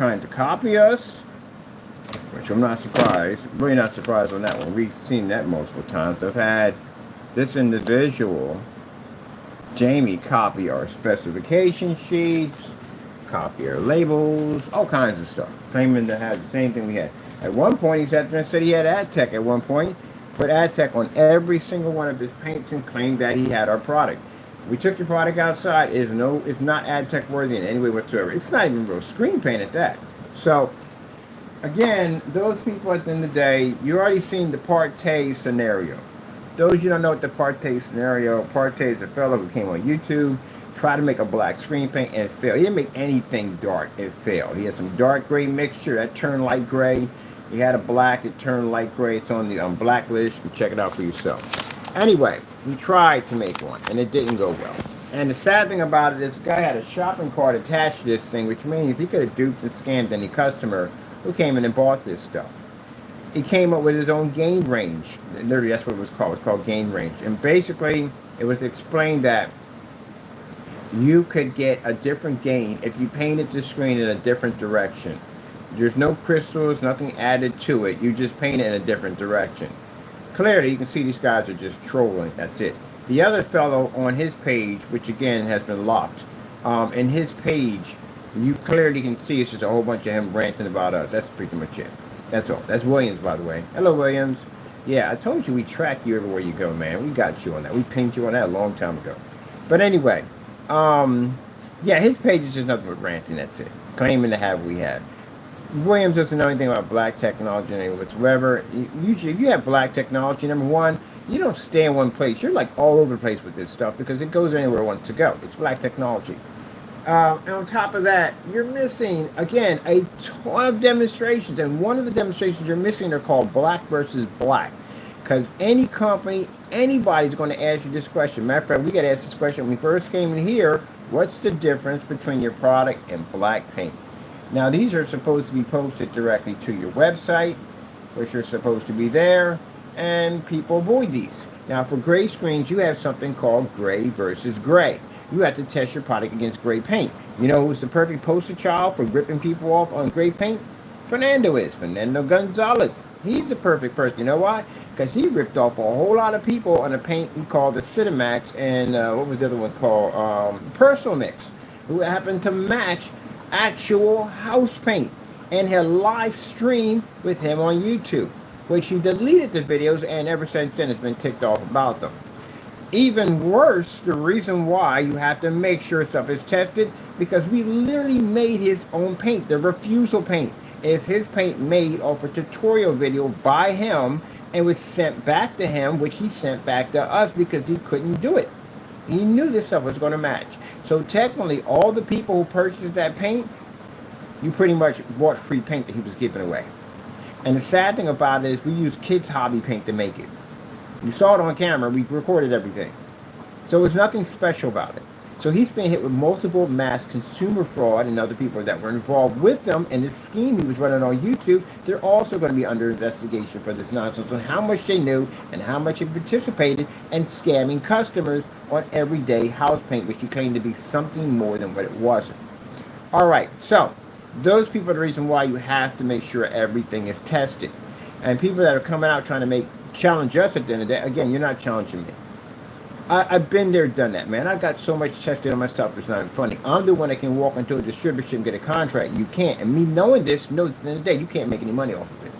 trying to copy us, which I'm not surprised, really not surprised on that one. We've seen that multiple times. I've had this individual, Jamie, copy our specification sheets, copy our labels, all kinds of stuff, claiming to have the same thing we had. At one point, he sat there and said he had ad tech at one point, put ad tech on every single one of his paints and claimed that he had our product. We took your product outside. It's not ad tech worthy in any way whatsoever. It's not even real screen paint at that. So, again, those people at the end of the day, you already seen the Partey scenario. Those you don't know what the Partey scenario, Partey is a fellow who came on YouTube, tried to make a black screen paint and it failed. He didn't make anything dark, it failed. He had some dark gray mixture that turned light gray. He had a black, it turned light gray. It's on the blacklist. You can check it out for yourself. Anyway, we tried to make one and it didn't go well. And the sad thing about it is this guy had a shopping cart attached to this thing, which means he could have duped and scammed any customer who came in and bought this stuff. He came up with his own gain range. Literally, that's what it was called. It's called gain range. And basically, it was explained that you could get a different gain if you painted the screen in a different direction. There's no crystals, nothing added to it. You just paint it in a different direction. Clearly, you can see these guys are just trolling. That's it. The other fellow on his page, which again has been locked, in his page, you clearly can see it's just a whole bunch of him ranting about us. That's pretty much it. That's all. That's Williams, by the way. Hello, Williams. Yeah, I told you we track you everywhere you go, man. We got you on that. We pinged you on that a long time ago. But anyway, yeah, his page is just nothing but ranting. That's it. Claiming to have what we have. Williams doesn't know anything about black technology whatsoever. Usually, if you have black technology, number one, you don't stay in one place. You're like all over the place with this stuff because it goes anywhere it wants to go. It's black technology. And on top of that, you're missing, again, a ton of demonstrations. And one of the demonstrations you're missing are called black versus black. Because any company, anybody's going to ask you this question. Matter of fact, we got asked this question when we first came in here. What's the difference between your product and black paint? Now, these are supposed to be posted directly to your website, which are supposed to be there. And people avoid these. Now, for gray screens, you have something called gray versus gray. You have to test your product against gray paint. You know who's the perfect poster child for ripping people off on gray paint? Fernando Gonzalez. He's the perfect person. You know why? Because he ripped off a whole lot of people on a paint he called the Cinemax and what was the other one called? Personal Mix, who happened to match actual house paint and had live stream with him on YouTube, which he deleted the videos and ever since then has been ticked off about them. Even worse, the reason why you have to make sure stuff is tested, because we literally made his own paint. The refusal paint is his paint made off a tutorial video by him and was sent back to him, which he sent back to us because he couldn't do it. He knew this stuff was going to match. So technically, all the people who purchased that paint, you pretty much bought free paint that he was giving away. And the sad thing about it is we use kids' hobby paint to make it. You saw it on camera. We recorded everything. So it's nothing special about it. So he's been hit with multiple mass consumer fraud and other people that were involved with them in this scheme he was running on YouTube. They're also going to be under investigation for this nonsense on how much they knew and how much they participated in scamming customers on everyday house paint, which he claimed to be something more than what it wasn't. All right, so those people are the reason why you have to make sure everything is tested. And people that are coming out trying to challenge us at the end of the day, again, you're not challenging me. I've been there, done that, man. I've got so much tested on my stuff, it's not even funny. I'm the one that can walk into a distributorship and get a contract. You can't. And me knowing this, at the end of the day, you can't make any money off of it.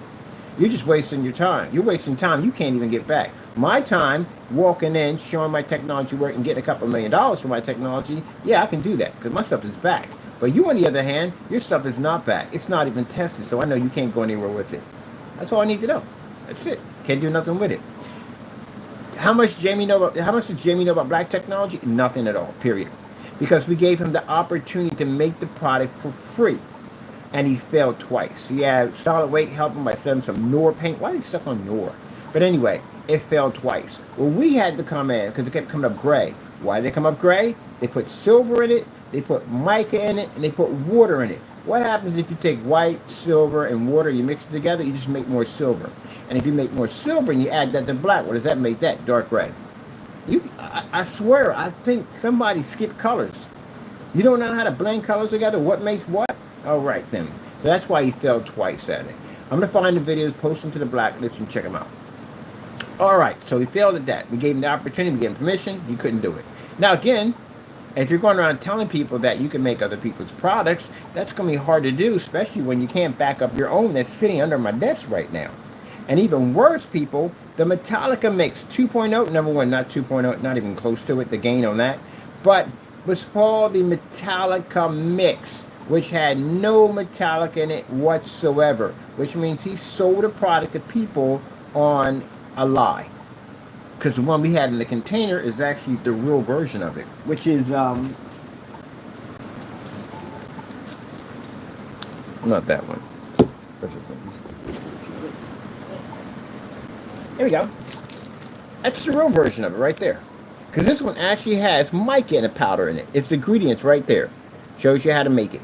You're just wasting your time. You're wasting time you can't even get back. My time, walking in, showing my technology work and getting a couple $1 million for my technology, yeah, I can do that because my stuff is back. But you, on the other hand, your stuff is not back. It's not even tested, so I know you can't go anywhere with it. That's all I need to know. That's it. Can't do nothing with it. How much did Jamie know about black technology? Nothing at all, period. Because we gave him the opportunity to make the product for free. And he failed twice. Yeah, Solid Weight helped him by selling some Noor paint. Why are they stuck on Noor? But anyway, it failed twice. Well, we had to come in because it kept coming up gray. Why did it come up gray? They put silver in it, they put mica in it, and they put water in it. What happens if you take white, silver, and water, you mix it together, you just make more silver. And if you make more silver and you add that to black, what does that make that? Dark gray. I swear, I think somebody skipped colors. You don't know how to blend colors together? What makes what? All right, then. So that's why he failed twice at it. I'm going to find the videos, post them to the blacklist, and check them out. All right, so he failed at that. We gave him the opportunity, we gave him permission, he couldn't do it. Now, again, if you're going around telling people that you can make other people's products, that's going to be hard to do, especially when you can't back up your own that's sitting under my desk right now. And even worse, people, the Metallica Mix 2.0, number one, not 2.0, not even close to it, the gain on that, but was called the Metallica Mix, which had no Metallica in it whatsoever, which means he sold a product to people on a lie. Because the one we had in the container is actually the real version of it, which is not that one. There we go. That's the real version of it right there. Because this one actually has mica and a powder in it. It's the ingredients right there. Shows you how to make it.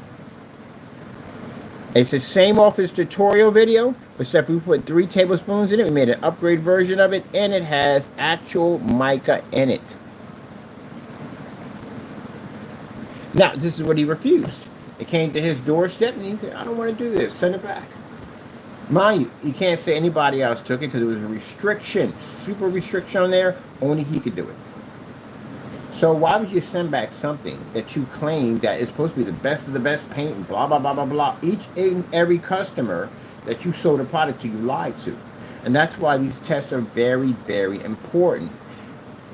It's the same off his tutorial video, except we put 3 tablespoons in it. We made an upgrade version of it, and it has actual mica in it. Now, this is what he refused. It came to his doorstep, and he said, I don't want to do this. Send it back. Mind you, he can't say anybody else took it because there was a restriction, super restriction on there. Only he could do it. So why would you send back something that you claim that is supposed to be the best of the best paint and blah, blah, blah, blah, blah. Each and every customer that you sold a product to, you lied to. And that's why these tests are very, very important.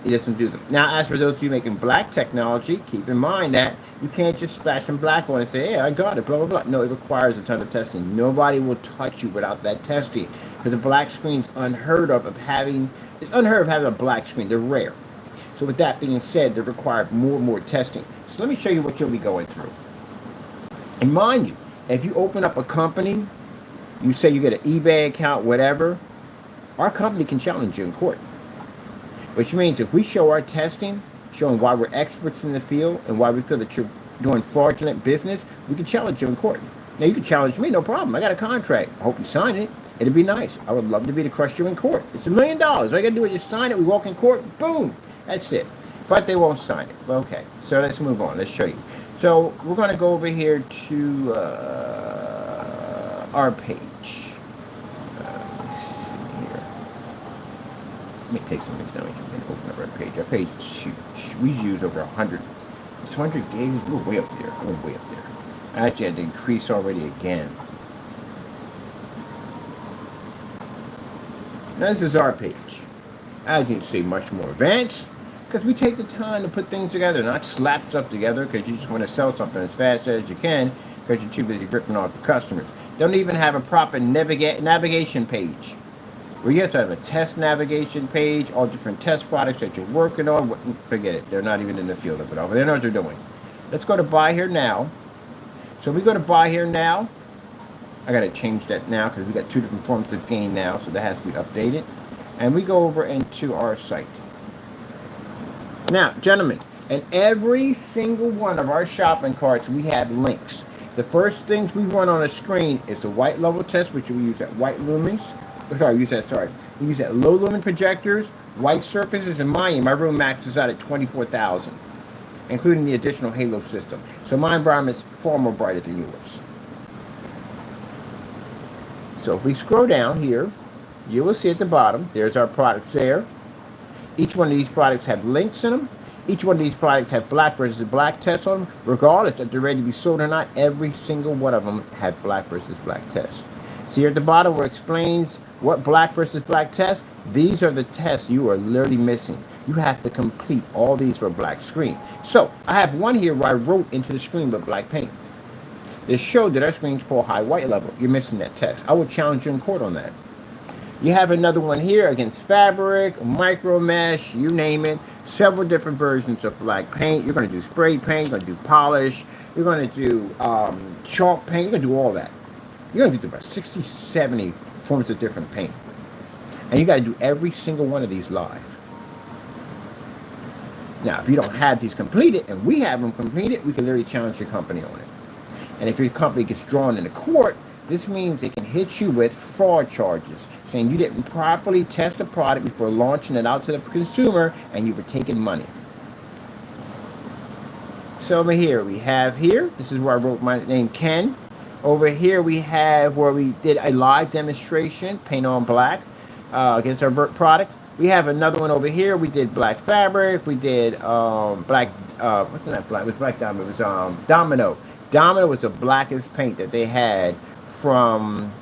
He doesn't do them. Now, as for those of you making black technology, keep in mind that you can't just splash some black on and say, hey, I got it, blah, blah, blah. No, it requires a ton of testing. Nobody will touch you without that testing. Because the black screen's unheard of having, it's unheard of having a black screen. They're rare. So with that being said, they require more and more testing. So let me show you what you'll be going through. And mind you, if you open up a company, you say you get an eBay account, whatever, our company can challenge you in court. Which means if we show our testing, showing why we're experts in the field and why we feel that you're doing fraudulent business, we can challenge you in court. Now you can challenge me, no problem. I got a contract. I hope you sign it. It'd be nice. I would love to be to crush you in court. It's $1 million. All you gotta do is just sign it. We walk in court, boom. That's it. But they won't sign it. Okay, so let's move on. Let's show you. So we're going to go over here to our page. Let's see here. Let me take some of these down and open up our page. Our page is huge. We use over 100. It's 100 gigs. We're way up there. We're way up there. I actually had to increase already again. Now this is our page. As you can see, much more advanced. Because we take the time to put things together, not slap stuff together because you just want to sell something as fast as you can because you're too busy ripping off the customers. Don't even have a proper navigation page. Where you have to have a test navigation page, all different test products that you're working on. Forget it. They're not even in the field of it all. They don't know what they're doing. Let's go to buy here now. So we go to buy here now. I got to change that now because we got 2 different forms of gain now, so that has to be updated. And we go over into our site. Now, gentlemen, in every single one of our shopping carts, we have links. The first things we run on a screen is the white level test, which we use at white lumens. We use at low lumen projectors, white surfaces, and my room maxes out at 24,000, including the additional halo system. So my environment is far more brighter than yours. So if we scroll down here, you will see at the bottom, there's our products there. Each one of these products have links in them. Each one of these products have black versus black tests on them. Regardless if they're ready to be sold or not, every single one of them have black versus black tests. See here at the bottom where it explains what black versus black tests. These are the tests you are literally missing. You have to complete all these for a black screen. So I have one here where I wrote into the screen with black paint. This showed that our screen's pull high white level. You're missing that test. I will challenge you in court on that. You have another one here against fabric, micro mesh, you name it. Several different versions of black paint. You're going to do spray paint, you're going to do polish, you're going to do chalk paint, you're going to do all that. You're going to do about 60, 70 forms of different paint. And you got to do every single one of these live. Now, if you don't have these completed, and we have them completed, we can literally challenge your company on it. And if your company gets drawn into court, this means they can hit you with fraud charges, saying you didn't properly test the product before launching it out to the consumer and you were taking money. So over here, we have here, this is where I wrote my name, Ken. Over here we have where we did a live demonstration, paint on black, against our product. We have another one over here. We did black fabric. We did black, what's that black? It was black diamond. It was domino. Domino was the blackest paint that they had from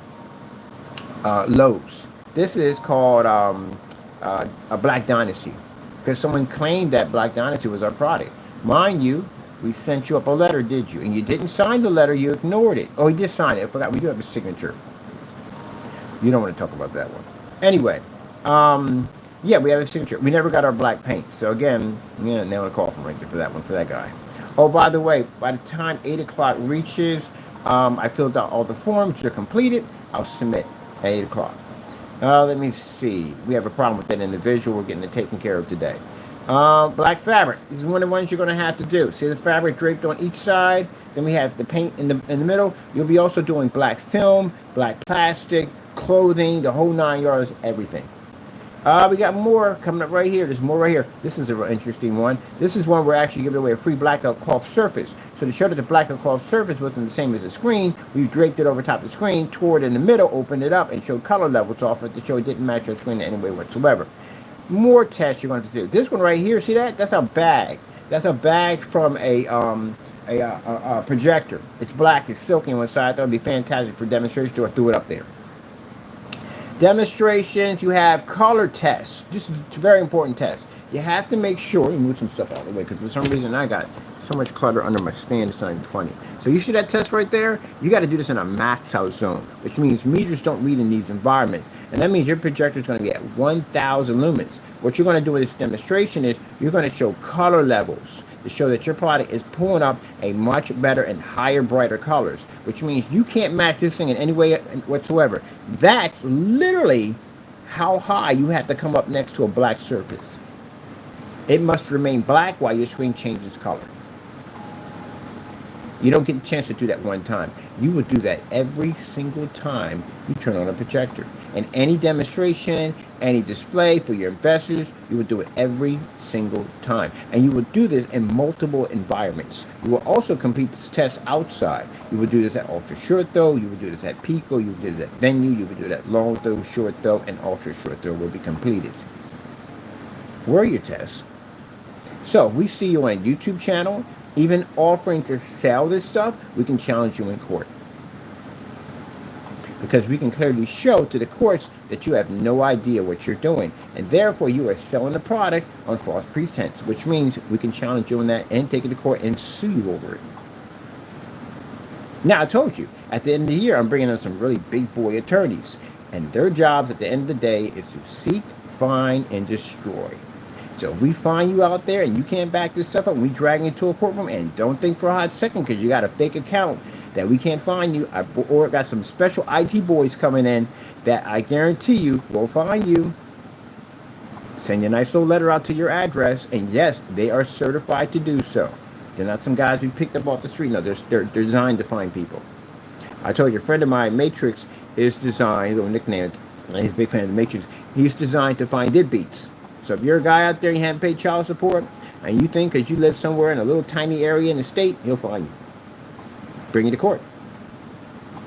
Lowe's. This is called a Black Dynasty because someone claimed that Black Dynasty was our product. Mind you, we sent you up a letter, did you? And you didn't sign the letter, you ignored it. Oh, you did sign it. I forgot. We do have a signature. You don't want to talk about that one. Anyway, yeah, we have a signature. We never got our black paint. So again, yeah, nail a coffin right there for that one, for that guy. Oh, by the way, by the time 8 o'clock reaches, I filled out all the forms. They're completed. I'll submit at 8 o'clock. Let me see. We have a problem with that individual. We're getting it taken care of today. Black fabric. This is one of the ones you're going to have to do. See the fabric draped on each side. Then we have the paint in the middle. You'll be also doing black film, black plastic, clothing, the whole 9 yards, everything. We got more coming up right here. There's more right here. This is an interesting one. This is one we're actually giving away a free blackout cloth surface. So to show that the blackout cloth surface wasn't the same as the screen, we draped it over top of the screen, tore it in the middle, opened it up, and showed color levels off it to show it didn't match our screen in any way whatsoever. More tests you're going to do. This one right here, see that? That's a bag. That's a bag from a projector. It's black. It's silky on one side. That would be fantastic for demonstration. So I threw it up there. Demonstrations, you have color tests. This is a very important test. You have to make sure you move some stuff out of the way because for some reason I got so much clutter under my stand, it's not even funny. So you see that test right there? You got to do this in a max out zone, which means meters don't read in these environments. And that means your projector is going to be at 1,000 lumens. What you're going to do with this demonstration is you're going to show color levels to show that your product is pulling up a much better and higher, brighter colors, which means you can't match this thing in any way whatsoever. That's literally how high you have to come up next to a black surface. It must remain black while your screen changes color. You don't get a chance to do that one time. You would do that every single time you turn on a projector. And any demonstration, any display for your investors, you would do it every single time. And you would do this in multiple environments. You will also complete this test outside. You would do this at ultra short throw, you would do this at Pico, you would do this at venue, you would do that long throw, short throw, and ultra short throw will be completed. Where are your tests? So we see you on a YouTube channel, even offering to sell this stuff, we can challenge you in court. Because we can clearly show to the courts that you have no idea what you're doing. And therefore, you are selling the product on false pretense, which means we can challenge you on that and take it to court and sue you over it. Now, I told you, at the end of the year, I'm bringing in some really big boy attorneys. And their jobs at the end of the day is to seek, find, and destroy. So if we find you out there and you can't back this stuff up, we drag you into a courtroom, and don't think for a hot second because you got a fake account that we can't find you. Or got some special IT boys coming in that I guarantee you will find you. Send you a nice little letter out to your address, and yes, they are certified to do so. They're not some guys we picked up off the street. No, they're designed to find people. I told you, a friend of mine, Matrix, is designed, little nickname, he's a big fan of the Matrix. He's designed to find deadbeats. So if you're a guy out there and you haven't paid child support, and you think because you live somewhere in a little tiny area in the state, he'll find you. Bring you to court.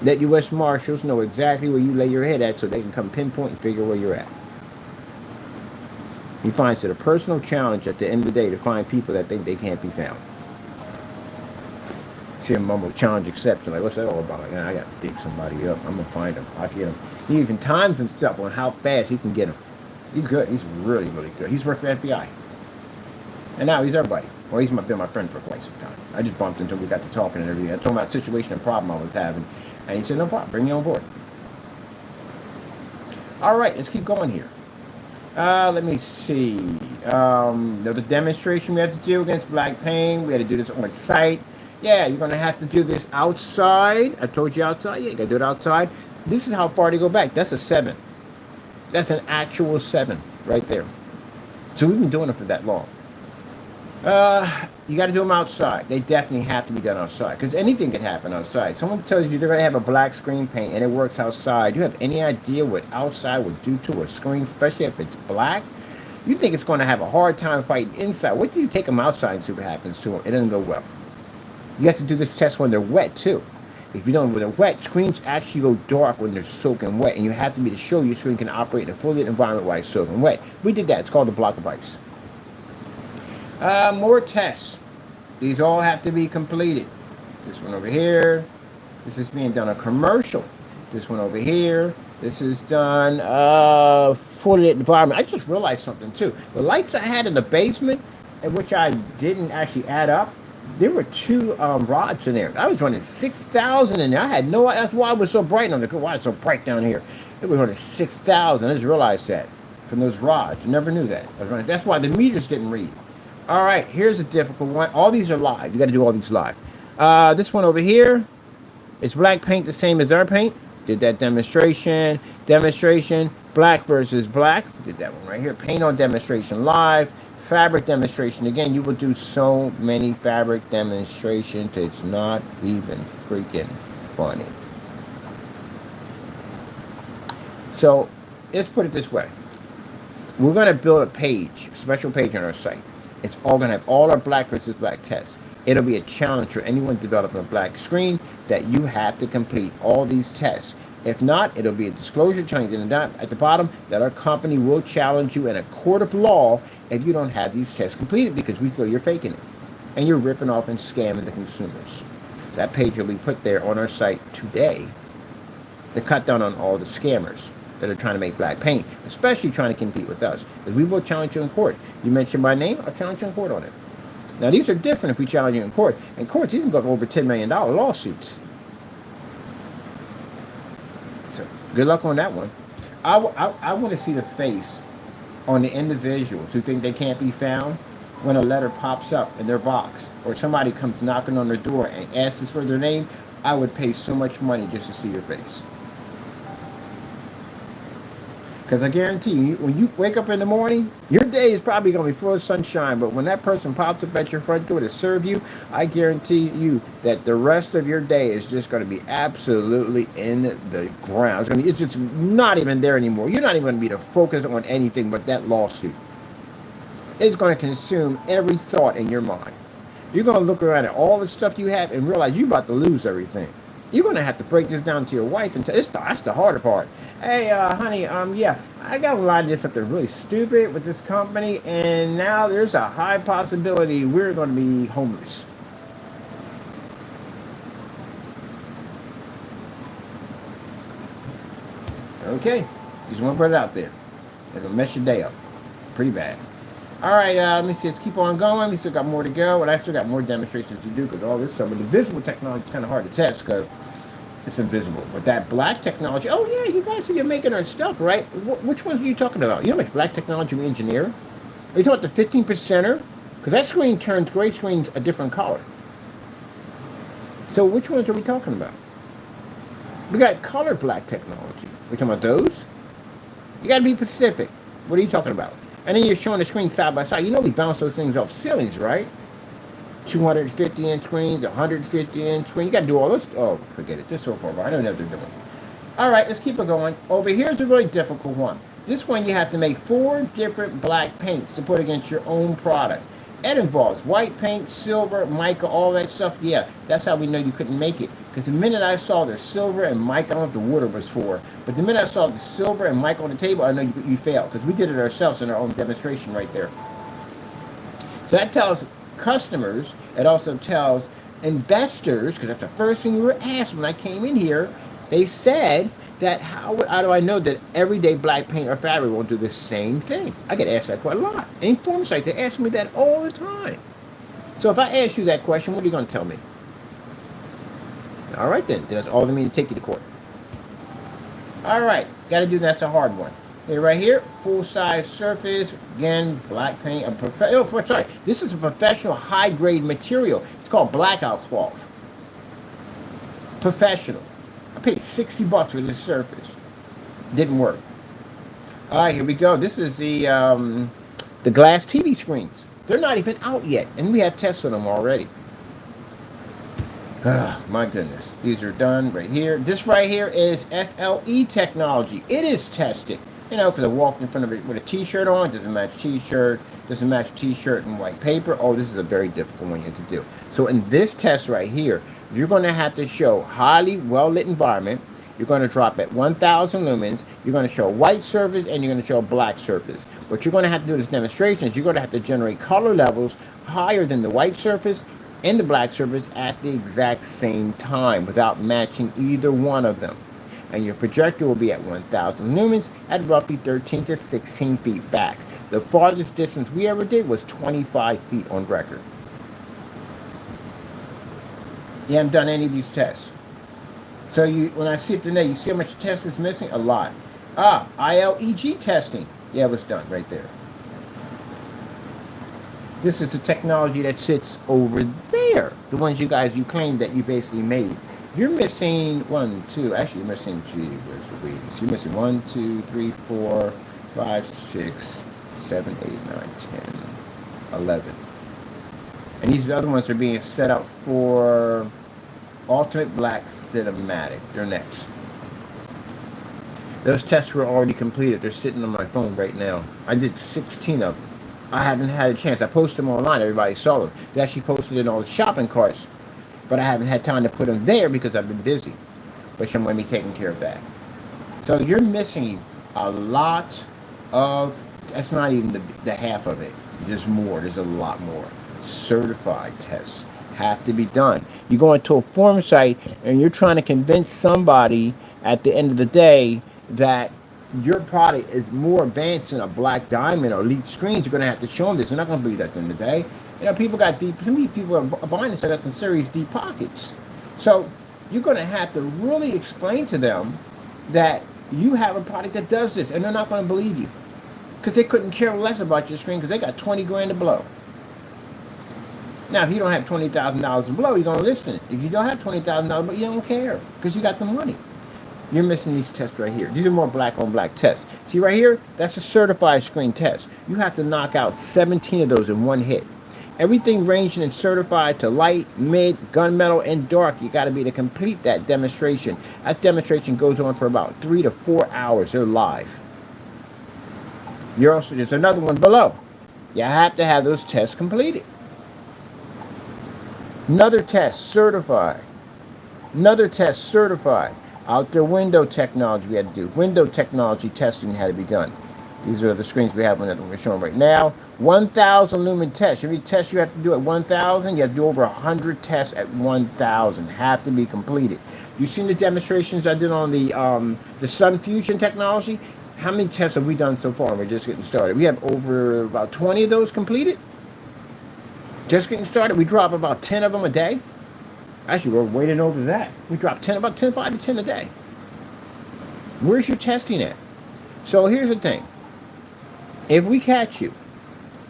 Let U.S. Marshals know exactly where you lay your head at so they can come pinpoint and figure where you're at. He finds it a personal challenge at the end of the day to find people that think they can't be found. See him mumble challenge exception. Like, what's that all about? Like, I got to dig somebody up. I'm going to find him. I'll get him. He even times himself on how fast he can get him. He's good. He's really, really good. He's worked for the FBI. And now he's our buddy. Well, he's been my friend for quite some time. I just bumped into him. We got to talking and everything. I told him about the situation and problem I was having. And he said, no problem. Bring me on board. All right. Let's keep going here. Let me see. Another demonstration we have to do against black paint. We had to do this on site. Yeah, you're going to have to do this outside. I told you outside. Yeah, you got to do it outside. This is how far to go back. That's a 7. That's an actual 7 right there. So we've been doing it for that long. You got to do them outside. They definitely have to be done outside because anything can happen outside. Someone tells you they're going to have a black screen paint and it works outside. You have any idea what outside would do to a screen, especially if it's black? You think it's going to have a hard time fighting inside. What do you take them outside and see what happens to them? It doesn't go well. You have to do this test when they're wet too. If you don't, with a wet, screens actually go dark when they're soaking wet, and you have to be to show your screen can operate in a fully lit environment while it's soaking wet. We did that. It's called the block of ice. More tests. These all have to be completed. This one over here. This is being done on commercial. This one over here. This is done fully lit environment. I just realized something too. The lights I had in the basement, and which I didn't actually add up, there were two rods in there. I was running 6,000 in there. I had no idea. That's why it was so bright. And I was like, why is it so bright down here? It was running 6,000. I just realized that from those rods. I never knew that. I was running. That's why the meters didn't read. All right, here's a difficult one. All these are live. You got to do all these live. This one over here is black paint the same as our paint. Did that demonstration. Demonstration. Black versus black. Did that one right here. Paint on demonstration live. Fabric demonstration. Again, you will do so many fabric demonstrations. It's not even freaking funny. So let's put it this way. We're going to build a page, a special page on our site. It's all going to have all our black versus black tests. It'll be a challenge for anyone developing a black screen that you have to complete all these tests. If not, it'll be a disclosure challenge at the bottom that our company will challenge you in a court of law if you don't have these tests completed, because we feel you're faking it and you're ripping off and scamming the consumers. That page will be put there on our site today to cut down on all the scammers that are trying to make black paint, especially trying to compete with us. Because we will challenge you in court. You mention my name, I'll challenge you in court on it. Now, these are different if we challenge you in court. In courts, these can go up over $10 million lawsuits. So, good luck on that one. I want to see the face on the individuals who think they can't be found when a letter pops up in their box or somebody comes knocking on their door and asks for their name. I would pay so much money just to see your face. Because I guarantee you, when you wake up in the morning, your day is probably going to be full of sunshine. But when that person pops up at your front door to serve you, I guarantee you that the rest of your day is just going to be absolutely in the ground. It's just not even there anymore. You're not even going to be to focus on anything but that lawsuit. It's going to consume every thought in your mind. You're going to look around at all the stuff you have and realize you're about to lose everything. You're going to have to break this down to your wife and that's the harder part. Hey, honey, yeah, I got a lot of something really stupid with this company, and now there's a high possibility we're going to be homeless. Okay, just want to put it out there. It'll mess your day up pretty bad. All right, let me see. Let's keep on going. We still got more to go, and I still got more demonstrations to do because all this stuff. But the visible technology is kind of hard to test because it's invisible. But that black technology, oh yeah, you guys see you're making our stuff, right? Which ones are you talking about? You know how much black technology we engineer? Are you talking about the 15%er? Because that screen turns gray screens a different color. So which ones are we talking about? We got color black technology. We talking about those? You got to be specific. What are you talking about? And then you're showing the screen side by side. You know we bounce those things off ceilings, right? 250-inch screens, 150-inch screen. You got to do all those. Oh, forget it. They're so far behind. I don't know what they're doing. All right, let's keep it going. Over here's a really difficult one. This one you have to make 4 different black paints to put against your own product. It involves white paint, silver, mica, all that stuff. Yeah, that's how we know you couldn't make it. Because the minute I saw the silver and mica, I don't know what the water was for, but the minute I saw the silver and mica on the table, I know you failed. Because we did it ourselves in our own demonstration right there. So that tells customers, it also tells investors, because that's the first thing we were asked when I came in here. They said that how do I know that everyday black paint or fabric won't do the same thing? I get asked that quite a lot. In form sites, they ask me that all the time. So if I ask you that question, what are you going to tell me? All right then, that's all they mean to take you to court. All right, got to do that's a hard one. Okay, right here, full-size surface, again, black paint. This is a professional high-grade material. It's called black asphalt. Professional. I paid $60 for this surface. Didn't work. All right, here we go. This is the glass TV screens. They're not even out yet, and we have tests on them already. Oh, my goodness. These are done right here. This right here is FLE technology. It is tested. You know, because I walked in front of it with a T-shirt on. Doesn't match T-shirt. Doesn't match T-shirt and white paper. Oh, this is a very difficult one you have to do. So in this test right here, You're going to have to show highly well-lit environment. You're going to drop at 1,000 lumens. You're going to show white surface and you're going to show black surface. What you're going to have to do in this demonstration is you're going to have to generate color levels higher than the white surface and the black surface at the exact same time without matching either one of them. And your projector will be at 1,000 lumens at roughly 13 to 16 feet back. The farthest distance we ever did was 25 feet on record. You haven't done any of these tests. So when I see it today, you see how much test is missing? A lot. ILEG testing. Yeah, it was done right there. This is the technology that sits over there. The ones you claim that you basically made. You're missing actually you're missing, you're missing 1, 2, 3, 4, 5, 6, 7, 8, 9, 10, 11. And these other ones are being set up for Ultimate Black Cinematic. They're next. Those tests were already completed. They're sitting on my phone right now. I did 16 of them. I haven't had a chance. I posted them online. Everybody saw them. They actually posted it in all the shopping carts. But I haven't had time to put them there because I've been busy. Which I'm going to be taking care of that. So you're missing a lot of... That's not even the half of it. There's more. There's a lot more. Certified tests have to be done. You go into a forum site and you're trying to convince somebody at the end of the day that your product is more advanced than a black diamond or elite screens. You're going to have to show them this. They're not going to believe that at the end of the day. You know, people got deep, so many people are buying this, so got some serious deep pockets. So you're going to have to really explain to them that you have a product that does this, and they're not going to believe you because they couldn't care less about your screen because they got 20 grand to blow. Now, if you don't have $20,000 to blow, you're going to listen. If you don't have $20,000, but you don't care because you got the money. You're missing these tests right here. These are more black on black tests. See right here? That's a certified screen test. You have to knock out 17 of those in one hit. Everything ranging in certified to light, mid, gunmetal, and dark. You got to be to complete that demonstration. That demonstration goes on for about 3 to 4 hours. They're live. There's another one below. You have to have those tests completed. Another test certified. Another test certified. Outdoor window technology we had to do. Window technology testing had to be done. These are the screens we have on that we're showing right now. 1,000 lumen tests. Every test you have to do at 1,000, you have to do over 100 tests at 1,000. Have to be completed. You've seen the demonstrations I did on the sun fusion technology. How many tests have we done so far? We're just getting started. We have over about 20 of those completed. Just getting started. We drop about 10 of them a day. Actually, we're waiting over that. We drop about 5 to 10 a day. Where's your testing at? So here's the thing. If we catch you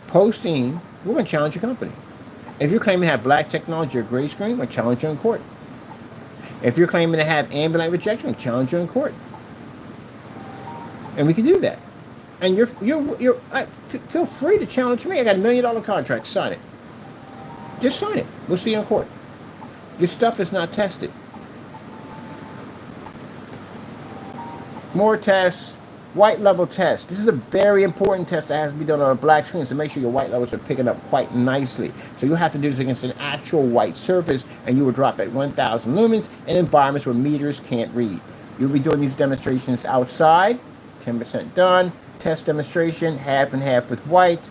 posting, we're going to challenge your company. If you're claiming to have black technology or gray screen, we're going to challenge you in court. If you're claiming to have ambient light rejection, we're going to challenge you in court. And we can do that. And feel free to challenge me. I got $1 million contract. Sign it. Just sign it. We'll see you in court. Your stuff is not tested. More tests. White level test. This is a very important test that has to be done on a black screen, so make sure your white levels are picking up quite nicely. So you have to do this against an actual white surface, and you will drop at 1,000 lumens in environments where meters can't read. You'll be doing these demonstrations outside. 10% done. Test demonstration, half and half with white.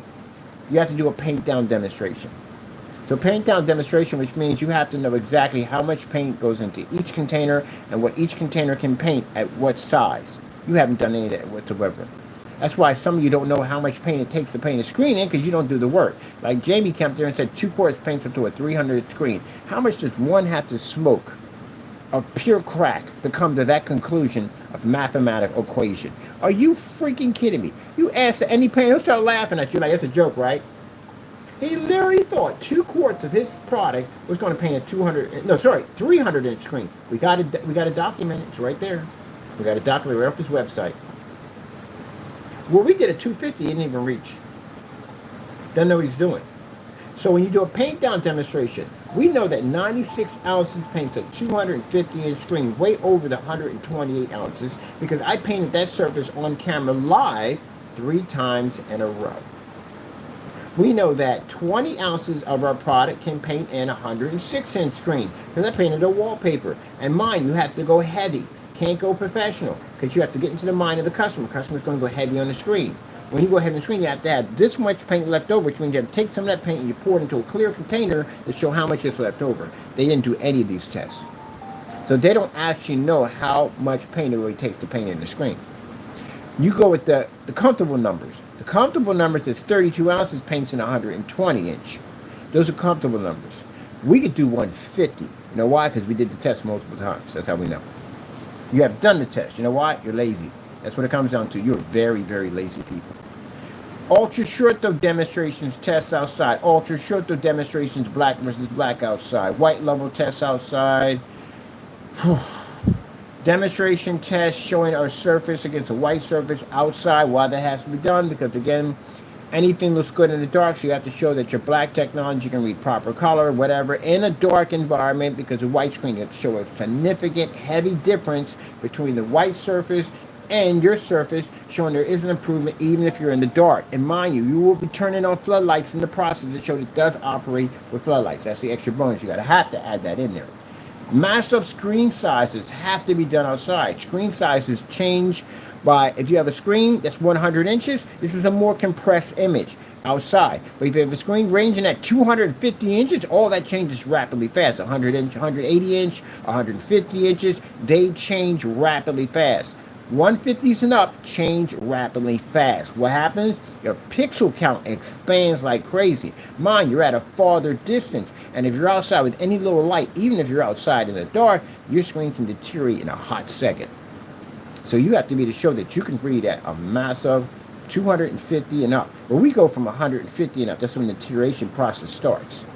You have to do a paint down demonstration. So paint down demonstration, which means you have to know exactly how much paint goes into each container and what each container can paint at what size. You haven't done any of that whatsoever. That's why some of you don't know how much paint it takes to paint a screen in because you don't do the work. Like Jamie came up there and said 2 quarts paints up to a 300 screen. How much does one have to smoke of pure crack to come to that conclusion of mathematical equation? Are you freaking kidding me? You ask any painter, he'll start laughing at you like it's a joke, right? He literally thought 2 quarts of his product was going to paint a 300 inch screen. We got to document it. It's right there. We got to document it right off this website. Well, we did a 250, he didn't even reach. Doesn't know what he's doing. So when you do a paint down demonstration, we know that 96 ounces paints a 250 inch screen, way over the 128 ounces, because I painted that surface on camera live 3 times in a row. We know that 20 ounces of our product can paint in a 106-inch screen because I painted a wallpaper. And mine, you have to go heavy. Can't go professional because you have to get into the mind of the customer. Customer's going to go heavy on the screen. When you go heavy on the screen, you have to have this much paint left over, which means you have to take some of that paint and you pour it into a clear container to show how much is left over. They didn't do any of these tests. So they don't actually know how much paint it really takes to paint in the screen. You go with the comfortable numbers. The comfortable numbers is 32 ounces paints in 120 inch. Those are comfortable numbers. We could do 150. You know why? Because we did the test multiple times. That's how we know. You have done the test. You know why? You're lazy. That's what it comes down to. You're very, very lazy people. Ultra short though demonstrations tests outside. Ultra short though demonstrations black versus black outside. White level tests outside. Demonstration test showing our surface against a white surface outside. Why that has to be done? Because again, anything looks good in the dark, so you have to show that your black technology can read proper color, whatever, in a dark environment. Because a white screen, you have to show a significant, heavy difference between the white surface and your surface, showing there is an improvement even if you're in the dark. And mind you, you will be turning on floodlights in the process to show that it does operate with floodlights. That's the extra bonus. You have to add that in there. Massive screen sizes have to be done outside. Screen sizes change by, if you have a screen that's 100 inches, this is a more compressed image outside. But if you have a screen ranging at 250 inches, all that changes rapidly fast. 100 inch, 180 inch, 150 inches, they change rapidly fast. 150s and up change rapidly fast. What happens? Your pixel count expands like crazy. Mind, you're at a farther distance. And if you're outside with any little light, even if you're outside in the dark, your screen can deteriorate in a hot second. So you have to be to show that you can read at a massive 250 and up. When we go from 150 and up, that's when the deterioration process starts.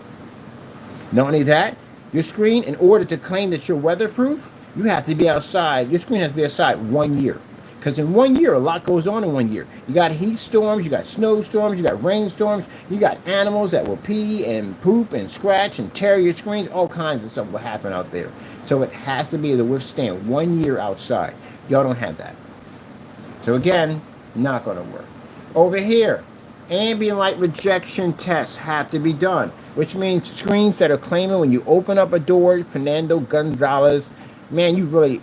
Not only that, your screen, in order to claim that you're weatherproof, you have to be outside. Your screen has to be outside 1 year. Because in 1 year, a lot goes on in 1 year. You got heat storms, you got snowstorms, you got rainstorms, you got animals that will pee and poop and scratch and tear your screens. All kinds of stuff will happen out there. So it has to be able to withstand 1 year outside. Y'all don't have that. So again, not going to work. Over here, ambient light rejection tests have to be done. Which means screens that are claiming when you open up a door, Fernando Gonzalez, man, you really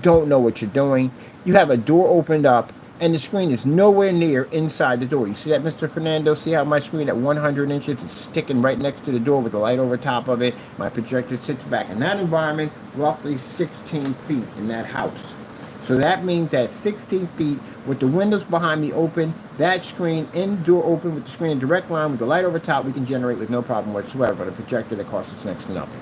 don't know what you're doing. You have a door opened up and the screen is nowhere near inside the door. You see that, Mr. Fernando? See how my screen at 100 inches is sticking right next to the door with the light over top of it? My projector sits back in that environment, roughly 16 feet in that house. So that means that 16 feet with the windows behind me open, that screen in the door open with the screen in direct line with the light over top, we can generate with no problem whatsoever. The projector that costs us next to nothing.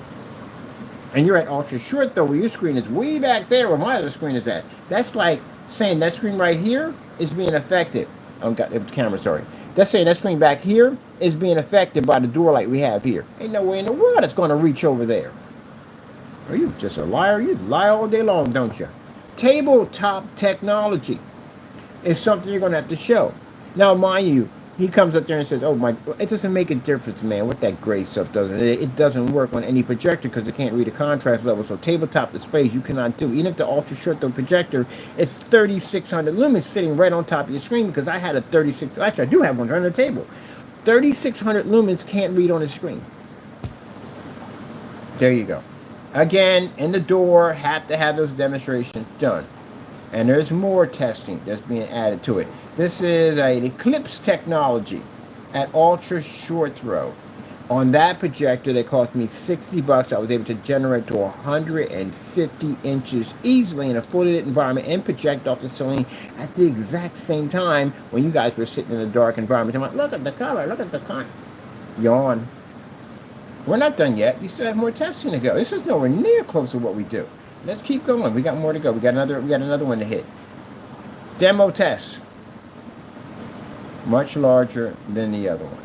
And you're at ultra short though, where your screen is way back there where my other screen is at. That's like saying that screen right here is being affected. Oh, got the camera, sorry. That's saying that screen back here is being affected by the door light we have here. Ain't no way in the world it's going to reach over there. Are you just a liar? You lie all day long, don't you? Tabletop technology is something you're going to have to show. Now, mind you, he comes up there and says, oh my, it doesn't make a difference, man, what that gray stuff does. It doesn't work on any projector because it can't read a contrast level. So tabletop displays you cannot do. Even if the ultra short though projector, it's 3600 lumens sitting right on top of your screen, because I had a 36, actually I do have one right on the table. 3600 lumens can't read on the screen. There you go. Again, in the door, have to have those demonstrations done. And there's more testing that's being added to it. This is an eclipse technology at ultra short throw. On that projector that cost me $60, I was able to generate to 150 inches easily in a fully lit environment and project off the ceiling at the exact same time when you guys were sitting in a dark environment. I'm like, look at the color, look at the color. Yawn. We're not done yet. You still have more testing to go. This is nowhere near close to what we do. Let's keep going. We got more to go. We got another one to hit. Demo test. Much larger than the other one.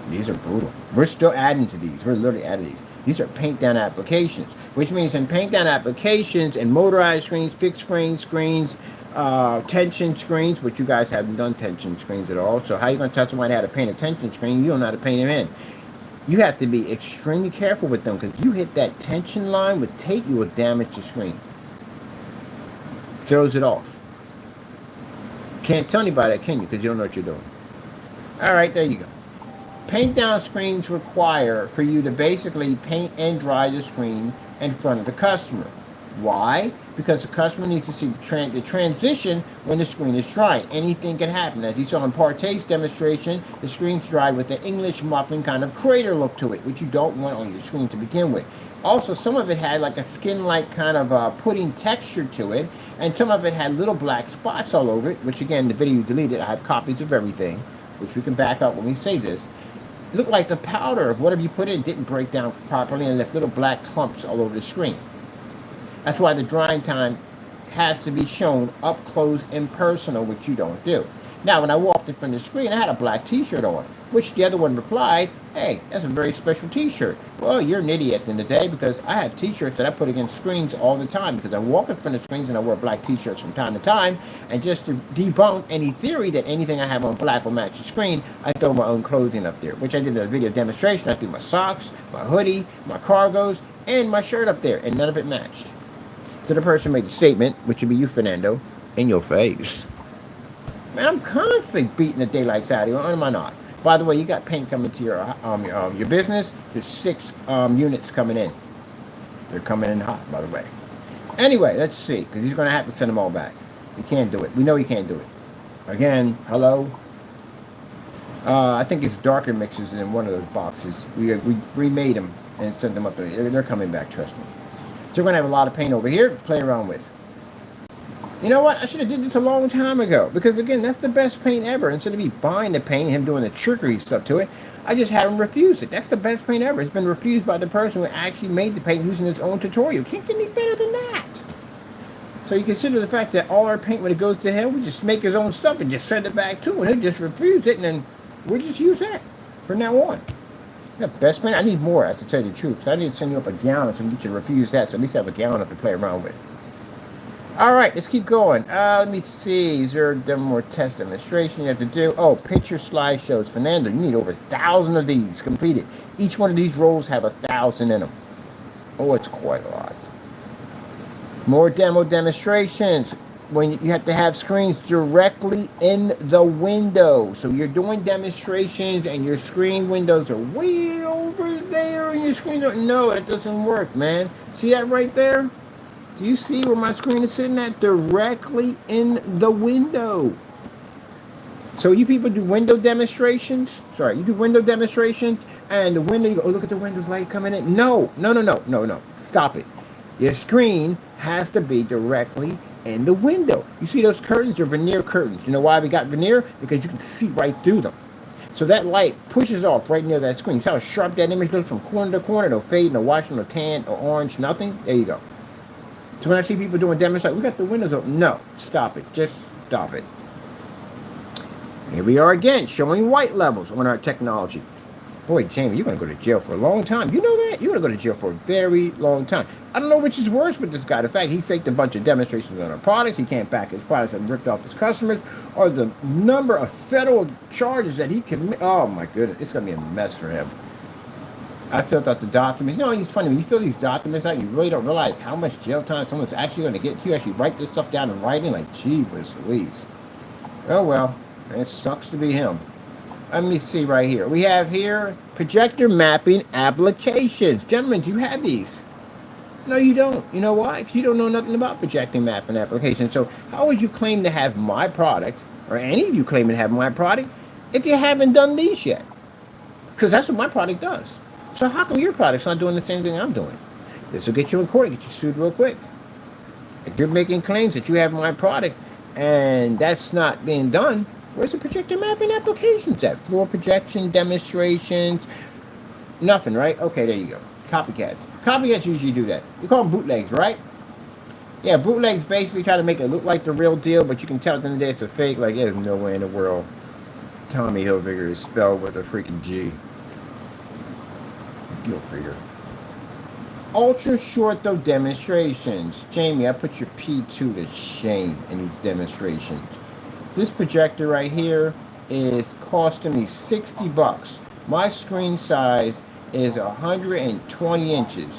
These are brutal. We're still adding to these. We're literally adding these. These are paint down applications, which means in paint down applications and motorized screens, fixed screens, tension screens, which you guys haven't done tension screens at all. So how are you going to tell somebody how to paint a tension screen? You don't know how to paint them in. You have to be extremely careful with them, because you hit that tension line with tape, you will damage the screen. Throws it off. Can't tell anybody that, can you? Because you don't know what you're doing. All right, there you go. Paint down screens require for you to basically paint and dry the screen in front of the customer. Why? Because the customer needs to see the transition when the screen is dry. Anything can happen. As you saw in Partay's demonstration, the screen's dried with the English muffin kind of crater look to it, which you don't want on your screen to begin with. Also, some of it had like a skin-like kind of pudding texture to it, and some of it had little black spots all over it, which again, the video you deleted, I have copies of everything, which we can back up when we say this. It looked like the powder of whatever you put in didn't break down properly and left little black clumps all over the screen. That's why the drying time has to be shown up close and personal, which you don't do. Now, when I walked in front of the screen, I had a black t-shirt on, which the other one replied, hey, that's a very special t-shirt. Well, you're an idiot at the end of the day, because I have t-shirts that I put against screens all the time, because I walk in front of screens and I wear black t-shirts from time to time, and just to debunk any theory that anything I have on black will match the screen, I throw my own clothing up there, which I did in a video demonstration. I threw my socks, my hoodie, my cargos, and my shirt up there, and none of it matched. So the person made a statement, which would be you, Fernando, in your face. Man, I'm constantly beating the daylights out of you, or am I not? By the way, you got paint coming to your business. There's 6 units coming in. They're coming in hot, by the way. Anyway, let's see, because he's going to have to send them all back. He can't do it. We know he can't do it. Again, hello? I think it's darker mixes in one of those boxes. We remade them and sent them up there. They're coming back, trust me. So we're going to have a lot of paint over here to play around with. You know what? I should have did this a long time ago. Because, again, that's the best paint ever. Instead of me buying the paint and him doing the trickery stuff to it, I just had him refuse it. That's the best paint ever. It's been refused by the person who actually made the paint using his own tutorial. Can't get any better than that. So you consider the fact that all our paint, when it goes to him, we just make his own stuff and just send it back to him. And he'll just refuse it, and then we'll just use that from now on. Yeah, best paint? I need more, that's to tell you the truth. So I need to send you up a gallon so we can get you to refuse that. So at least have a gallon up to play around with. All right, let's keep going. Let me see. Is there more test demonstration you have to do? Oh, picture slideshows. Fernando, you need over 1,000 of these completed. Each one of these rolls have 1,000 in them. Oh, it's quite a lot. More demo demonstrations. When you have to have screens directly in the window. So you're doing demonstrations and your screen windows are way over there and your screen don't. No, it doesn't work, man. See that right there? Do you see where my screen is sitting at? Directly in the window. So you people do window demonstrations. Sorry, you do window demonstrations and the window, you go, oh, look at the windows light coming in. No. Stop it. Your screen has to be directly in the window. You see those curtains are veneer curtains. You know why we got veneer? Because you can see right through them. So that light pushes off right near that screen. See how sharp that image looks from corner to corner? No fade, no wash, no tan, or orange, nothing. There you go. So when I see people doing demos, like, we got the windows open. No, stop it. Just stop it. Here we are again, showing white levels on our technology. Boy, Jamie, you're going to go to jail for a long time. You know that? You're going to go to jail for a very long time. I don't know which is worse with this guy. The fact he faked a bunch of demonstrations on our products, he can't back his products and ripped off his customers, or the number of federal charges that he committed. Oh, my goodness. It's going to be a mess for him. I filled out the documents. You know, it's funny. When you fill these documents out, you really don't realize how much jail time someone's actually going to get to. You actually write this stuff down in writing, like, gee whiz Louise. Oh, well. It sucks to be him. Let me see right here. We have here projector mapping applications. Gentlemen, do you have these? No, you don't. You know why? Because you don't know nothing about projecting mapping applications. So how would you claim to have my product, or any of you claim to have my product, if you haven't done these yet? Because that's what my product does. So how come your product's not doing the same thing I'm doing? This will get you in court and get you sued real quick. If you're making claims that you have my product and that's not being done, where's the projector mapping applications at? Floor projection, demonstrations, nothing, right? Okay, there you go. Copycats. Copycats usually do that. You call them bootlegs, right? Yeah, bootlegs basically try to make it look like the real deal, but you can tell at the end of the day it's a fake. Like, there's no way in the world Tommy Hilfiger is spelled with a freaking G. Hilfiger. Ultra short though demonstrations. Jamie, I put your P2 to shame in these demonstrations. This projector right here is costing me 60 bucks. My screen size is 120 inches.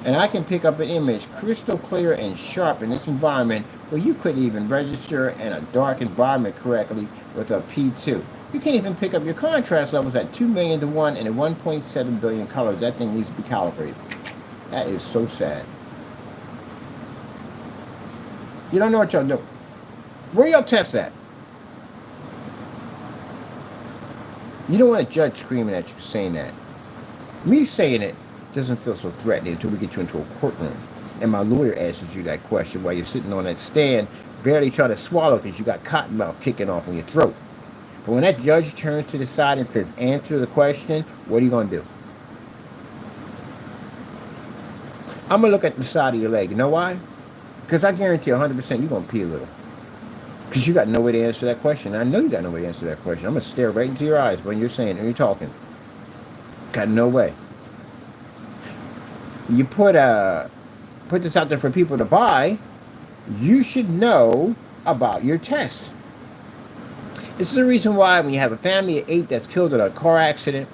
And I can pick up an image crystal clear and sharp in this environment where you couldn't even register in a dark environment correctly with a P2. You can't even pick up your contrast levels at 2 million to 1 and at 1.7 billion colors. That thing needs to be calibrated. That is so sad. You don't know what y'all do. Where y'all test at? You don't want a judge screaming at you saying that. Me saying it doesn't feel so threatening until we get you into a courtroom and my lawyer asks you that question while you're sitting on that stand, barely trying to swallow because you got cotton mouth kicking off in your throat. But when that judge turns to the side and says, answer the question, what are you going to do? I'm going to look at the side of your leg. You know why? Because I guarantee 100% you're going to pee a little. Because you got no way to answer that question. I know you got no way to answer that question. I'm going to stare right into your eyes when you're saying and you're talking. Got no way. You put this out there for people to buy, you should know about your test. This is the reason why when you have a family of 8 that's killed in a car accident,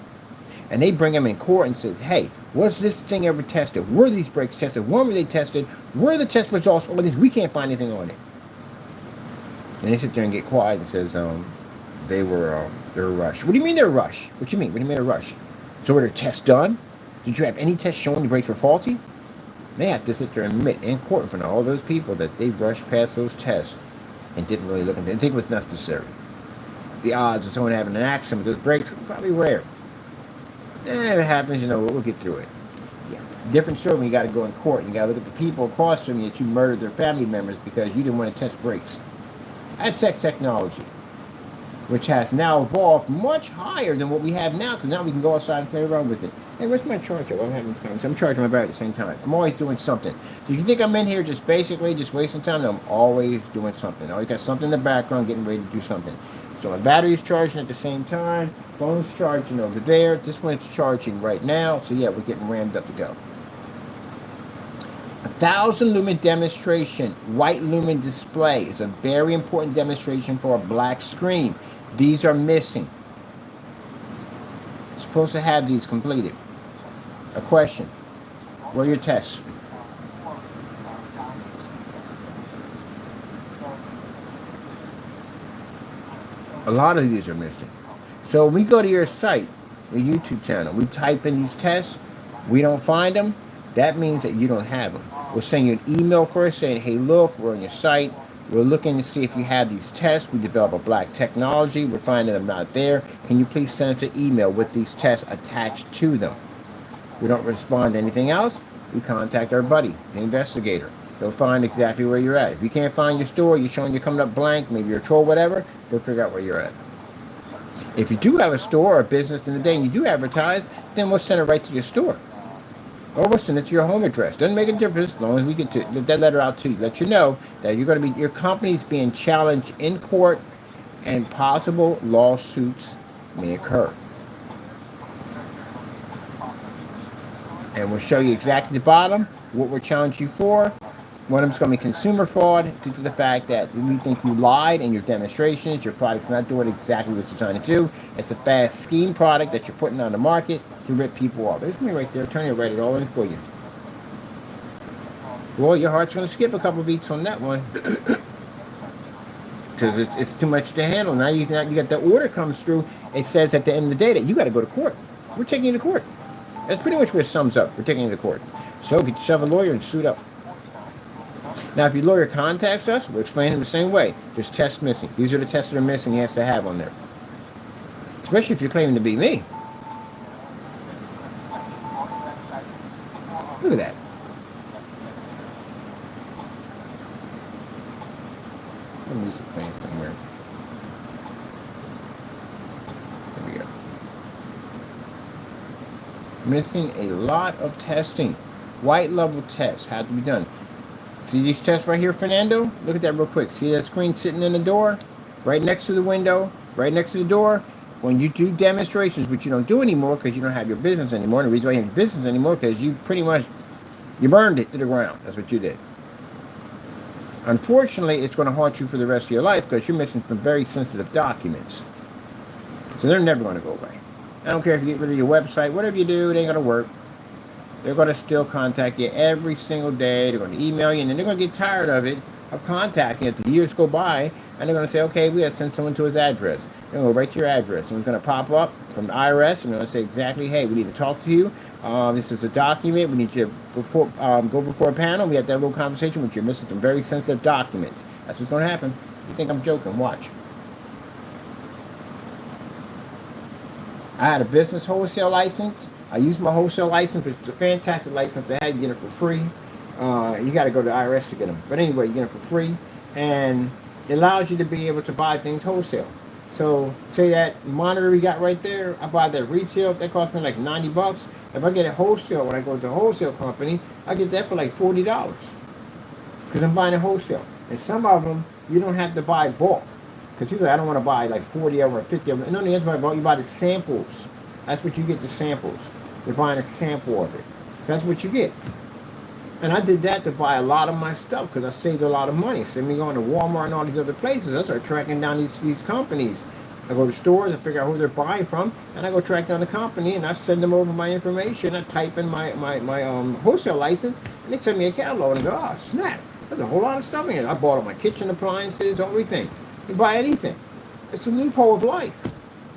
and they bring them in court and says, hey, was this thing ever tested? Were these brakes tested? When were they tested? Were the test results? All these, we can't find anything on it. And they sit there and get quiet and says, they were rushed. What do you mean they're rushed? What do you mean? What do you mean they're rushed? So were their tests done? Did you have any tests showing the brakes were faulty? They have to sit there and admit in court in front of all those people that they rushed past those tests and didn't really look at it and think it was necessary. The odds of someone having an accident with those brakes are probably rare. If it happens, you know, we'll get through it. Yeah. Different story when you got to go in court and you got to look at the people across from you that you murdered their family members because you didn't want to test brakes. That's technology, which has now evolved much higher than what we have now, because now we can go outside and play around with it. Hey, where's my charger? I'm having this conversation. I'm charging my battery at the same time. I'm always doing something. So if you think I'm in here just basically just wasting time, no, I'm always doing something. I always got something in the background getting ready to do something. So my battery's charging at the same time. Phone's charging over there. This one's charging right now. So yeah, we're getting rammed up to go. 1,000 lumen demonstration. White lumen display is a very important demonstration for a black screen. These are missing. Supposed to have these completed. A question. Where are your tests? A lot of these are missing. So we go to your site, your YouTube channel. We type in these tests. We don't find them. That means that you don't have them. We'll send you an email first saying, hey, look, we're on your site. We're looking to see if you have these tests. We develop a black technology. We're finding them not there. Can you please send us an email with these tests attached to them? We don't respond to anything else. We contact our buddy, the investigator. They'll find exactly where you're at. If you can't find your store, you're showing you're coming up blank, maybe you're a troll, whatever, they'll figure out where you're at. If you do have a store or a business in the day and you do advertise, then we'll send it right to your store. Or we'll send it to your home address. Doesn't make a difference as long as we get to that letter out to you. Let you know that you're going to be, your company's being challenged in court and possible lawsuits may occur. And we'll show you exactly the bottom, what we're challenging you for. One of them's going to be consumer fraud due to the fact that we think you lied in your demonstrations. Your product's not doing exactly what you're trying to do. It's a fast scheme product that you're putting on the market to rip people off. There's me right there. Turn it, write it all in for you. Well, your heart's going to skip a couple beats on that one. Because it's too much to handle. Now you got the order comes through. It says at the end of the day that you got to go to court. We're taking you to court. That's pretty much where it sums up. We're taking you to court. So get yourself a lawyer and suit up. Now, if your lawyer contacts us, we'll explain it the same way. There's tests missing. These are the tests that are missing he has to have on there. Especially if you're claiming to be me. Look at that. Let me music playing somewhere. There we go. Missing a lot of testing. White level tests have to be done. See these tests right here, Fernando? Look at that real quick. See that screen sitting in the door? Right next to the window, right next to the door. When you do demonstrations, which you don't do anymore because you don't have your business anymore. And the reason why you have your business anymore because you pretty much, you burned it to the ground. That's what you did. Unfortunately, it's going to haunt you for the rest of your life because you're missing some very sensitive documents. So they're never going to go away. I don't care if you get rid of your website. Whatever you do, it ain't going to work. they're going to still contact you every single day. They're going to email you, and then they're going to get tired of it, of contacting you. As the years go by, and they're going to say, okay, we got to send someone to his address. They're going to go right to your address, and it's going to pop up from the IRS, and they're going to say exactly, hey, we need to talk to you. This is a document. We need you to go before a panel. We have to have a little conversation with you. You're missing some very sensitive documents. That's what's going to happen. You think I'm joking? Watch. I had a business wholesale license. I used my wholesale license, which is a fantastic license. I had you get it for free. You got to go to the IRS to get them. But anyway, you get it for free. And it allows you to be able to buy things wholesale. So say that monitor we got right there, I buy that retail. That cost me like $90. If I get it wholesale, when I go to a wholesale company, I get that for like $40. Because I'm buying it wholesale. And some of them, you don't have to buy bulk. Because people, I don't want to buy like 40 of them or 50 of them. No, you have to buy bulk. You buy the samples. That's what you get, the samples. You're buying a sample of it. That's what you get. And I did that to buy a lot of my stuff because I saved a lot of money. So me going to Walmart and all these other places, I started tracking down these companies. I go to stores and figure out who they're buying from, and I go track down the company and I send them over my information. I type in my wholesale license, and they send me a catalog and I go, oh snap, there's a whole lot of stuff in here. I bought all my kitchen appliances, everything. You buy anything. It's a loophole of life,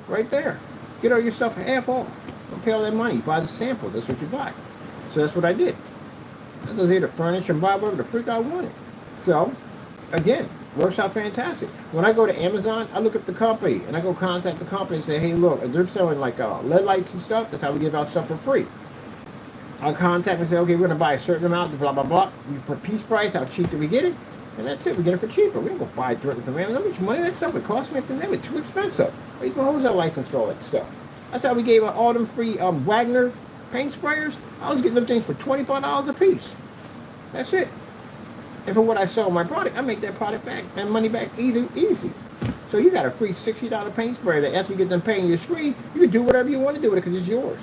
right there. Get all your stuff half off. Don't pay all that money. You buy the samples. That's what you buy. So that's what I did. I was here to furnish and buy whatever the freak I wanted. So, again, works out fantastic. When I go to Amazon, I look at the company and I go contact the company and say, hey, look, they're selling like LED lights and stuff. That's how we give out stuff for free. I'll contact and say, okay, we're going to buy a certain amount, blah, blah, blah. We put piece price, how cheap do we get it? And that's it. We get it for cheaper. We don't go buy it directly from Amazon. How much money that stuff would cost me at the end? It's too expensive. I use my wholesale license for all that stuff. That's how we gave out all them free Wagner paint sprayers. I was getting them things for $25 a piece. That's it. And for what I sell my product, I make that product back and money back easy. So you got a free $60 paint sprayer that after you get them paying your screen, you can do whatever you want to do with it because it's yours.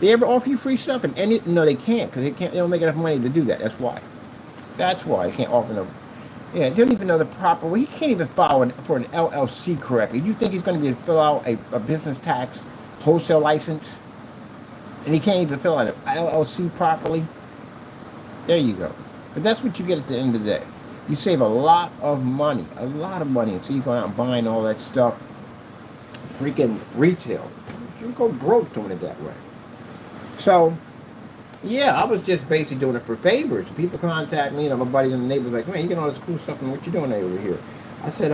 They ever offer you free stuff? And no, they can't because they don't make enough money to do that. That's why. That's why they can't offer them. Yeah, they don't even know the proper way. He can't even file for an LLC correctly. You think he's going to be able to fill out a business tax wholesale license? And he can't even fill out an LLC properly? There you go. But that's what you get at the end of the day. You save a lot of money. And so you go out and buying all that stuff. Freaking retail. You go broke doing it that way. So, yeah, I was just basically doing it for favors. People contact me, my buddies in the neighborhood like, man, you get all this cool stuff, and what you doing over here? I said,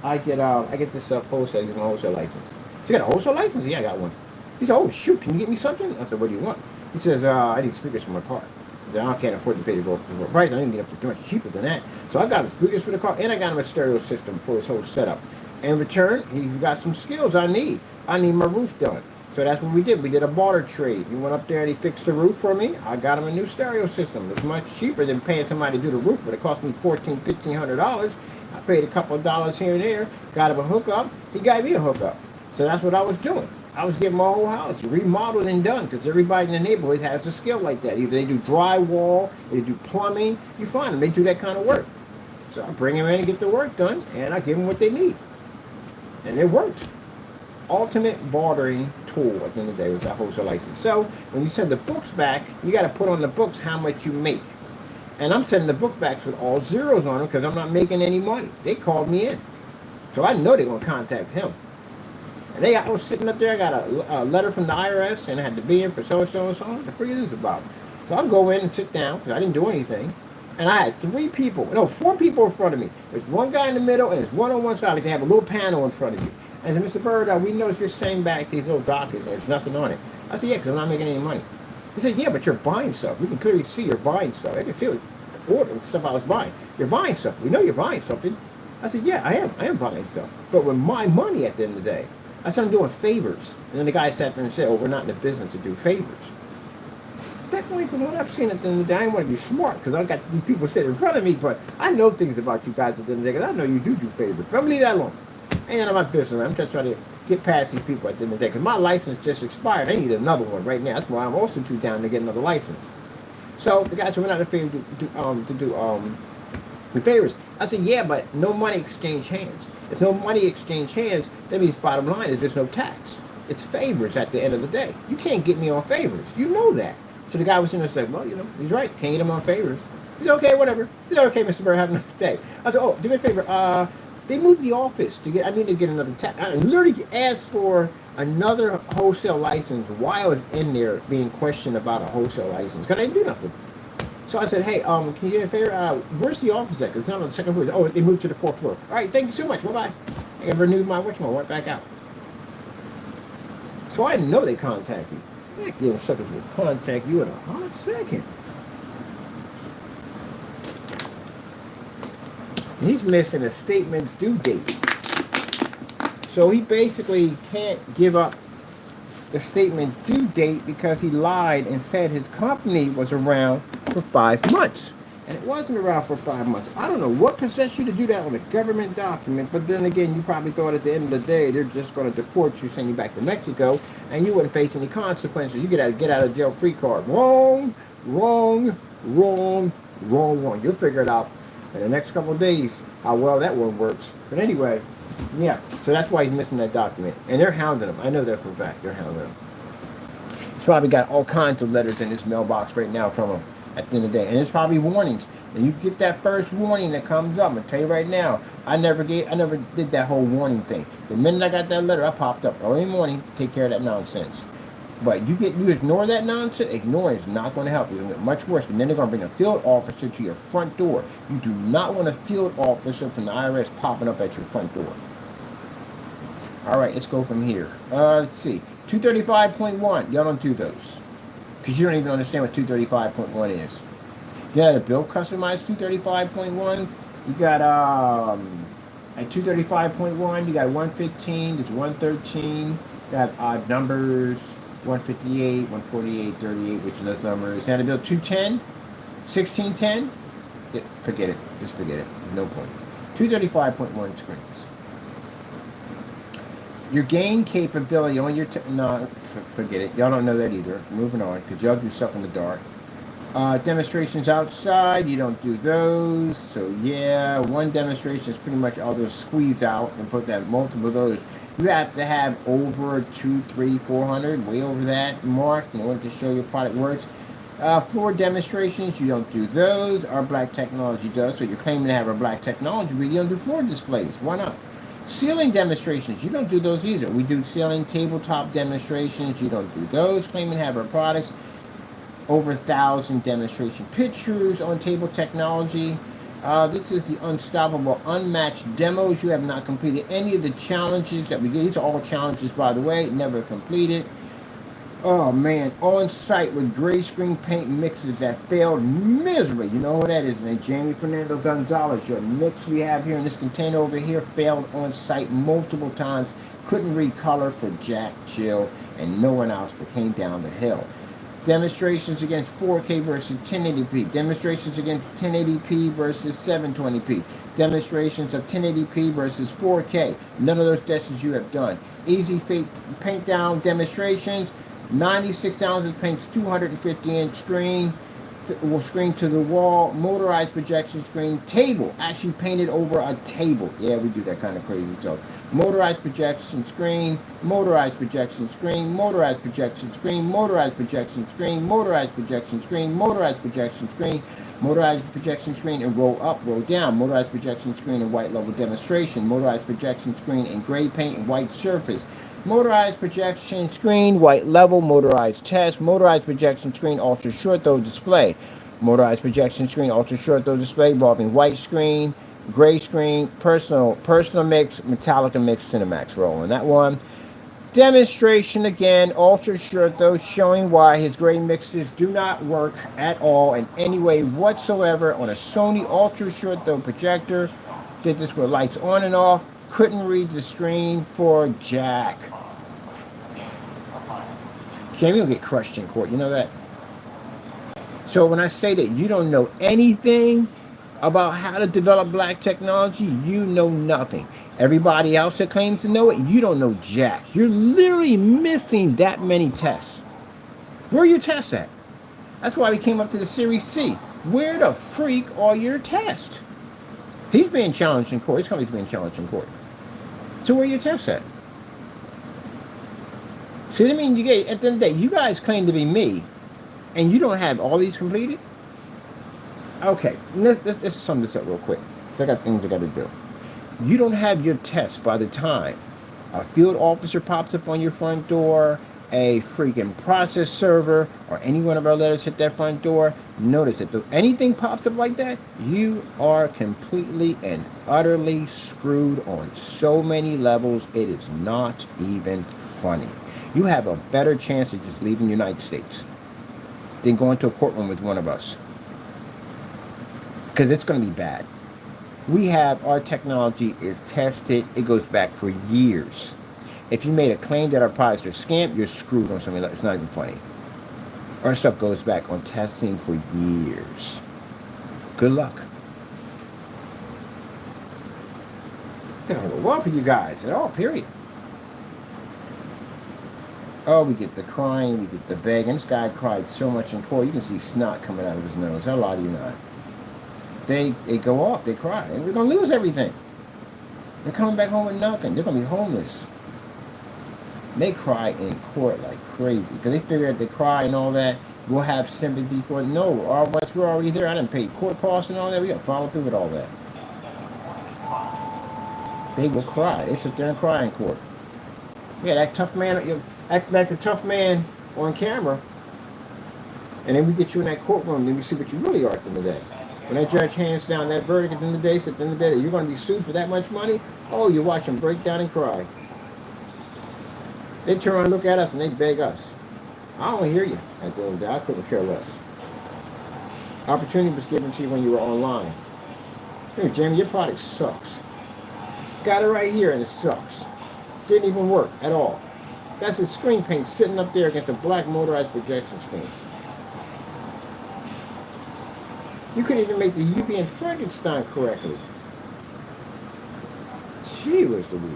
I get this stuff wholesale, get my wholesale license. So you got a wholesale license? Yeah, I got one. He said, oh shoot, can you get me something? I said, what do you want? He says, I need speakers for my car. I said, I can't afford to pay the price. I didn't get up to much cheaper than that. So I got him speakers for the car, and I got him a stereo system for his whole setup. In return, he's got some skills I need. I need my roof done. So that's what we did. We did a barter trade. He went up there and he fixed the roof for me. I got him a new stereo system. It's much cheaper than paying somebody to do the roof, but it cost me $1,500. I paid a couple of dollars here and there, got him a hookup. He got me a hookup. So that's what I was doing. I was getting my whole house remodeled and done because everybody in the neighborhood has a skill like that. Either they do drywall, they do plumbing. You find them. They do that kind of work. So I bring them in and get the work done, and I give them what they need. And it worked. Ultimate bartering tool at the end of the day was that wholesale license. So when you send the books back, you got to put on the books how much you make. And I'm sending the book backs with all zeros on them because I'm not making any money. They called me in. So I know they're going to contact him. And I was sitting up there, I got a letter from the IRS, and I had to be in for so-and-so and so on. What the freak is this about? So I'll go in and sit down because I didn't do anything. And I had 4 people in front of me. There's one guy in the middle, and there's one on one side. They have a little panel in front of you. I said, Mr. Bird, we noticed you're saying back to these little documents, and there's nothing on it. I said, yeah, because I'm not making any money. He said, yeah, but you're buying stuff. We can clearly see you're buying stuff. I can feel it. Order the stuff I was buying. You're buying stuff. We know you're buying something. I said, yeah, I am buying stuff. But with my money at the end of the day, I said, I'm doing favors. And then the guy sat there and said, oh, we're not in the business to do favors. Definitely from what I've seen at the end of the day, I want to be smart because I got these people sitting in front of me, but I know things about you guys at the end of the day because I know you do favors. But I'm going to leave that alone. Ain't none of my business. I'm just trying to get past these people at the end of the day because my license just expired. I need another one right now. That's why I'm also too down to get another license. So the guy said, we're not in favor to do with favors. I said, yeah, but no money exchange hands. If no money exchange hands, that means bottom line is there's no tax. It's favors at the end of the day. You can't get me on favors. You know that. So the guy was in there saying, well, he's right. Can't get him on favors. He's okay, whatever. He's okay, Mr. Burr, have a nice day. I said, oh, do me a favor. They moved the office I need to get another tax. I literally asked for another wholesale license while I was in there being questioned about a wholesale license because I didn't do nothing. So I said, hey, can you do me a favor? Where's the office at? Because it's not on the second floor. Oh, they moved to the fourth floor. All right, thank you so much. Bye-bye. I renewed my whatchamacallit, went back out. So I know they contact you. Heck, suckers will contact you in a hot second. He's missing a statement due date. So he basically can't give up the statement due date because he lied and said his company was around for 5 months. And it wasn't around for 5 months. I don't know what possessed you to do that on a government document, but then again, you probably thought at the end of the day, they're just going to deport you, send you back to Mexico, and you wouldn't face any consequences. You get out of jail free card. Wrong. You'll figure it out in the next couple of days how well that one works. But anyway, yeah, so that's why he's missing that document. And they're hounding him. I know that for a fact. They're hounding him. He's probably got all kinds of letters in his mailbox right now from him at the end of the day. And it's probably warnings. And you get that first warning that comes up. I'm going to tell you right now, I never did that whole warning thing. The minute I got that letter, I popped up early in the morning, take care of that nonsense. But you ignore that nonsense, ignoring is not going to help you. It'll get much worse. And then they're going to bring a field officer to your front door. You do not want a field officer from the IRS popping up at your front door. All right, let's go from here. Let's see. 235.1. Y'all don't do those. Because you don't even understand what 235.1 is. You got a bill customized 235.1. You got at 235.1, you got 115, there's 113. You got odd numbers. 158, 148, 38, which are those numbers. And a bill 210, 1610. Forget it. Just forget it. There's no point. 235.1 screens. Your gain capability on your... no, forget it. Y'all don't know that either. Moving on, because y'all do stuff in the dark. Demonstrations outside, you don't do those. So, yeah, one demonstration is pretty much all those squeeze out. And supposed to have multiple of those. You have to have over 200, 300, 400, way over that mark in order to show your product works. Floor demonstrations, you don't do those. Our Black Technology does. So you're claiming to have a Black Technology, but you don't do floor displays. Why not? Ceiling demonstrations, you don't do those either. We do ceiling tabletop demonstrations. You don't do those. Claiming to have our products. Over 1,000 demonstration pictures on Table Technology. This is the Unstoppable Unmatched Demos. You have not completed any of the challenges that we did. These are all challenges, by the way, never completed. Oh, man. On site with gray screen paint mixes that failed miserably. You know who that is, and Jamie Fernando Gonzalez. Your mix we have here in this container over here failed on site multiple times. Couldn't read color for Jack, Jill, and no one else that came down the hill. Demonstrations against 4K versus 1080p. Demonstrations against 1080p versus 720p. Demonstrations of 1080p versus 4K. None of those tests you have done. Easy paint down demonstrations. 96 ounces paints, 250-inch screen. Screen to the wall. Motorized projection screen. Table. Actually painted over a table. Yeah, we do that kind of crazy stuff. Motorized projection screen, motorized projection screen, motorized projection screen, motorized projection screen, motorized projection screen, motorized projection screen, motorized projection screen, and roll up, roll down, motorized projection screen and white level demonstration, motorized projection screen and gray paint and white surface, motorized projection screen, white level, motorized test, motorized projection screen, ultra short throw display, motorized projection screen, ultra short throw display involving white screen, gray screen, personal mix, Metallica mix, Cinemax rolling that one. Demonstration again, ultra short though, showing why his gray mixes do not work at all in any way whatsoever on a Sony ultra short though projector. Did this with lights on and off, couldn't read the screen for Jack. Jamie will get crushed in court, you know that? So when I say that you don't know anything about how to develop Black Technology, you know nothing. Everybody else that claims to know it, you don't know jack. You're literally missing that many tests. Where are your tests at? That's why we came up to the Series C. Where the freak are your tests? He's being challenged in court. His company's being challenged in court. So where are your tests at? See what I mean? You get, at the end of the day, you guys claim to be me, and you don't have all these completed? Okay, let's sum this up real quick. So I got things I got to do. You don't have your test by the time a field officer pops up on your front door, a freaking process server, or any one of our letters hit that front door. Notice that if anything pops up like that, you are completely and utterly screwed on so many levels. It is not even funny. You have a better chance of just leaving the United States than going to a courtroom with one of us. Because it's going to be bad. We have, our technology is tested. It goes back for years. If you made a claim that our products are scam, you're screwed on something like, it's not even funny. Our stuff goes back on testing for years. Good luck. It's gonna go well for you guys at all, period. Oh, we get the crying, we get the begging. This guy cried so much in court, you can see snot coming out of his nose. How lie do you not? They go off, they cry. And we're going to lose everything. They're coming back home with nothing. They're going to be homeless. They cry in court like crazy. Because they figure if they cry and all that, we'll have sympathy for it. No, once we're already there, I didn't pay court costs and all that. We got to follow through with all that. They will cry. They sit there and cry in court. Yeah, that tough man, act like the tough man on camera. And then we get you in that courtroom, then we see what you really are at the end of the day. When that judge hands down that verdict at the end of the day, so at the end of the day that you're going to be sued for that much money, oh, you watch them break down and cry. They turn around and look at us and they beg us. I don't hear you at the end of the day. I couldn't care less. Opportunity was given to you when you were online. Here, Jamie, your product sucks. Got it right here and it sucks. Didn't even work at all. That's a screen paint sitting up there against a black motorized projection screen. You couldn't even make the UV and Frankenstein correctly. Gee whiz Louise.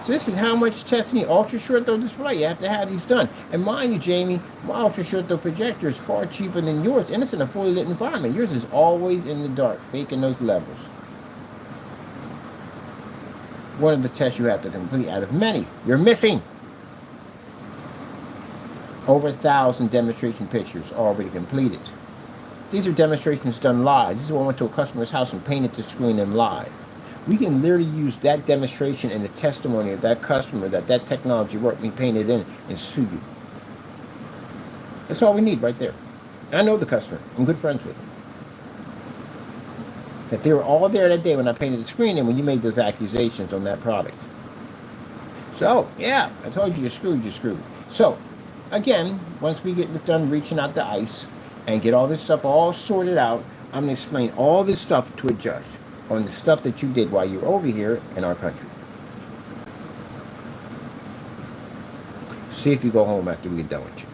So this is how much testing. Ultra short throw display. You have to have these done. And mind you, Jamie, my ultra short throw projector is far cheaper than yours, and it's in a fully lit environment. Yours is always in the dark, faking those levels. One of the tests you have to complete out of many. You're missing. Over 1,000 demonstration pictures already completed. These are demonstrations done live. This is when I went to a customer's house and painted the screen in live. We can literally use that demonstration and the testimony of that customer that that technology worked, we painted in, and sue you. That's all we need right there. I know the customer. I'm good friends with him. That they were all there that day when I painted the screen and when you made those accusations on that product. So, yeah, I told you you're screwed, you're screwed. So, again, once we get done reaching out the ice, and get all this stuff all sorted out, I'm going to explain all this stuff to a judge on the stuff that you did while you were over here in our country. See if you go home after we get done with you.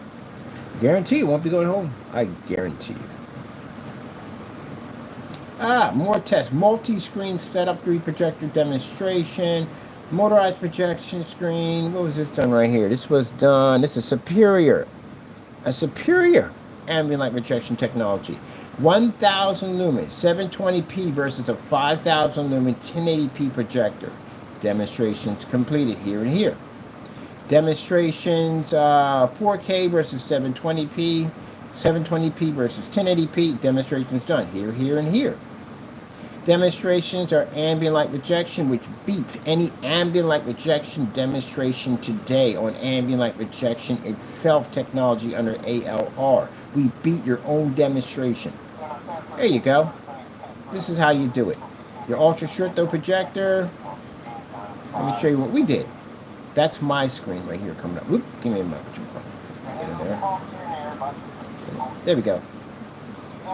Guarantee you won't be going home. I guarantee you. More tests. Multi-screen setup 3 projector demonstration. Motorized projection screen. What was this done right here? This was done. This is superior. A superior ambient light projection technology. 1,000 lumens, 720p versus a 5,000 lumen 1080p projector. Demonstrations completed here and here. Demonstrations 4K versus 720p, 720p versus 1080p. Demonstrations done here, here, and here. Demonstrations are ambient light projection, which beats any ambient light projection demonstration today on ambient light projection itself technology under ALR. We beat your own demonstration. There you go. This is how you do it. Your ultra short throw projector. Let me show you what we did. That's my screen right here coming up. Whoop, give me a moment. Get in there. There we go.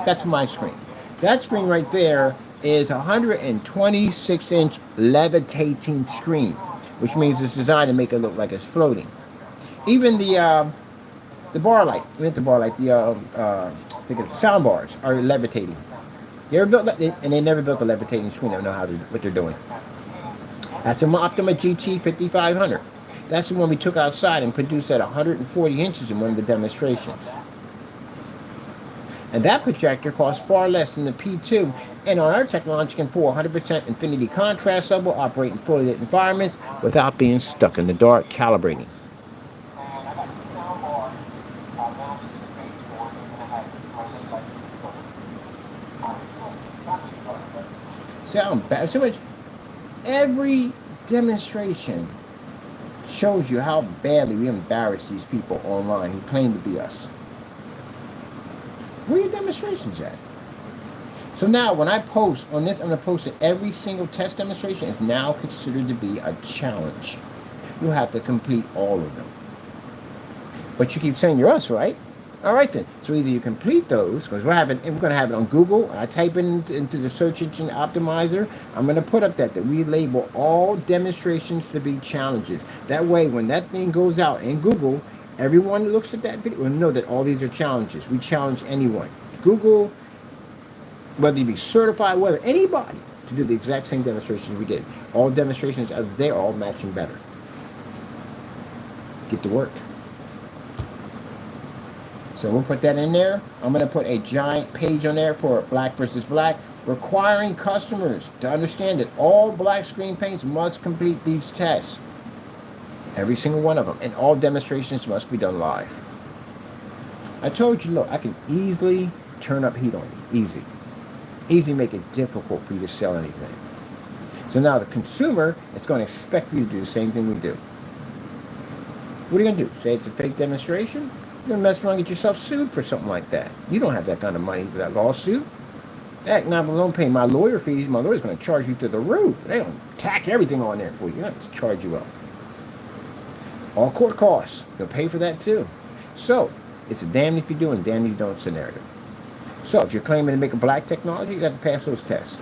That's my screen. That screen right there is a 126-inch levitating screen, which means it's designed to make it look like it's floating. Even the bar light, the sound bars are levitating. You ever built that? And they never built a levitating screen. They don't know what they're doing. That's an Optima GT 5500. That's the one we took outside and produced at 140 inches in one of the demonstrations. And that projector costs far less than the P2, and on our technology can pull 100% infinity contrast level, operate in fully lit environments without being stuck in the dark, calibrating. See how bad, so much, every demonstration shows you how badly we embarrass these people online who claim to be us. Where are your demonstrations at? So now when I post on this, I'm going to post that every single test demonstration is now considered to be a challenge. You have to complete all of them. But you keep saying you're us, right? All right then. So either you complete those, because we're going to have it on Google. I type it into the search engine optimizer. I'm going to put up that we label all demonstrations to be challenges. That way, when that thing goes out in Google, everyone who looks at that video will know that all these are challenges. We challenge anyone. Google, whether you be certified, whether anybody, to do the exact same demonstrations we did. All demonstrations, they're all matching better. Get to work. So we'll put that in there. I'm going to put a giant page on there for black versus black, requiring customers to understand that all black screen paints must complete these tests. Every single one of them. And all demonstrations must be done live. I told you, look, I can easily turn up heat on you. Easy. Easy make it difficult for you to sell anything. So now the consumer is going to expect you to do the same thing we do. What are you going to do? Say it's a fake demonstration? You're going to mess around and get yourself sued for something like that. You don't have that kind of money for that lawsuit. Heck, not alone paying my lawyer fees. My lawyer's going to charge you to the roof. They don't tack everything on there for you. They're going to charge you up. All court costs. You'll pay for that too. So, it's a damn if you do and damn if you don't scenario. So, if you're claiming to make a black technology, you got to pass those tests.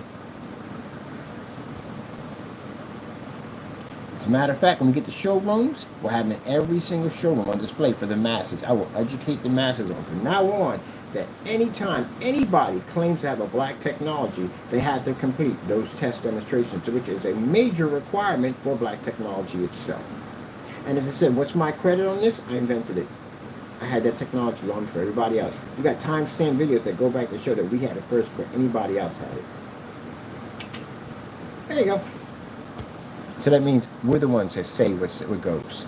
As a matter of fact, when we get to showrooms, we'll have them in every single showroom on display for the masses. I will educate the masses on from now on that anytime anybody claims to have a black technology, they have to complete those test demonstrations, which is a major requirement for black technology itself. And as I said, what's my credit on this? I invented it. I had that technology long for everybody else. We got timestamp videos that go back to show that we had it first before anybody else had it. There you go. So that means we're the ones that say what goes.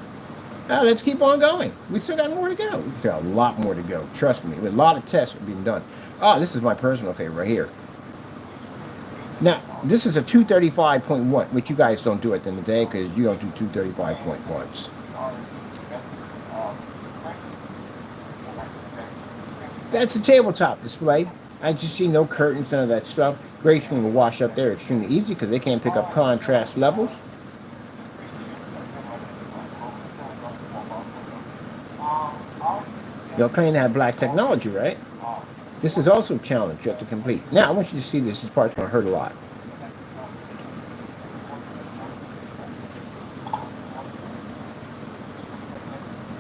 Now let's keep on going. We still got more to go. We still got a lot more to go. Trust me. A lot of tests are being done. Oh, this is my personal favorite right here. Now, this is a 235.1, which you guys don't do at the end of the day because you don't do 235.1s. That's a tabletop display. I just see no curtains, none of that stuff. Gray screen will wash up there extremely easy because they can't pick up contrast levels. You'll claim to have black technology, right? This is also a challenge you have to complete. Now, I want you to see this. This part's going to hurt a lot.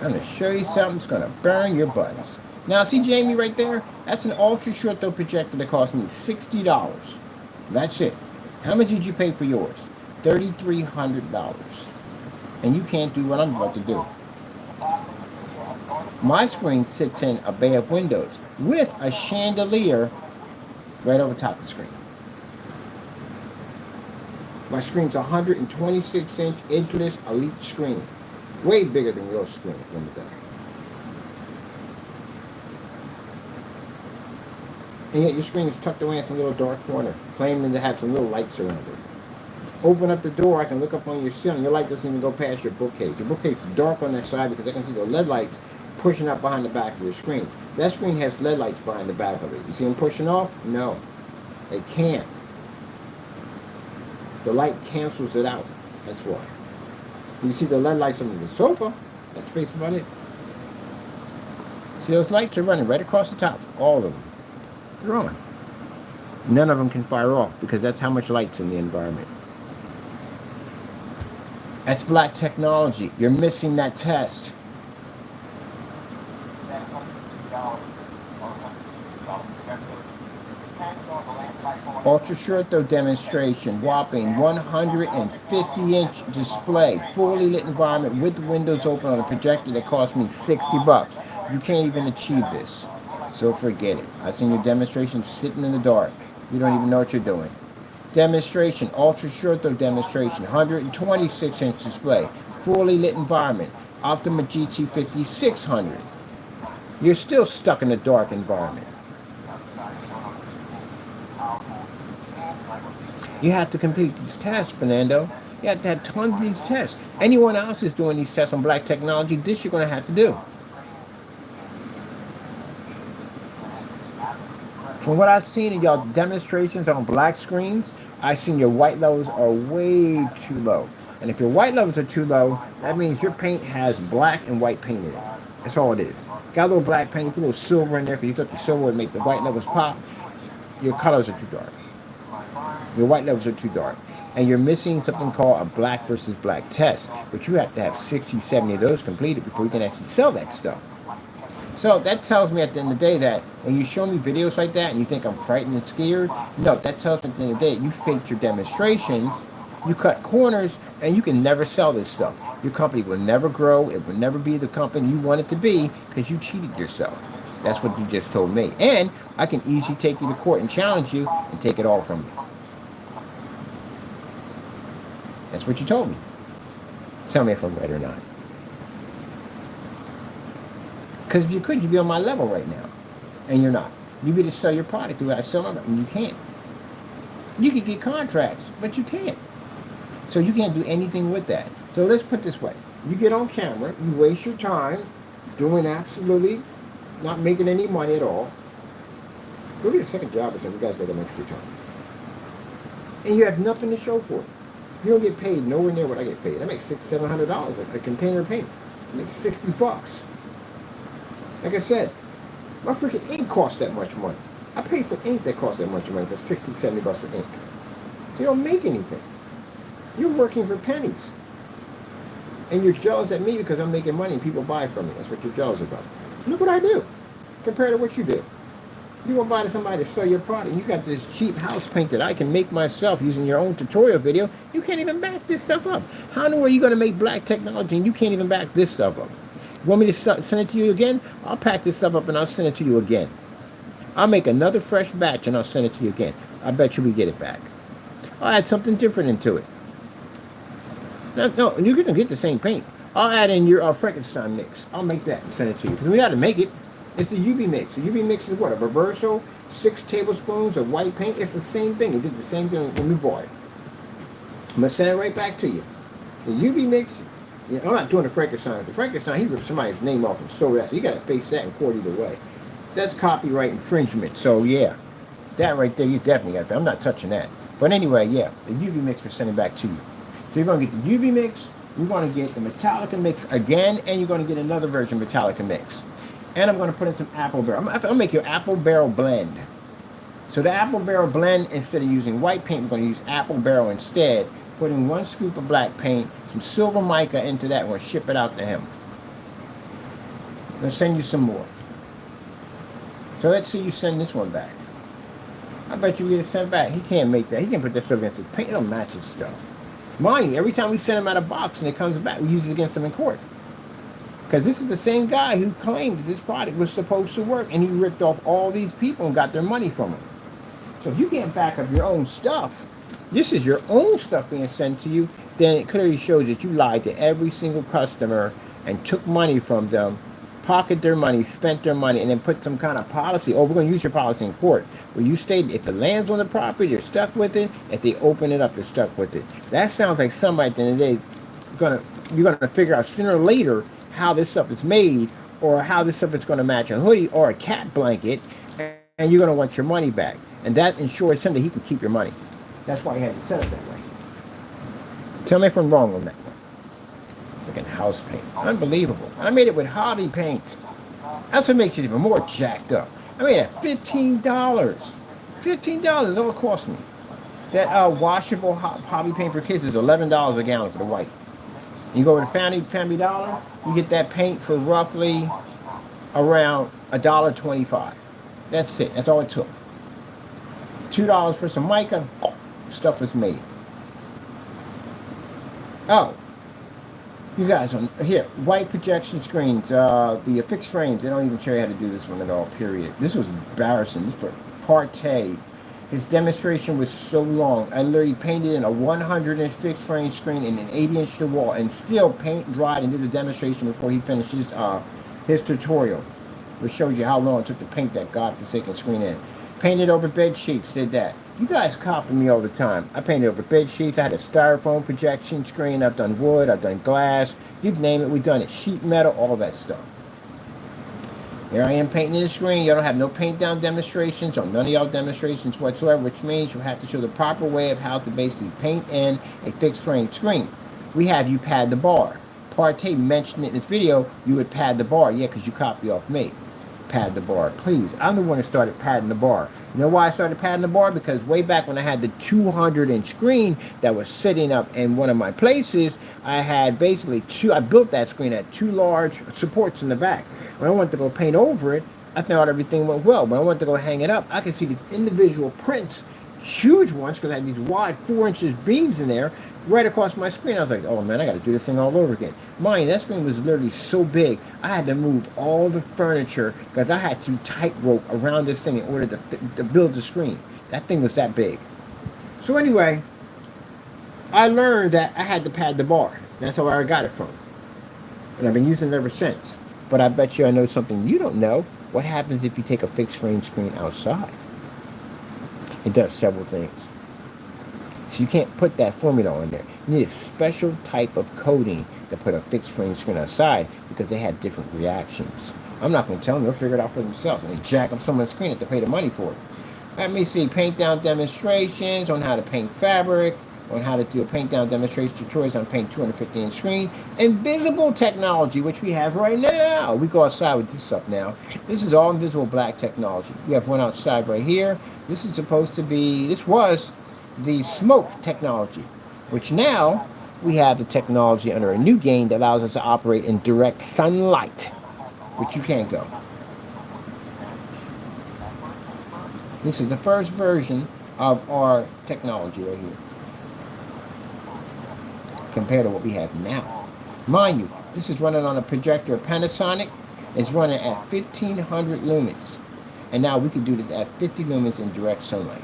I'm going to show you something that's going to burn your buttons. Now, see Jamie right there? That's an ultra short throw projector that cost me $60. That's it. How much did you pay for yours? $3,300. And you can't do what I'm about to do. My screen sits in a bay of windows with a chandelier right over top of the screen. My screen's a 126-inch edgeless elite screen. Way bigger than your screen at the end of the day. And yet your screen is tucked away in some little dark corner, claiming to have some little lights around it. Open up the door, I can look up on your ceiling. Your light doesn't even go past your bookcase. Your bookcase is dark on that side because I can see the LED lights pushing up behind the back of your screen. That screen has LED lights behind the back of it. You see them pushing off? No. They can't. The light cancels it out. That's why. You see the LED lights under the sofa. That's basically about it. See those lights are running right across the top. All of them. They're on. None of them can fire off because that's how much light's in the environment. That's black technology. You're missing that test. Ultra short throw demonstration, whopping 150-inch display, fully lit environment with the windows open on a projector that cost me $60. You can't even achieve this, so forget it. I've seen your demonstration sitting in the dark. You don't even know what you're doing. Demonstration, ultra short throw demonstration, 126-inch display, fully lit environment, Optima GT50 600. You're still stuck in a dark environment. You have to complete these tests, Fernando. You have to have tons of these tests. Anyone else is doing these tests on black technology, this you're going to have to do. From what I've seen in y'all demonstrations on black screens, I've seen your white levels are way too low. And if your white levels are too low, that means your paint has black and white paint in it. That's all it is. Got a little black paint, put a little silver in there because you thought the silver would make the white levels pop. Your colors are too dark. Your white levels are too dark. And you're missing something called a black versus black test, but you have to have 60, 70 of those completed before you can actually sell that stuff. So that tells me at the end of the day that when you show me videos like that and you think I'm frightened and scared, no, that tells me at the end of the day you faked your demonstrations, you cut corners, and you can never sell this stuff. Your company will never grow. It will never be the company you want it to be because you cheated yourself. That's what you just told me. And I can easily take you to court and challenge you and take it all from you. That's what you told me. Tell me if I'm right or not. Because if you could, you'd be on my level right now. And you're not. You'd be to sell your product the way I sell my product, and you can't. You could get contracts, but you can't. So you can't do anything with that. So let's put it this way. You get on camera, you waste your time doing absolutely not making any money at all. Go get a second job or something. You guys got that much free time. And you have nothing to show for it. You don't get paid nowhere near what I get paid. I make $600, $700 a container of paint. I make $60. Like I said, my freaking ink costs that much money. I pay for ink that costs that much money for 60, $70 of ink. So you don't make anything. You're working for pennies. And you're jealous at me because I'm making money and people buy from me. That's what you're jealous about. Look what I do compared to what you do. You go buy to somebody to sell your product. You got this cheap house paint that I can make myself using your own tutorial video. You can't even back this stuff up. How in the world are you going to make black technology and you can't even back this stuff up? You want me to send it to you again? I'll pack this stuff up and I'll send it to you again. I'll make another fresh batch and I'll send it to you again. I bet you we get it back. I'll add something different into it. No, you're going to get the same paint. I'll add in your Frankenstein mix. I'll make that and send it to you. Because we got to make it. It's a UV mix. The UV mix is what? A reversal, 6 tablespoons of white paint. It's the same thing. It did the same thing when we bought it. I'm going to send it right back to you. The UV mix, I'm not doing the Frankenstein. The Frankenstein, he ripped somebody's name off and stole that. So you got to face that in court either way. That's copyright infringement. So yeah, that right there, you definitely got to. I'm not touching that. But anyway, yeah, the UV mix we're sending back to you. So you're going to get the UV mix, you're going to get the Metallica mix again, and you're going to get another version of Metallica mix. And I'm going to put in some apple barrel. I'm going to make your apple barrel blend. So the apple barrel blend, instead of using white paint, we're going to use apple barrel instead. Put in 1 scoop of black paint, some silver mica into that. We're going to ship it out to him. I'm going to send you some more. So let's see you send this one back. I bet you get it sent back. He can't make that. He can't put that stuff against his paint. It don't match his stuff. Mind you, every time we send him out of box and it comes back, we use it against him in court. Because this is the same guy who claimed that this product was supposed to work, and he ripped off all these people and got their money from them. So if you can't back up your own stuff, this is your own stuff being sent to you, then it clearly shows that you lied to every single customer and took money from them, pocketed their money, spent their money, and then put some kind of policy. Oh, we're going to use your policy in court. Where you state if the land's on the property, you're stuck with it. If they open it up, you're stuck with it. That sounds like somebody at the end of the day, you're going to figure out sooner or later how this stuff is made, or how this stuff is going to match a hoodie or a cat blanket, and you're going to want your money back. And that ensures him that he can keep your money. That's why he had to set it that way. Tell me if I'm wrong on that one. Look at house paint. Unbelievable. I made it with hobby paint. That's what makes it even more jacked up. I made it at $15. $15 is all it cost me. That washable hobby paint for kids is $11 a gallon for the white. You go to Family Dollar, you get that paint for roughly around $1.25. That's it. That's all it took. $2 for some mica. Stuff was made. Oh, you guys on here, white projection screens, the fixed frames. They don't even show you how to do this one at all. Period. This was embarrassing. This for Partey. His demonstration was so long. I literally painted in a 100-inch fixed frame screen and an 80-inch to the wall, and still paint dried and did the demonstration before he finished his tutorial, which shows you how long it took to paint that godforsaken screen in. Painted over bed sheets, did that. You guys copy me all the time. I painted over bed sheets. I had a styrofoam projection screen. I've done wood. I've done glass. You name it, we've done it. Sheet metal, all that stuff. Here I am painting the screen. You don't have no paint down demonstrations or none of y'all demonstrations whatsoever, which means you have to show the proper way of how to basically paint in a fixed frame screen. We have you pad the bar. Partey mentioned it in this video, you would pad the bar. Yeah, because you copy off me. Pad the bar, please. I'm the one that started padding the bar. You know why I started padding the bar? Because way back when I had the 200-inch screen that was sitting up in one of my places, I had basically I built that screen at 2 large supports in the back. When I wanted to go paint over it, I thought everything went well. When I wanted to go hang it up, I could see these individual prints, huge ones, because I had these wide 4-inch beams in there, right across my screen. I was like, oh man, I got to do this thing all over again. Mind you, that screen was literally so big, I had to move all the furniture because I had to tightrope around this thing in order to build the screen. That thing was that big. So anyway, I learned that I had to pad the bar. That's where I got it from. And I've been using it ever since. But I bet you I know something you don't know. What happens if you take a fixed frame screen outside? It does several things. So you can't put that formula on there. You need a special type of coating to put a fixed frame screen outside because they have different reactions. I'm not going to tell them. They'll figure it out for themselves. And they jack up someone's screen if they pay the money for it. Let me see. Paint down demonstrations on how to paint fabric, on how to do a paint down demonstration tutorials on paint 250-inch screen. Invisible technology, which we have right now. We go outside with this stuff now. This is all invisible black technology. We have one outside right here. This is supposed to be, this was the smoke technology, which now we have the technology under a new game that allows us to operate in direct sunlight, which you can't go. This is the first version of our technology right here compared to what we have now. Mind you, this is running on a projector, Panasonic. It's running at 1500 lumens, and now we can do this at 50 lumens in direct sunlight.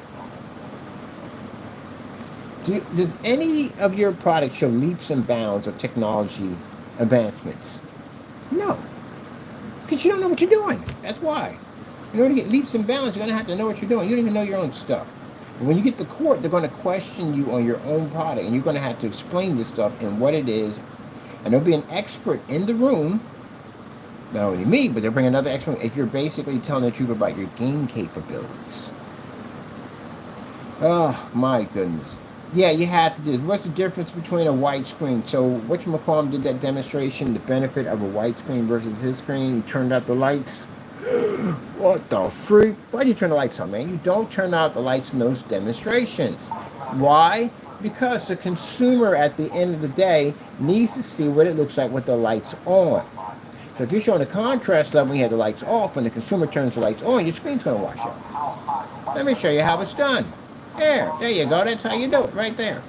Does any of your products show leaps and bounds of technology advancements? No. Because you don't know what you're doing. That's why. In order to get leaps and bounds, you're going to have to know what you're doing. You don't even know your own stuff. And when you get to court, they're going to question you on your own product. And you're going to have to explain this stuff and what it is. And there'll be an expert in the room. Not only me, but they'll bring another expert if you're basically telling the truth about your game capabilities. Oh, my goodness. Yeah, you have to do this. What's the difference between a white screen? So, whatchamacallit did that demonstration, the benefit of a white screen versus his screen. He turned out the lights. What the freak? Why do you turn the lights on, man? You don't turn out the lights in those demonstrations. Why? Because the consumer, at the end of the day, needs to see what it looks like with the lights on. So, if you're showing the contrast level when you have the lights off, and the consumer turns the lights on, your screen's going to wash out. Let me show you how it's done. There you go. That's how you do it, right there.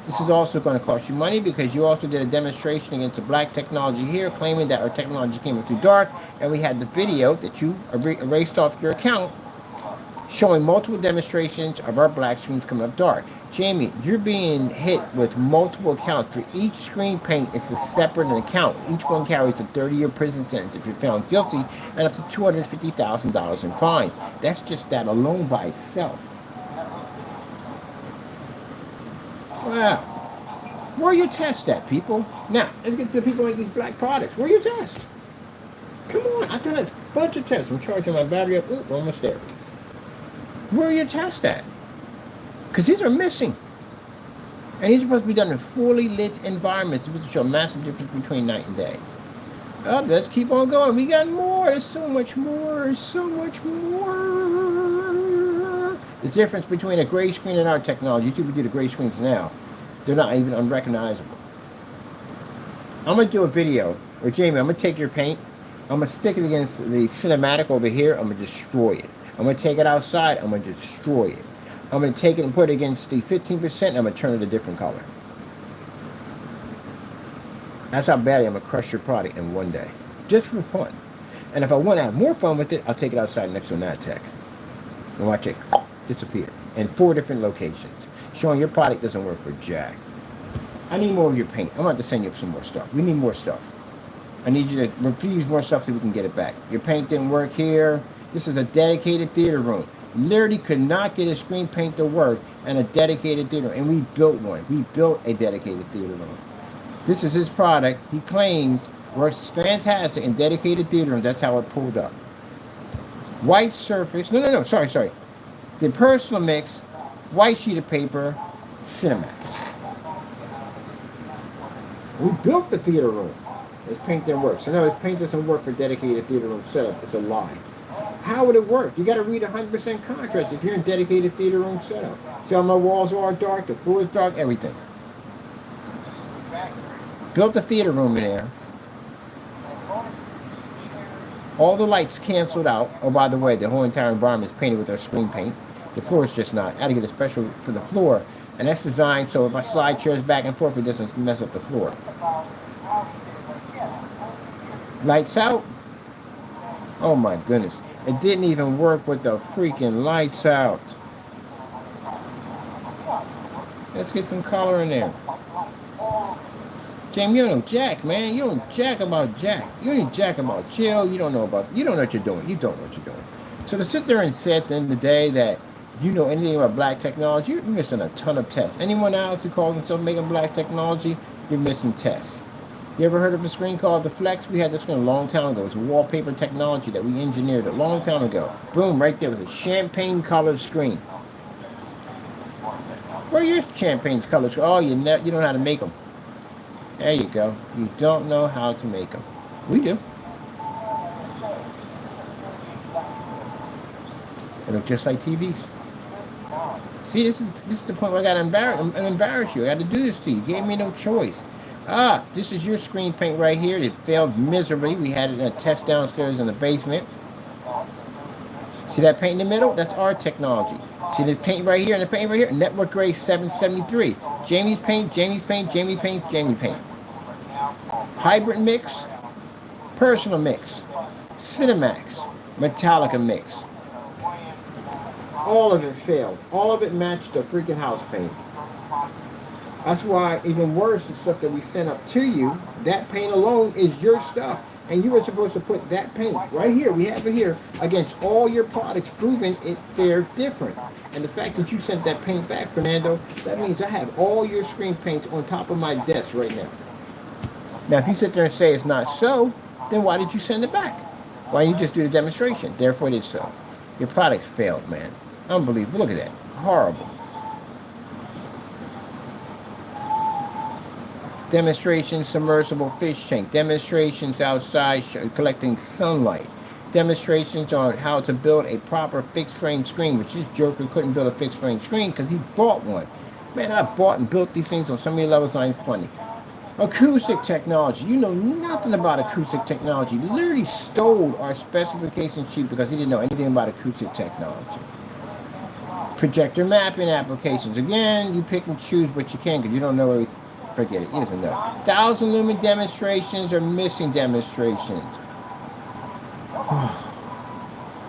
This is also going to cost you money because you also did a demonstration against the black technology here, claiming that our technology came in too dark, and we had the video that you erased off your account showing multiple demonstrations of our black screens coming up dark. Jamie, you're being hit with multiple accounts. For each screen paint, it's a separate account. Each one carries a 30-year prison sentence if you're found guilty, and up to $250,000 in fines. That's just that alone by itself. Wow. Where are your tests at, people? Now, let's get to the people who make these black products. Where are your tests? Come on, I've done a bunch of tests. I'm charging my battery up. Oop, we're almost there. Where are your tests at? Because these are missing. And these are supposed to be done in fully lit environments. They're supposed to show a massive difference between night and day. Oh, let's keep on going. We got more. There's so much more. There's so much more. The difference between a gray screen and our technology. YouTube do the gray screens now. They're not even unrecognizable. I'm going to do a video where, Jamie, I'm going to take your paint. I'm going to stick it against the cinematic over here. I'm going to destroy it. I'm going to take it outside. I'm going to destroy it. I'm going to take it and put it against the 15%. And I'm going to turn it a different color. That's how badly I'm going to crush your product in one day. Just for fun. And if I want to have more fun with it, I'll take it outside next to an ad tech. And watch it disappear in 4 different locations, showing your product doesn't work for jack. I need more of your paint. I'm going to have to send you up some more stuff. We need more stuff. I need you to refuse more stuff so we can get it back. Your paint didn't work here. This is a dedicated theater room. Literally could not get his screen paint to work in a dedicated theater room. And we built one. We built a dedicated theater room. This is his product. He claims works fantastic in dedicated theater rooms. That's how it pulled up. White surface. No. Sorry. The personal mix, white sheet of paper, Cinemax. We built the theater room. His paint didn't work. So no, his paint doesn't work for dedicated theater room setup. It's a lie. How would it work? You got to read 100% contrast if you're in dedicated theater room setup. See how my walls are dark, the floor is dark, everything. Built a theater room in there. All the lights canceled out. Oh, by the way, the whole entire environment is painted with our screen paint. The floor is just not. I had to get a special for the floor. And that's designed so if I slide chairs back and forth, it doesn't mess up the floor. Lights out. Oh my goodness. It didn't even work with the freaking lights out. Let's get some color in there. Jamie, you don't know jack, man. You don't jack about jack. You don't jack about chill. You don't know what you're doing. You don't know what you're doing. So to sit there and say at the end of the day that you know anything about black technology, you're missing a ton of tests. Anyone else who calls themselves making black technology, you're missing tests. You ever heard of a screen called the Flex? We had this screen a long time ago. It was wallpaper technology that we engineered a long time ago. Boom, right there was a champagne colored screen. Where are your champagne colored screen? Oh, you don't know how to make them. There you go. You don't know how to make them. We do. They look just like TVs. See, this is the point where I got to embarrass you. I got to do this to you. You gave me no choice. This is your screen paint right here. It failed miserably. We had it in a test downstairs in the basement. See that paint in the middle? That's our technology. See the paint right here and the paint right here? Network grade 773. Jamie's paint, Jamie paint. Hybrid mix, personal mix, Cinemax, Metallica mix. All of it failed. All of it matched the freaking house paint. That's why, even worse, the stuff that we sent up to you, that paint alone is your stuff. And you were supposed to put that paint right here, we have it here, against all your products, proving they're different. And the fact that you sent that paint back, Fernando, that means I have all your screen paints on top of my desk right now. Now, if you sit there and say it's not so, then why did you send it back? Why didn't you just do the demonstration? Therefore, it is so. Your product failed, man. Unbelievable. Look at that. Horrible. Demonstrations, submersible fish tank. Demonstrations outside collecting sunlight. Demonstrations on how to build a proper fixed frame screen, which this joker couldn't build a fixed frame screen because he bought one. Man, I bought and built these things on so many levels, not even funny. Acoustic technology. You know nothing about acoustic technology. He literally stole our specification sheet because he didn't know anything about acoustic technology. Projector mapping applications. Again, you pick and choose what you can because you don't know everything. Forget it. He doesn't know. 1,000 lumen demonstrations or missing demonstrations.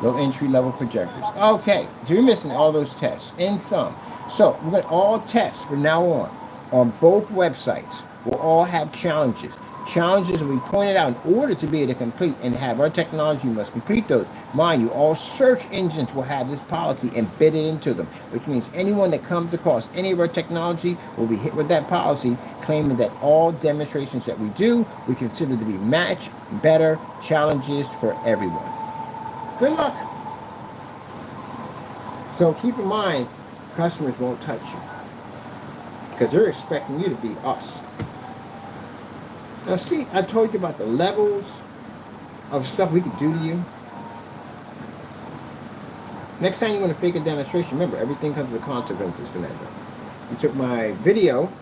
Low entry level projectors. Okay, so you're missing all those tests in some. So we're going to all tests from now on both websites. We'll all have challenges. Challenges will be pointed out in order to be able to complete and have our technology. You must complete those. Mind you, all search engines will have this policy embedded into them, which means anyone that comes across any of our technology will be hit with that policy, claiming that all demonstrations that we do, we consider to be match, better challenges for everyone. Good luck. So keep in mind, customers won't touch you because they're expecting you to be us. Now see, I told you about the levels of stuff we could do to you. Next time you want to fake a demonstration, remember, everything comes with consequences, Fernando. You took my video,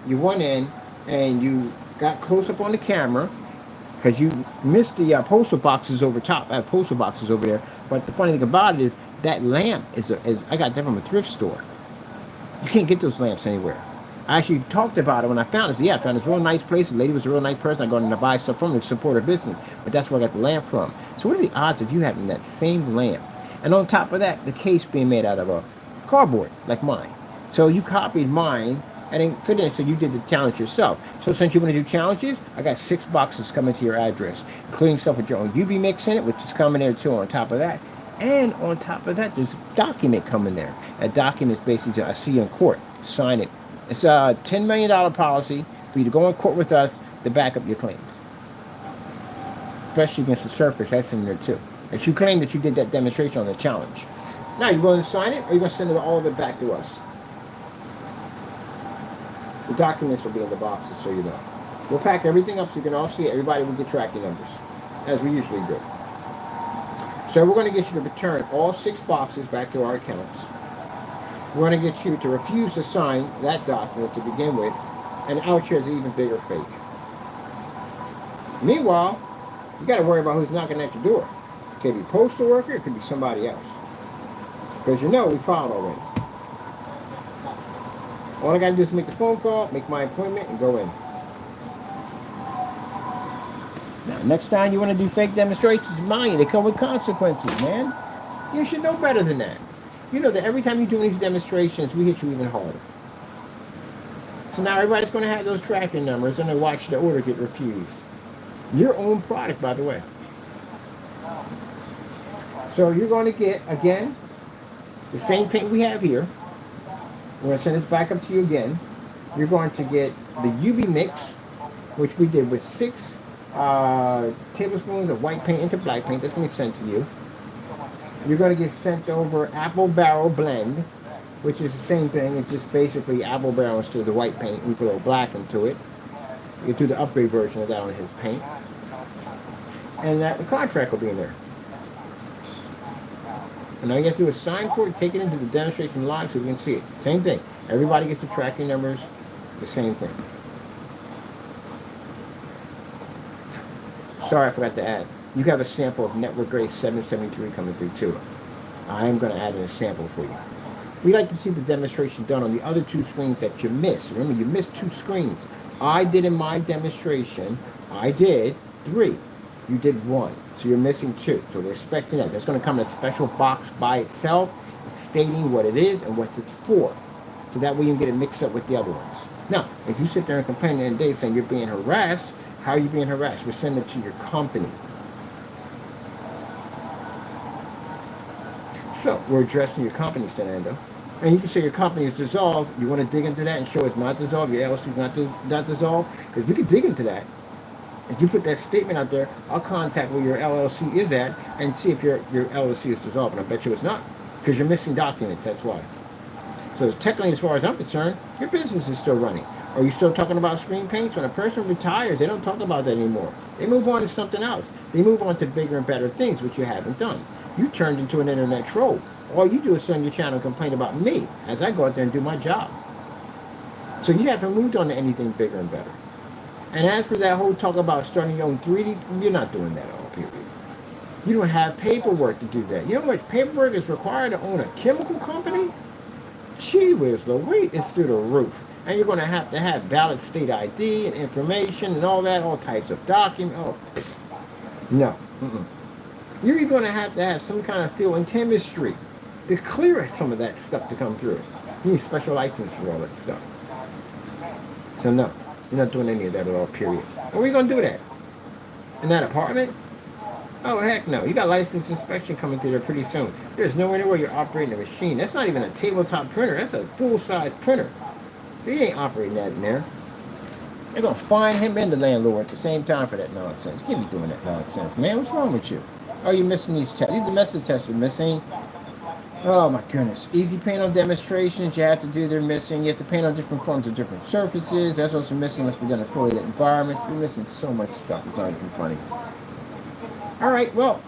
you went in, and you got close up on the camera, because you missed the postal boxes over top. I have postal boxes over there. But the funny thing about it is, that lamp is I got that from a thrift store. You can't get those lamps anywhere. I actually talked about it when I found it. Yeah, I found this real nice place. The lady was a real nice person. I got to buy stuff from her to support her business. But that's where I got the lamp from. So what are the odds of you having that same lamp? And on top of that, the case being made out of a cardboard, like mine. So you copied mine and then fit in, so you did the challenge yourself. So since you want to do challenges, I got 6 boxes coming to your address, including stuff with your own UV mix in it, which is coming there too on top of that. And on top of that, there's a document coming there. A document is basically, I see you in court, sign it. It's a $10 million policy for you to go in court with us to back up your claims. Especially against the surface, that's in there too. If you claim that you did that demonstration on the challenge. Now, you going to sign it, or you going to send it all of it back to us? The documents will be in the boxes, so you know. We'll pack everything up so you can all see it. Everybody will get tracking numbers, as we usually do. So we're going to get you to return all 6 boxes back to our accounts. We're going to get you to refuse to sign that document to begin with, and out here is an even bigger fake. Meanwhile, you got to worry about who's knocking at your door. It could be a postal worker, it could be somebody else. Because you know we filed already. All I got to do is make the phone call, make my appointment, and go in. Now, next time you want to do fake demonstrations, mind they come with consequences, man. You should know better than that. You know that every time you do these demonstrations, we hit you even harder. So now everybody's going to have those tracking numbers and they watch the order get refused. Your own product, by the way. So you're going to get, again, the same paint we have here. We're going to send this back up to you again. You're going to get the UV mix, which we did with 6 tablespoons of white paint into black paint. That's going to be sent to you. You're going to get sent over apple barrel blend, which is the same thing. It's just basically apple barrel instead of the white paint. We put a little black into it. You can do the upgrade version of that on his paint. And that the contract will be in there. And all you have to do is sign for it, take it into the demonstration log so you can see it. Same thing. Everybody gets the tracking numbers, the same thing. Sorry, I forgot to add. You have a sample of Network Grade 773 coming through too. I am going to add in a sample for you. We like to see the demonstration done on the other 2 screens that you missed. Remember, you missed 2 screens. I did in my demonstration, I did 3. You did 1. So you're missing 2. So we're expecting that. That's going to come in a special box by itself, stating what it is and what it's for. So that way you can get it mixed up with the other ones. Now, if you sit there and complain the other day saying you're being harassed, how are you being harassed? We're sending it to your company. So we're addressing your company, Fernando. And you can say your company is dissolved. You want to dig into that and show it's not dissolved, your LLC is not dissolved? Because we can dig into that. If you put that statement out there, I'll contact where your LLC is at and see if your LLC is dissolved. And I bet you it's not. Because you're missing documents, that's why. So technically, as far as I'm concerned, your business is still running. Are you still talking about screen paints? When a person retires, they don't talk about that anymore. They move on to something else. They move on to bigger and better things, which you haven't done. You turned into an internet troll. All you do is sit on your channel and complain about me as I go out there and do my job. So you haven't moved on to anything bigger and better. And as for that whole talk about starting your own 3D, you're not doing that at all, period. You don't have paperwork to do that. You know how much paperwork is required to own a chemical company? Gee whiz, the weight is through the roof. And you're going to have valid state ID and information and all that, all types of documents. Oh, no. You're going to have some kind of field in chemistry to clear some of that stuff to come through. You need special license for all that stuff. So no, you're not doing any of that at all, period. Where are you going to do that? In that apartment? Oh, heck no. You got license inspection coming through there pretty soon. There's nowhere near where you're operating a machine. That's not even a tabletop printer. That's a full-size printer. He ain't operating that in there. They're going to fine him and the landlord at the same time for that nonsense. You can't be doing that nonsense, man. What's wrong with you? Oh, you're missing these tests. These domestic tests are missing. Oh, my goodness. Easy paint on demonstrations. You have to do, they're missing. You have to paint on different forms of different surfaces. That's also missing. Must be done in affiliated environments. You're missing so much stuff. It's not even funny. All right, well,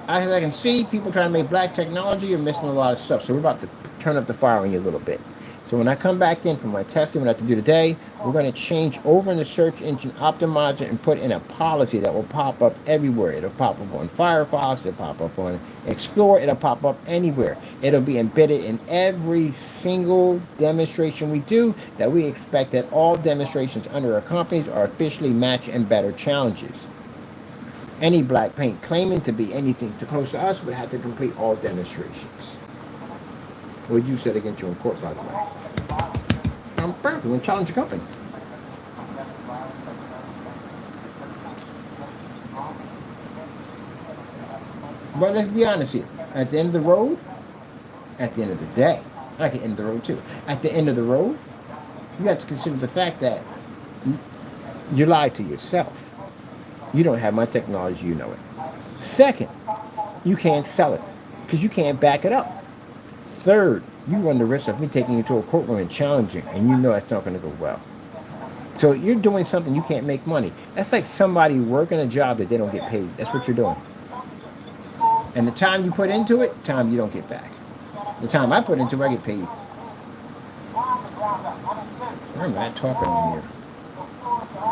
as I can see, people trying to make black technology are missing a lot of stuff. So we're about to turn up the fire on you a little bit. So when I come back in for my testing, what I have to do today, we're going to change over in the search engine optimizer and put in a policy that will pop up everywhere. It'll pop up on Firefox, it'll pop up on Explorer, it'll pop up anywhere. It'll be embedded in every single demonstration we do, that we expect that all demonstrations under our companies are officially match and better challenges. Any black paint claiming to be anything too close to us would have to complete all demonstrations. We'll use that against you in court, by the way. I'm perfect. We're going to challenge your company. But let's be honest here. At the end of the road, at the end of the day, I like the end of the road too. At the end of the road, you have to consider the fact that you lied to yourself. You don't have my technology, you know it. Second, you can't sell it because you can't back it up. Third, you run the risk of me taking you to a courtroom and challenging, and you know that's not going to go well. So you're doing something you can't make money. That's like somebody working a job that they don't get paid. That's what you're doing. And the time you put into it, time you don't get back. The time I put into it, I get paid. I'm not talking on here.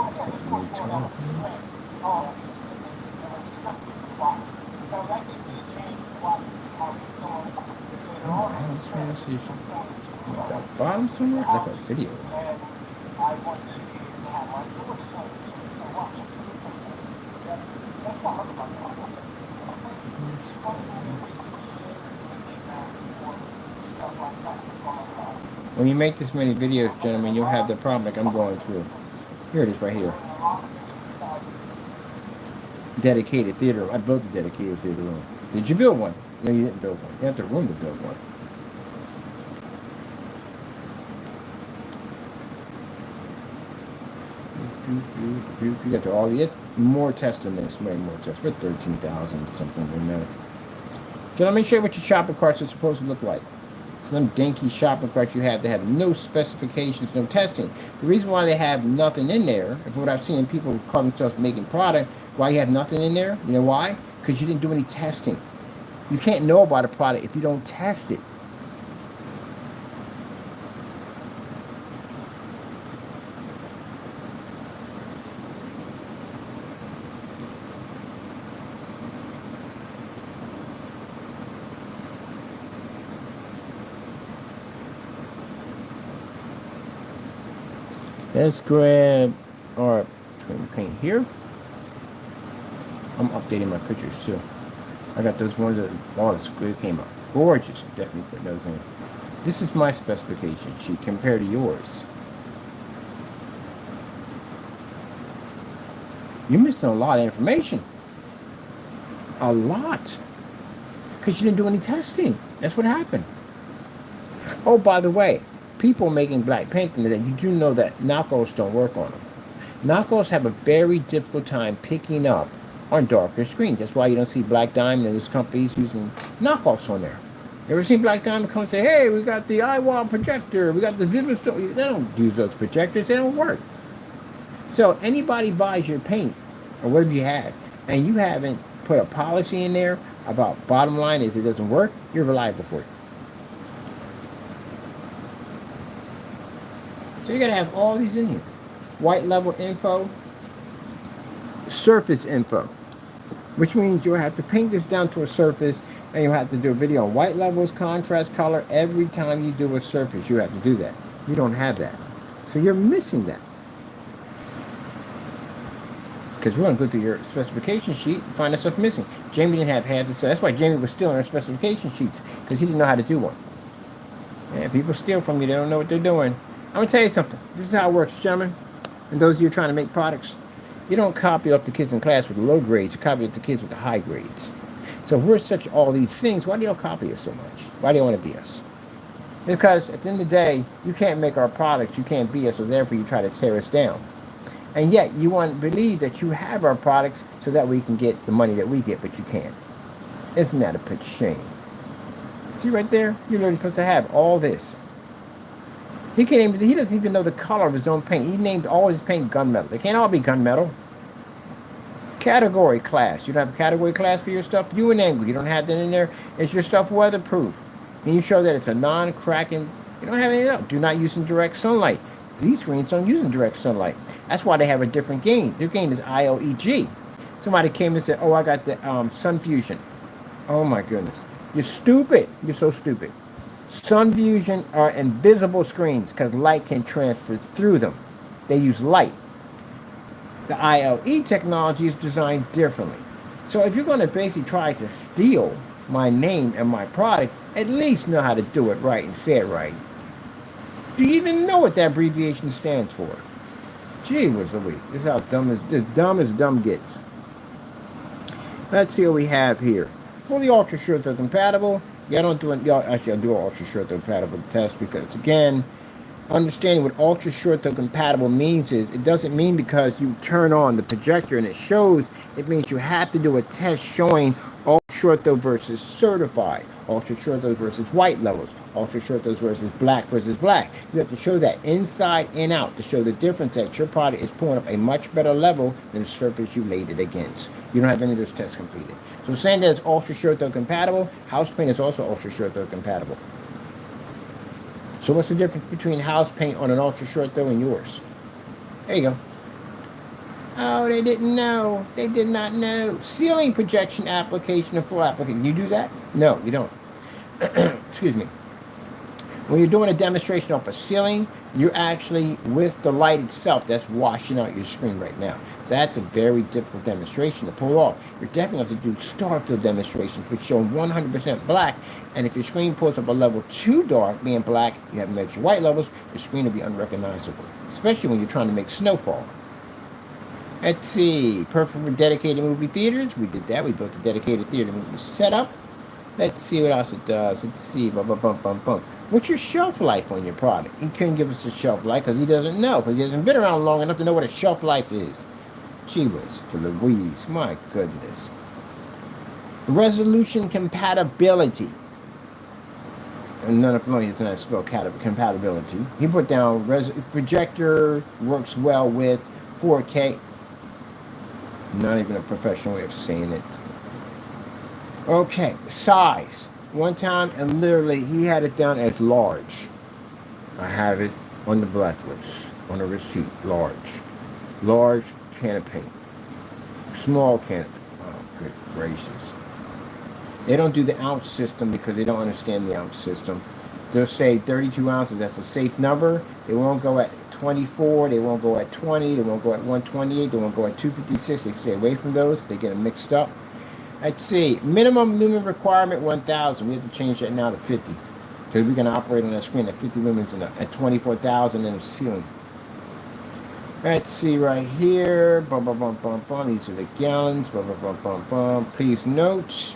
That's not me talking. Oh, this man is at the bottom somewhere? Like a video. When you make this many videos, gentlemen, you'll have the problem like I'm going through. Here it is right here. Dedicated theater room. I built a dedicated theater room. Did you build one? No, you didn't build one. You have the room to build one. You got to all the more tests than this, way more tests. We're 13,000 something in there. So let me show you what your shopping carts are supposed to look like. Some dinky shopping carts you have, they have no specifications, no testing. The reason why they have nothing in there, if what I've seen people call themselves making product, why you have nothing in there, you know why? Because you didn't do any testing. You can't know about a product if you don't test it. Let's grab our paint here. I'm updating my pictures too. I got those ones that all the squid came out. Gorgeous. Definitely put those in. This is my specification sheet compared to yours. You're missing a lot of information. A lot. Because you didn't do any testing. That's what happened. Oh, by the way, people making black paint today, you do know that knockoffs don't work on them. Knockoffs have a very difficult time picking up on darker screens. That's why you don't see Black Diamond and those companies using knockoffs on there. You ever seen Black Diamond come and say, hey, we got the iWall projector, we got the Vivid Story. They don't use those projectors, they don't work. So anybody buys your paint, or whatever you have, and you haven't put a policy in there about bottom line is it doesn't work, you're reliable for it. So you gotta have all these in here. White level info, surface info, which means you'll have to paint this down to a surface and you'll have to do a video on white levels, contrast, color. Every time you do a surface, you have to do that. You don't have that. So you're missing that. Because we're going to go through your specification sheet and find that stuff missing. Jamie didn't have half the stuff. That's why Jamie was stealing our specification sheets, because he didn't know how to do one. Yeah, people steal from you. They don't know what they're doing. I'm going to tell you something. This is how it works, gentlemen. And those of you trying to make products, you don't copy off the kids in class with the low grades. You copy off the kids with the high grades. So if we're such all these things, why do y'all copy us so much? Why do you want to be us? Because at the end of the day, you can't make our products. You can't be us. So therefore, you try to tear us down. And yet, you want to believe that you have our products so that we can get the money that we get, but you can't. Isn't that a bit shame? See right there? You're literally supposed to have all this. He doesn't even know the color of his own paint. He named all his paint gunmetal. They can't all be gunmetal. Category class. You don't have a category class for your stuff. You and angle. You don't have that in there. Is your stuff weatherproof? Can you show that it's a non-cracking? You don't have any else. Do not use in direct sunlight. These screens don't use in direct sunlight. That's why they have a different gain. Their gain is IOEG. Somebody came and said, oh, I got the sun fusion. Oh my goodness. You're stupid. You're so stupid. Sun fusion are invisible screens because light can transfer through them. They use light. The ILE technology is designed differently. So if you're going to basically try to steal my name and my product, at least know how to do it right and say it right. Do you even know what that abbreviation stands for? Gee whiz Louise. This is how dumb as dumb gets. Let's see what we have here. fully ultra short throw compatible. Yeah, I don't do it. Yeah, actually, I do an ultra short throw compatible test because, again, understanding what ultra short throw compatible means is it doesn't mean because you turn on the projector and it shows. It means you have to do a test showing ultra short throw versus certified, ultra short throw versus white levels, ultra short throw versus black. You have to show that inside and out to show the difference that your product is pulling up a much better level than the surface you laid it against. You don't have any of those tests completed. So saying that it's ultra short throw compatible, house paint is also ultra short throw compatible. So what's the difference between house paint on an ultra short throw and yours? There you go. Oh, they didn't know. They did not know. Ceiling projection application and full application. You do that? No, you don't. Excuse me. When you're doing a demonstration off a ceiling, you're actually with the light itself that's washing out your screen right now. So that's a very difficult demonstration to pull off. You're definitely going to have to do star field demonstrations which show 100% black. And if your screen pulls up a level too dark, being black, you haven't met your white levels, your screen will be unrecognizable, especially when you're trying to make snowfall. Let's see, perfect for dedicated movie theaters. We did that. We built a dedicated theater movie setup. Let's see what else it does. Let's see. What's your shelf life on your product? He couldn't give us a shelf life because he doesn't know, because he hasn't been around long enough to know what a shelf life is. Gee whiz, for Louise, my goodness. Resolution compatibility. And none of them does not spell compatibility. He put down projector works well with 4K. Not even a professional way of saying it. Okay, size. One time, and literally, he had it down as large. I have it on the blacklist, on the receipt, large. Large can of paint. Small can of paint. Oh, good gracious. They don't do the ounce system because they don't understand the ounce system. They'll say 32 ounces, that's a safe number. They won't go at 24, they won't go at 20, they won't go at 128, they won't go at 256. They stay away from those, they get them mixed up. Let's see, minimum lumen requirement 1,000. We have to change that now to 50 because we're going to operate on that screen at 50 lumens and at 24,000 in the ceiling. Let's see right here. These are the gallons. Please note.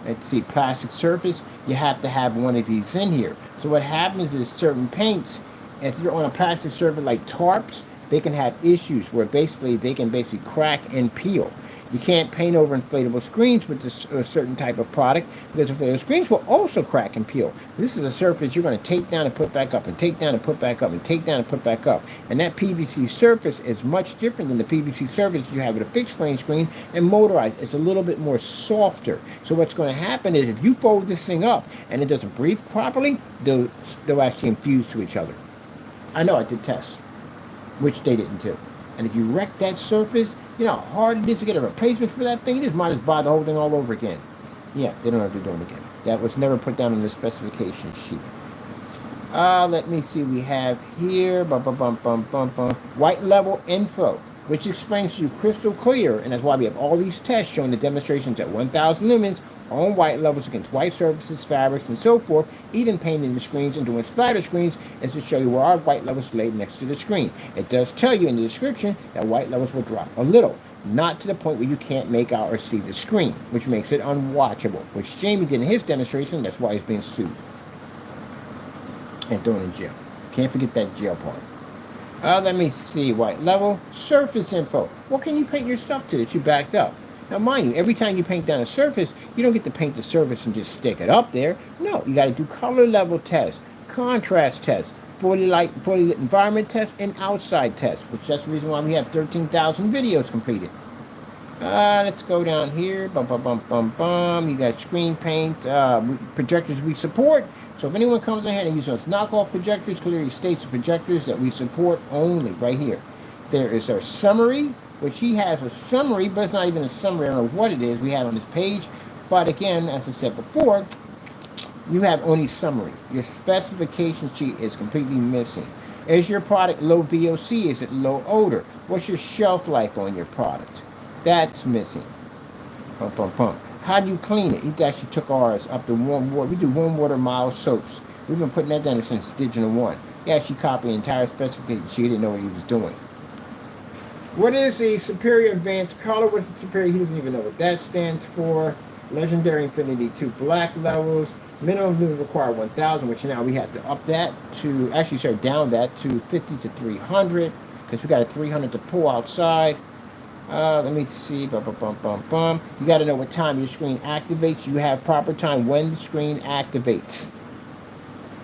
Let's see, plastic surface. You have to have one of these in here. So what happens is certain paints, if you're on a plastic surface like tarps, they can have issues where they can crack and peel. You can't paint over inflatable screens with a certain type of product because inflatable screens will also crack and peel. This is a surface you're going to take down and put back up and take down and put back up and take down and put back up. And that PVC surface is much different than the PVC surface you have with a fixed frame screen and motorized. It's a little bit more softer. So what's going to happen is if you fold this thing up and it doesn't breathe properly, they'll actually infuse to each other. I know I did tests, which they didn't do. And if you wreck that surface, you know how hard it is to get a replacement for that thing? You just might as well buy the whole thing all over again. Yeah, they don't have to do it again. That was never put down on the specification sheet. Let me see. We have here white level info, which explains to you crystal clear, and that's why we have all these tests showing the demonstrations at 1,000 lumens on white levels against white surfaces, fabrics, and so forth, even painting the screens and doing splatter screens, is to show you where our white levels laid next to the screen. It does tell you in the description that white levels will drop a little, not to the point where you can't make out or see the screen, which makes it unwatchable, which Jamie did in his demonstration. That's why he's being sued and thrown in jail. Can't forget that jail part. Let me see, white level, surface info. What can you paint your stuff to that you backed up? Now, mind you, every time you paint down a surface, you don't get to paint the surface and just stick it up there. No, you got to do color level tests, contrast tests, fully lit environment tests, and outside tests, which that's the reason why we have 13,000 videos completed. Let's go down here. You got screen paint, projectors we support. So if anyone comes in here and uses knockoff projectors, clearly states the projectors that we support only right here. There is our summary, which he has a summary, but it's not even a summary. I don't know what it is we have on this page. But again, as I said before, you have only summary. Your specification sheet is completely missing. Is your product low VOC? Is it low odor? What's your shelf life on your product? That's missing. How do you clean it? He actually took ours up to warm water. We do warm water mild soaps. We've been putting that down since Digital 1. He actually copied the entire specification sheet. He didn't know what he was doing. What is a superior advanced color? What's the superior? He doesn't even know what that stands for. Legendary Infinity 2 black levels. Minimum lumens require 1,000, which now we have to up that to, actually start down that to 50 to 300, because we got a 300 to pull outside. Let me see. Bum, bum, bum, bum, bum. You got to know what time your screen activates. You have proper time when the screen activates.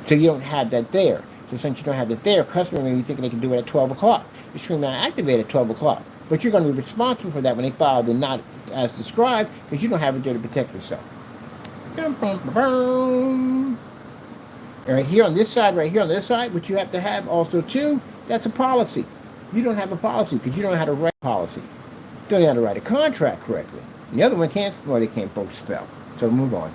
So you don't have that there. So since you don't have that there, customer may be thinking they can do it at 12 o'clock. Your screen may not activate at 12 o'clock. But you're going to be responsible for that when they file the not as described, because you don't have it there to protect yourself. Bum, bum, bum, bum. And right here on this side, what you have to have also too, that's a policy. You don't have a policy because you don't know how to write a policy. You don't know how to write a contract correctly. And the other one can't, well, they can't both spell. So move on.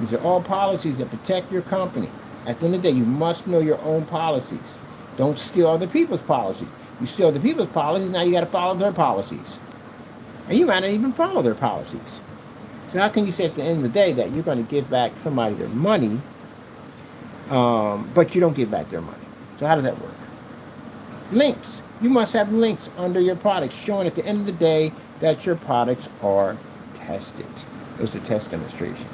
These are all policies that protect your company. At the end of the day, you must know your own policies. Don't steal other people's policies. You steal other people's policies, now you got to follow their policies. And you might not even follow their policies. So how can you say at the end of the day that you're going to give back somebody their money, but you don't give back their money? So how does that work? Links. You must have links under your products showing at the end of the day that your products are tested. Those are test demonstrations.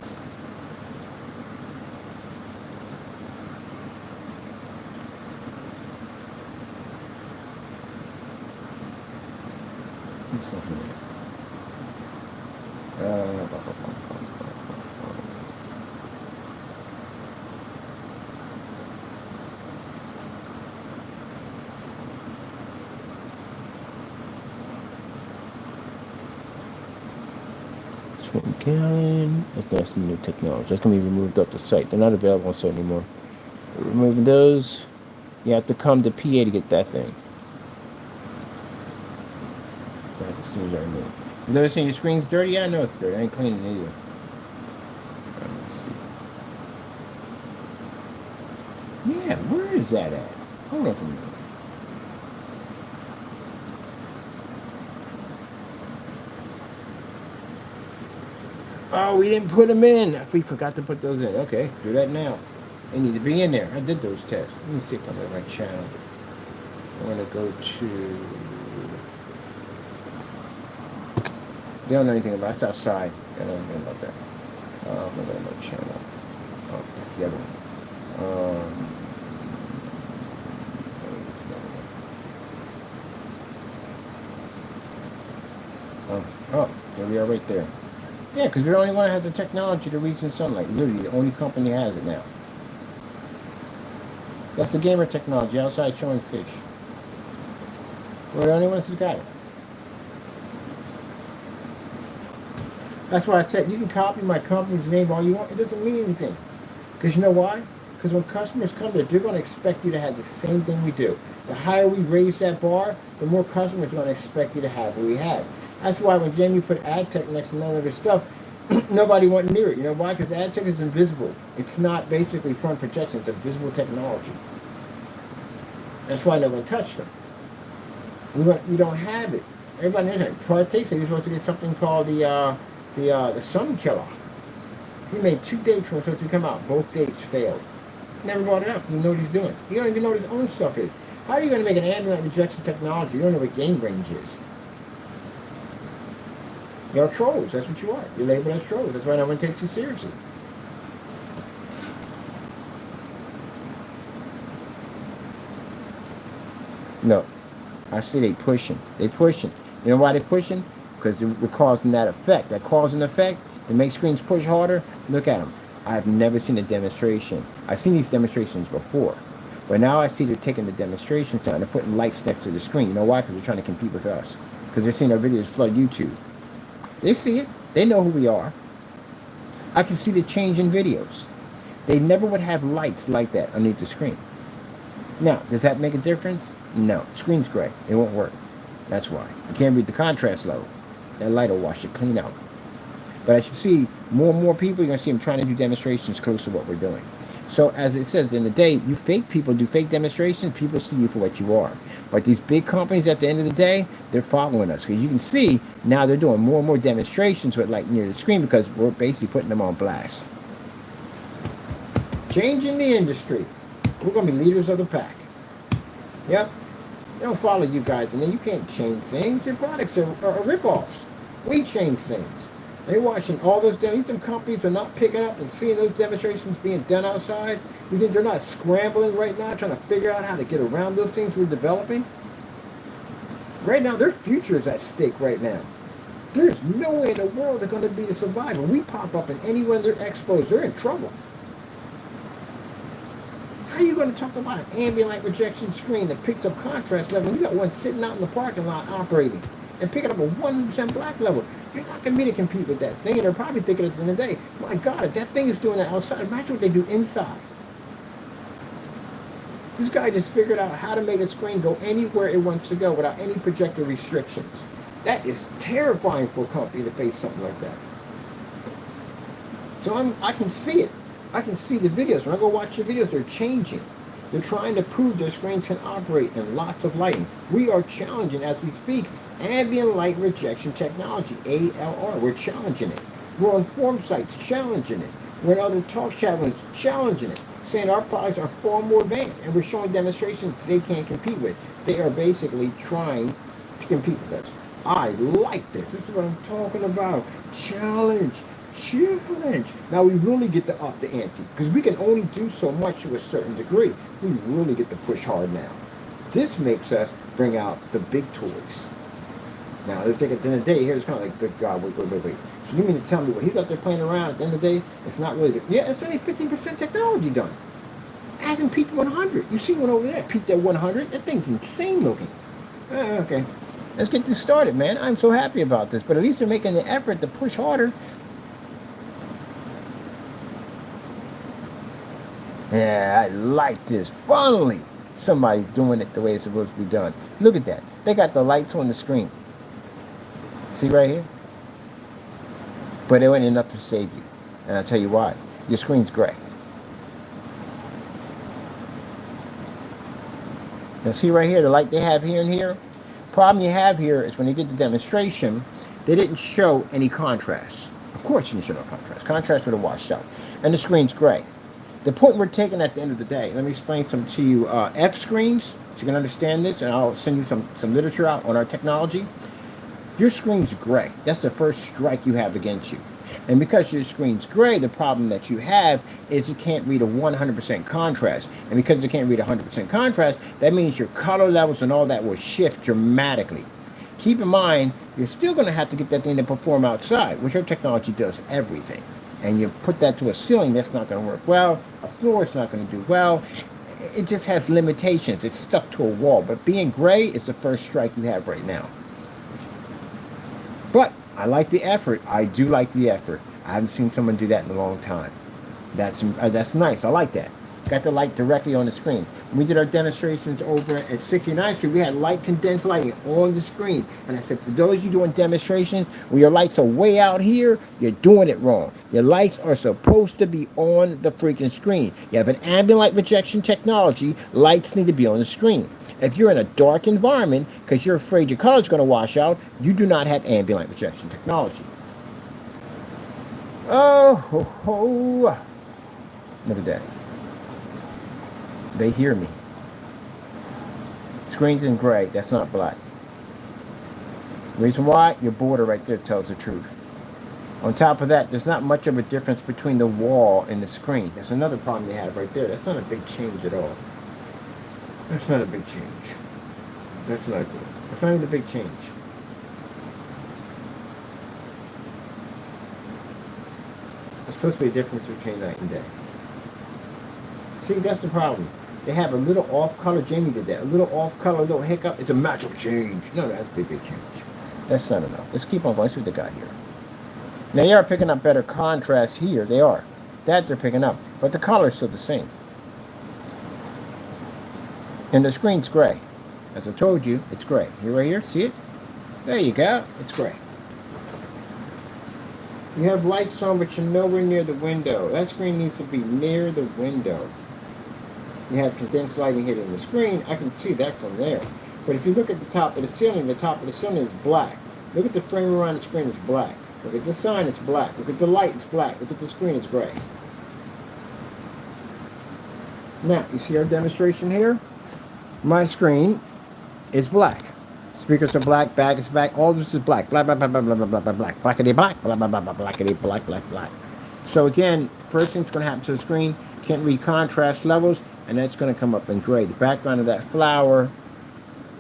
Gallon. That's the new technology. That's going to be removed off the site. They're not available on site anymore. We're removing those. You have to come to PA to get that thing. I have to see what I mean. You ever seen your screen's dirty? Yeah, I know it's dirty. I ain't cleaning it either. Let's see. Yeah, where is that at? Hold on for a minute. Oh, we didn't put them in. We forgot to put those in. Okay, do that now. They need to be in there. I did those tests. Let me see if I'm at my channel. I want to go to... They don't know anything about it. It's outside. They don't know anything about that. I'm going to go to my channel. Oh, that's the other one. Oh, there we are right there. Yeah, because we're the only one that has the technology to read in sunlight. Literally, the only company has it now. That's the gamer technology outside showing fish. We're the only ones who's got it. That's why I said you can copy my company's name all you want. It doesn't mean anything. Because you know why? Because when customers come there, they're going to expect you to have the same thing we do. The higher we raise that bar, the more customers are going to expect you to have what we have. That's why when Jamie put ad tech next to none of this stuff, nobody went near it. You know why? Because ad tech is invisible. It's not basically front projection. It's a visible technology. That's why no one touched them. We don't have it. Everybody knows that. Projector, you're supposed to get something called the Sun Killer. He made 2 dates when it was supposed to come out. Both dates failed. Never brought it out because he knows what he's doing. He don't even know what his own stuff is. How are you going to make an ambient rejection technology? You don't know what gain range is. You're trolls. That's what you are. You're labeled as trolls. That's why no one takes you seriously. No. I see they pushing. They pushing. You know why they pushing? Because we're causing that effect. That cause and effect that makes screens push harder. Look at them. I've never seen a demonstration. I've seen these demonstrations before. But now I see they're taking the demonstrations down. They're putting lights next to the screen. You know why? Because they're trying to compete with us. Because they're seeing our videos flood YouTube. They see it. They know who we are. I can see the change in videos. They never would have lights like that underneath the screen. Now, does that make a difference? No. Screen's gray. It won't work. That's why. You can't read the contrast level. That light will wash it clean out. But as you see, more and more people, you're going to see them trying to do demonstrations close to what we're doing. So as it says, in the day, you fake people do fake demonstrations, people see you for what you are. But these big companies, at the end of the day, they're following us. Because you can see, now they're doing more and more demonstrations with light near the screen because we're basically putting them on blast. Changing the industry. We're going to be leaders of the pack. Yep. They don't follow you guys, and then you can't change things. Your products are rip-offs. We change things. They watching all those them companies are not picking up and seeing those demonstrations being done outside. You think they're not scrambling right now trying to figure out how to get around those things we're developing? Right now, their future is at stake right now. There's no way in the world they're going to be to survive. When we pop up in any one of their expos, they're in trouble. How are you going to talk about an ambient light projection screen that picks up contrast level when you got one sitting out in the parking lot operating and picking up a 1% black level? You're not going to be able to compete with that thing. And they're probably thinking at the end of the day, my God, if that thing is doing that outside, imagine what they do inside. This guy just figured out how to make a screen go anywhere it wants to go without any projector restrictions. That is terrifying for a company to face something like that. So I can see it. I can see the videos. When I go watch the videos, they're changing. They're trying to prove their screens can operate in lots of lighting. We are challenging, as we speak, ambient light rejection technology, ALR. We're challenging it. We're on forum sites challenging it. We're in other talk chat rooms challenging it, saying our products are far more advanced, and we're showing demonstrations they can't compete with. They are basically trying to compete with us. I like this. This is what I'm talking about. Challenge. Now we really get to up the ante because we can only do so much to a certain degree. We really get to push hard now. This makes us bring out the big toys. Now let's take it at the end of the day. Here it's kind of like, good God, wait. So you mean to tell me what he's out there playing around at the end of the day? It's not really, it's only 15% technology done. Hasn't peaked 100. You see one over there, peaked at 100. That thing's insane looking. Okay. Let's get this started, man. I'm so happy about this, but at least they're making the effort to push harder. Yeah, I like this. Finally, somebody's doing it the way it's supposed to be done. Look at that. They got the lights on the screen. See right here? But it wasn't enough to save you. And I'll tell you why. Your screen's gray. Now see right here, the light they have here and here? Problem you have here is when they did the demonstration, they didn't show any contrast. Of course you didn't show no contrast. Contrast would have washed out. And the screen's gray. The point we're taking at the end of the day, let me explain some to you. F screens, so you can understand this, and I'll send you some literature out on our technology. Your screen's gray. That's the first strike you have against you. And because your screen's gray, the problem that you have is it can't read a 100% contrast. And because it can't read 100% contrast, that means your color levels and all that will shift dramatically. Keep in mind, you're still going to have to get that thing to perform outside, which our technology does everything. And you put that to a ceiling, that's not going to work well. A floor is not going to do well. It just has limitations. It's stuck to a wall. But being gray is the first strike you have right now. But I like the effort. I do like the effort. I haven't seen someone do that in a long time. That's nice. I like that. Got the light directly on the screen. When we did our demonstrations over at 69th Street, we had light condensed lighting on the screen. And I said, for those of you doing demonstrations where your lights are way out here, you're doing it wrong. Your lights are supposed to be on the freaking screen. You have an ambient light projection technology, lights need to be on the screen. If you're in a dark environment, because you're afraid your color's going to wash out, you do not have ambient light projection technology. Oh. Look at that. They hear me. Screen's in gray. That's not black. Reason why? Your border right there tells the truth. On top of that, there's not much of a difference between the wall and the screen. That's another problem you have right there. That's not a big change at all. That's not a big change. That's not good. That's not even a big change. There's supposed to be a difference between night and day. See, that's the problem. They have a little off color. Jamie did that. A little off color, a little hiccup. It's a massive change. No, that's a big change. That's not enough. Let's keep on going. See what they got here. Now, they are picking up better contrast here. They are. That they're picking up. But the color is still the same. And the screen's gray. As I told you, it's gray. Here, right here. See it? There you go. It's gray. You have lights on, but you're nowhere near the window. That screen needs to be near the window. You have condensed lighting hitting the screen. I can see that from there. But if you look at the top of the ceiling is black. Look at the frame around the screen, it's black. Look at the sign, it's black. Look at the light, it's black. Look at the screen, it's gray. Now, you see our demonstration here? My screen is black. Speakers are black, bag is black, all this is black. Black, black, black, black, black, black, black, black, blackity black, blah, blah, blah, blah, blackity black, black, black. So again, first thing's going to happen to the screen, can't read contrast levels, and that's going to come up in gray. The background of that flower.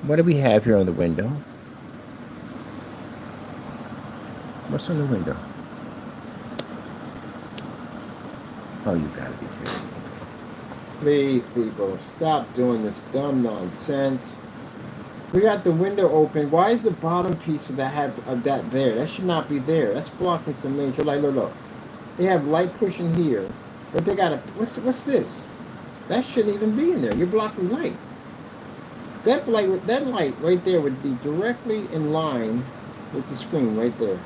What do we have here on the window? What's on the window? Oh, you gotta be kidding me. Please, people, stop doing this dumb nonsense. We got the window open. Why is the bottom piece of that there? That should not be there. That's blocking some major light. Look. They have light pushing here, but they got a what's this? That shouldn't even be in there. You're blocking light. That light right there would be directly in line with the screen right there.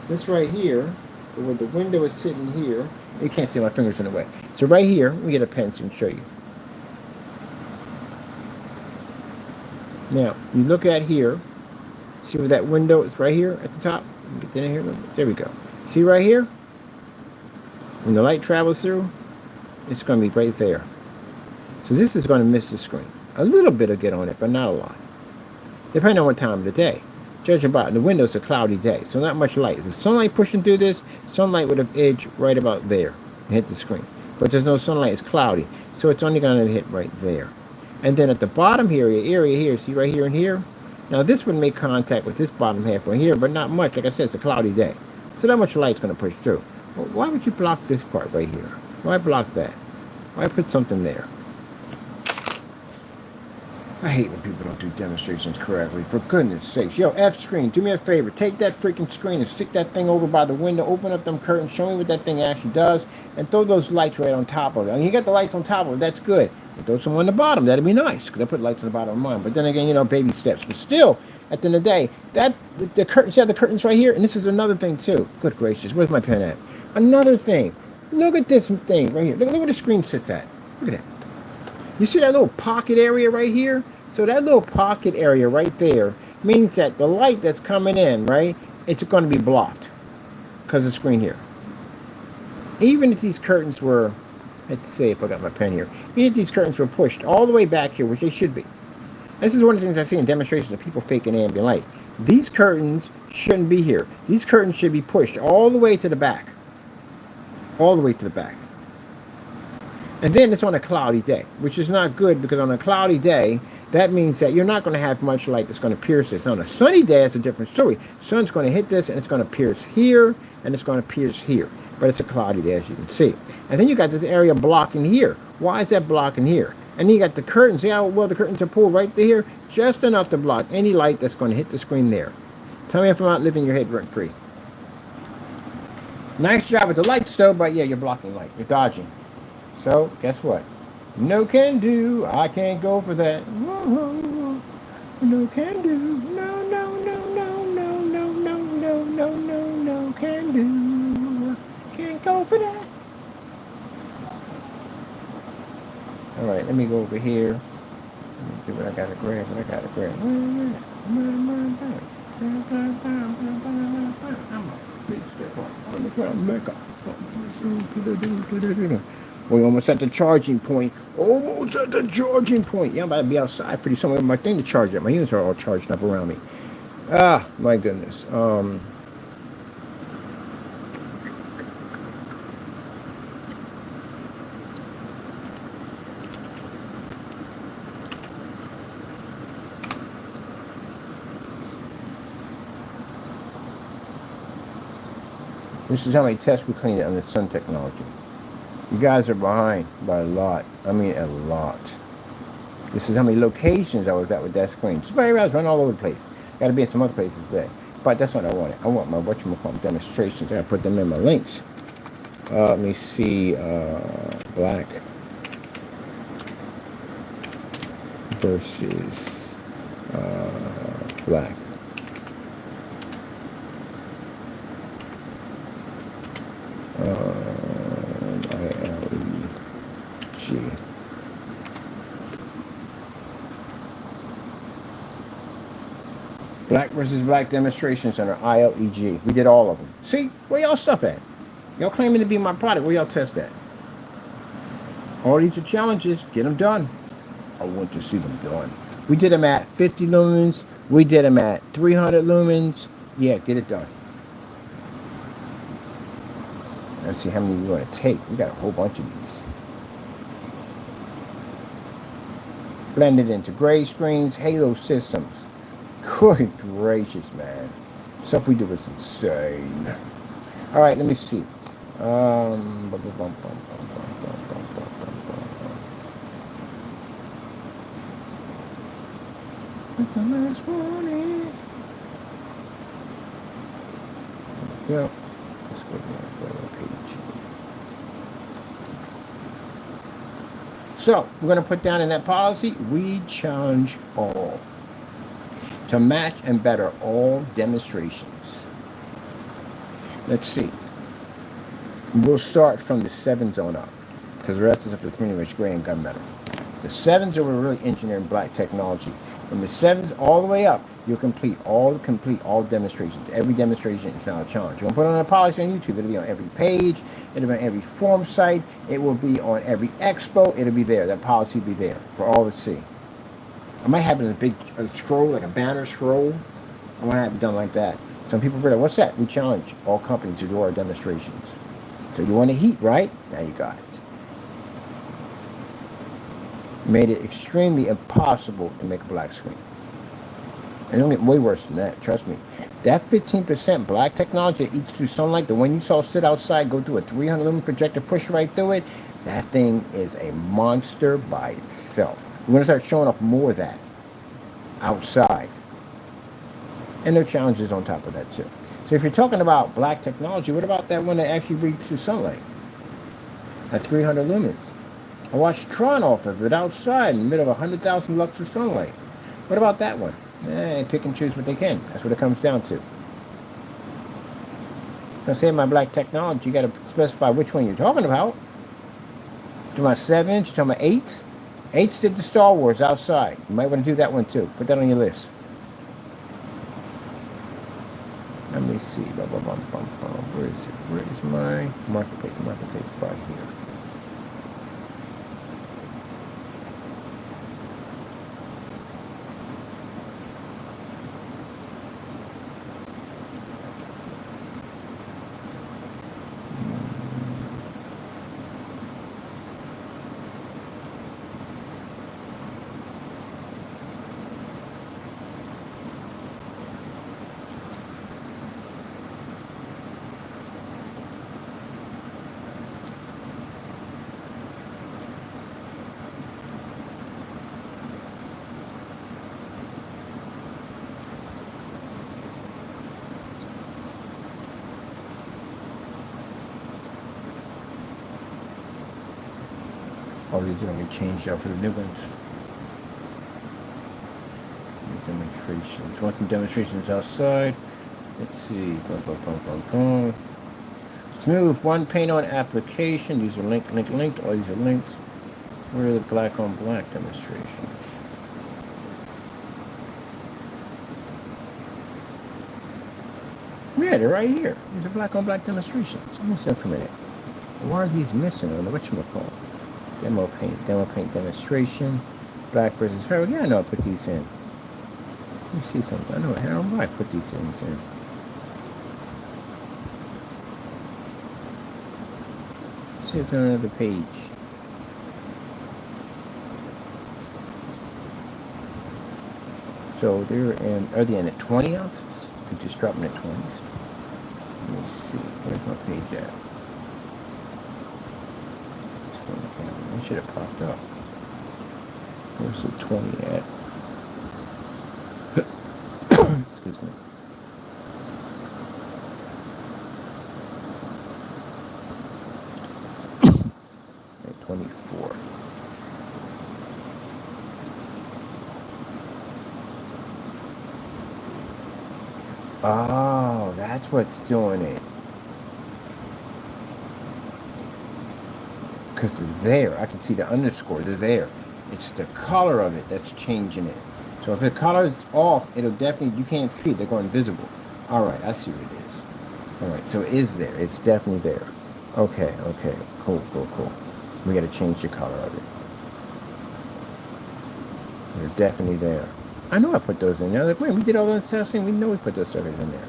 This right here, where the window is sitting here. You can't see my fingers in the way. So right here, let me get a pencil and show you. Now, you look at here. See where that window is right here at the top? Get that in here. There we go. See right here? When the light travels through, it's going to be right there. So this is going to miss the screen. A little bit will get on it, but not a lot. Depending on what time of the day. Judging by the window's a cloudy day, so not much light. The sunlight pushing through this, sunlight would have edged right about there and hit the screen. But there's no sunlight, it's cloudy, so it's only going to hit right there. And then at the bottom area here, see right here and here? Now this would make contact with this bottom half right here, but not much. Like I said, it's a cloudy day. So not much light's going to push through. Well, why would you block this part right here? Why block that? Why put something there? I hate when people don't do demonstrations correctly. For goodness sakes. Yo, F screen, do me a favor. Take that freaking screen and stick that thing over by the window. Open up them curtains. Show me what that thing actually does. And throw those lights right on top of it. I mean, you got the lights on top of it. That's good. But throw some on the bottom. That'd be nice. Because I put lights on the bottom of mine. But then again, you know, baby steps. But still, at the end of the day, the curtains, have the curtains right here. And this is another thing, too. Good gracious. Where's my pen at? Another thing. Look at this thing right here. Look where the screen sits at. Look at that. You see that little pocket area right here? So that little pocket area right there means that the light that's coming in, right, it's going to be blocked because of the screen here. Even if these curtains were, let's see if I got my pen here, even if these curtains were pushed all the way back here, which they should be. This is one of the things I've seen in demonstrations of people faking ambient light. These curtains shouldn't be here. These curtains should be pushed all the way to the back. All the way to the back. And then it's on a cloudy day, which is not good because on a cloudy day, that means that you're not going to have much light that's going to pierce this. Now, on a sunny day, it's a different story. Sun's going to hit this, and it's going to pierce here, and it's going to pierce here. But it's a cloudy day, as you can see. And then you got this area blocking here. Why is that blocking here? And then you got the curtains. See how well the curtains are pulled right there? Just enough to block any light that's going to hit the screen there. Tell me if I'm not living your head rent-free. Nice job with the lights, though, but yeah, you're blocking light. You're dodging. So, guess what? No can do. I can't go for that. Whoa. No can do. No can do. Can't go for that. All right, let me go over here. Let me do what I gotta grab. We're almost at the charging point. Yeah, I'm about to be outside pretty soon with my thing to charge up. My units are all charged up around me. Ah, my goodness. This is how many tests we cleaned it on the sun technology. You guys are behind by a lot. I mean, a lot. This is how many locations I was at with that screen. Just by around, running all over the place. Got to be in some other places today. But that's what I wanted. I want my whatchamacallit demonstrations. I got to put them in my links. Let me see. Black versus black. ILEG. Black versus black demonstration center, ILEG. We did all of them. See, where y'all stuff at? Y'all claiming to be my product. Where y'all test at? All these are challenges. Get them done. I want to see them done. We did them at 50 lumens. We did them at 300 lumens. Yeah, get it done. Let's see how many we want to take. We got a whole bunch of these. Blended into gray screens, halo systems. Good gracious, man. Stuff we do is insane. All right, let me see. The last morning. Yeah. Let's go to the page. So we're going to put down in that policy, we challenge all to match and better all demonstrations. Let's see. We'll start from the 7s on up, because the rest is for community rich gray and gunmetal. The 7s are really engineering black technology. From the 7s all the way up, you'll complete all demonstrations. Every demonstration is now a challenge. You're going to put on a policy on YouTube. It'll be on every page. It'll be on every forum site. It will be on every expo. It'll be there. That policy will be there for all to see. I might have it in a big scroll, like a banner scroll. I want to have it done like that. Some people figure, what's that? We challenge all companies to do our demonstrations. So you want the heat, right? Now you got it. Made it extremely impossible to make a black screen. And it'll get way worse than that, trust me. That 15% black technology that eats through sunlight, the one you saw sit outside, go through a 300 lumen projector, push right through it, that thing is a monster by itself. We're going to start showing off more of that outside. And there are challenges on top of that too. So if you're talking about black technology, what about that one that actually reads through sunlight? That's 300 lumens. I watched Tron off of it outside in the middle of 100,000 lux of sunlight. What about that one? Pick and choose what they can. That's what it comes down to. Now, say my black technology, you got to specify which one you're talking about. Do my 7s, you're talking about 8s? 8s did the Star Wars outside. You might want to do that one too. Put that on your list. Let me see. Where is it? Where is my marketplace? Marketplace by here. Oh, they're doing a change out for the new ones. Demonstrations. Want some demonstrations outside? Let's see. Smooth one pane on application. These are linked. All these are linked. Where are the black on black demonstrations? Yeah, they're right here. These are black on black demonstrations. Let me see for a minute. Why are these missing on the whatchamacallit? Demo paint demonstration, black versus fabric. Yeah, I know I put these in. Let me see something. I know why I put these things in. See if they're on another page. So they're in. Are they in at 20 ounces? We just drop them at 20s. Let me see. Where's my page at? It should have popped up. Where's the 20 at? Excuse me. At 24. Oh, that's what's doing it. Because they're there. I can see the underscore. They're there. It's the color of it that's changing it. So if the color is off, it'll definitely, you can't see it. They're going invisible. All right, I see what it is. All right, so it is there. It's definitely there. Okay. Cool. We got to change the color of it. They're definitely there. I know I put those in there. Like, wait, we did all the testing. We know we put those suckers in there.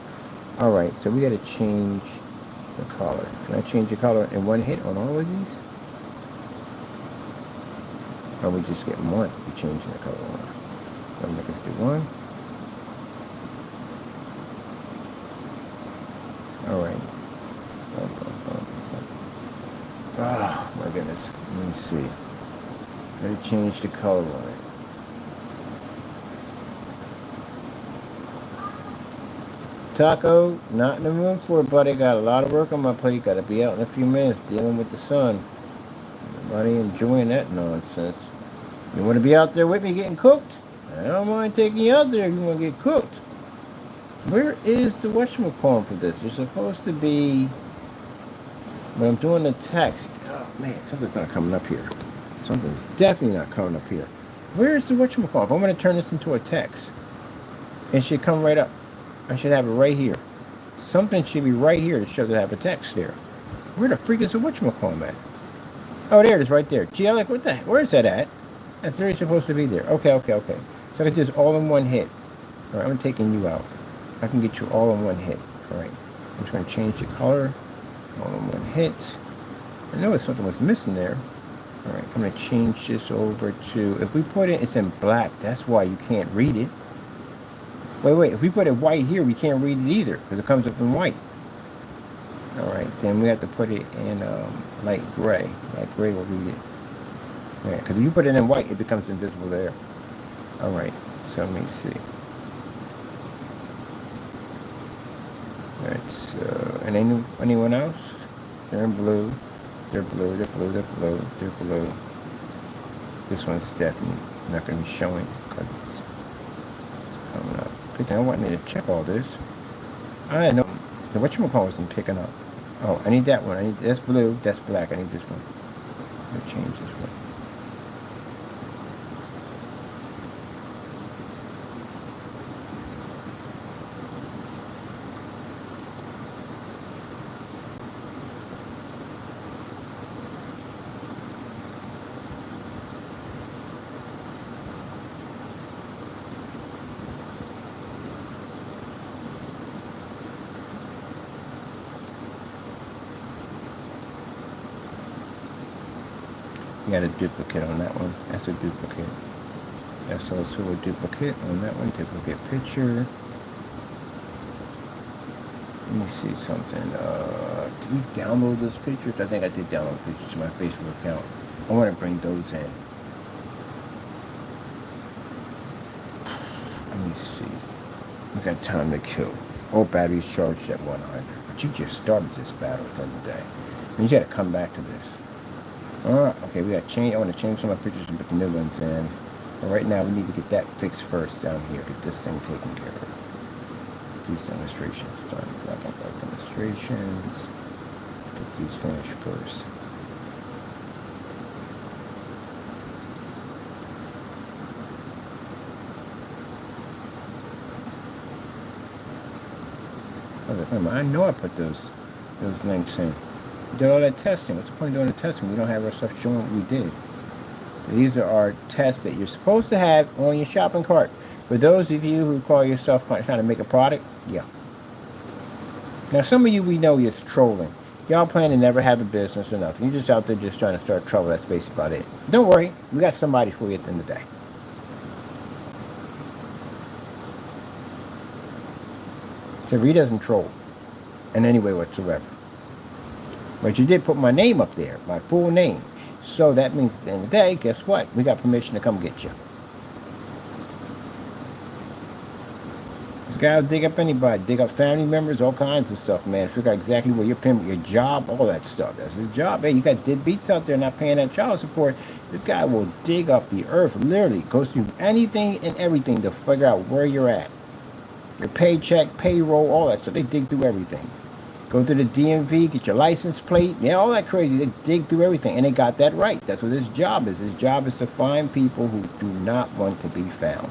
All right, so we got to change the color. Can I change the color in one hit on all of these? Or we just get one? We changing the color one. I'll make us do one. All right. Oh my goodness. Let me see. Let me change the color on it. Taco, not in the mood for it, buddy. Got a lot of work on my plate. Got to be out in a few minutes dealing with the sun. Everybody enjoying that nonsense. You want to be out there with me getting cooked? I don't mind taking you out there if you want to get cooked. Where is the whatchamacallit for this? There's supposed to be, when I'm doing the text. Oh man, something's not coming up here. Something's definitely not coming up here. Where is the whatchamacallit? If I'm going to turn this into a text, it should come right up. I should have it right here. Something should be right here to show that I have a text there. Where the freak is the whatchamacallit at? Oh, there it is right there. Gee, I'm like, what the heck? Where is that at? That's really supposed to be there. Okay. So I can do this all in one hit. All right, I'm taking you out. I can get you all in one hit. All right, I'm just going to change the color. All in one hit. I noticed something was missing there. All right, I'm going to change this over to, if we put it, it's in black. That's why you can't read it. Wait, if we put it white here, we can't read it either, because it comes up in white. All right, then we have to put it in light gray. Light gray will read it. Yeah, because if you put it in white, it becomes invisible there. All right, so let me see. That's, and anyone else? They're in blue. They're blue. This one's definitely not going to be showing because it's coming up. Good thing I wanted to check all this. I know the whatchamacallit wasn't picking up. Oh, I need that one. That's blue. That's black. I need this one. I'll change this one. You got a duplicate on that one. That's a duplicate. That's also a duplicate on that one. Duplicate picture. Let me see something. Did we download those pictures? I think I did download pictures to my Facebook account. I want to bring those in. Let me see. We got time to kill. All batteries charged at 100. But you just started this battle at the end of the day. And you got to come back to this. Alright, okay, we got to change. I want to change some of my pictures and put the new ones in. But right now, we need to get that fixed first down here. Get this thing taken care of. These demonstrations done. Black and white demonstrations. Get these finished first. I know I put those links in. We did all that testing. What's the point of doing the testing? We don't have our stuff showing what we did. So these are our tests that you're supposed to have on your shopping cart. For those of you who call yourself trying to make a product, yeah. Now some of you we know you're trolling. Y'all plan to never have a business or nothing. You're just out there just trying to start trouble. That's basically about it. Don't worry. We got somebody for you at the end of the day. So he doesn't troll in any way whatsoever. But you did put my name up there, my full name. So that means at the end of the day, guess what? We got permission to come get you. This guy will dig up anybody, dig up family members, all kinds of stuff, man. Figure out exactly where you're paying, your job, all that stuff. That's his job. Hey, you got deadbeats out there not paying that child support. This guy will dig up the earth, literally. Goes through anything and everything to figure out where you're at. Your paycheck, payroll, all that stuff. They dig through everything. Go to the DMV, get your license plate, yeah, all that crazy. They dig through everything, and they got that right. That's what his job is. His job is to find people who do not want to be found.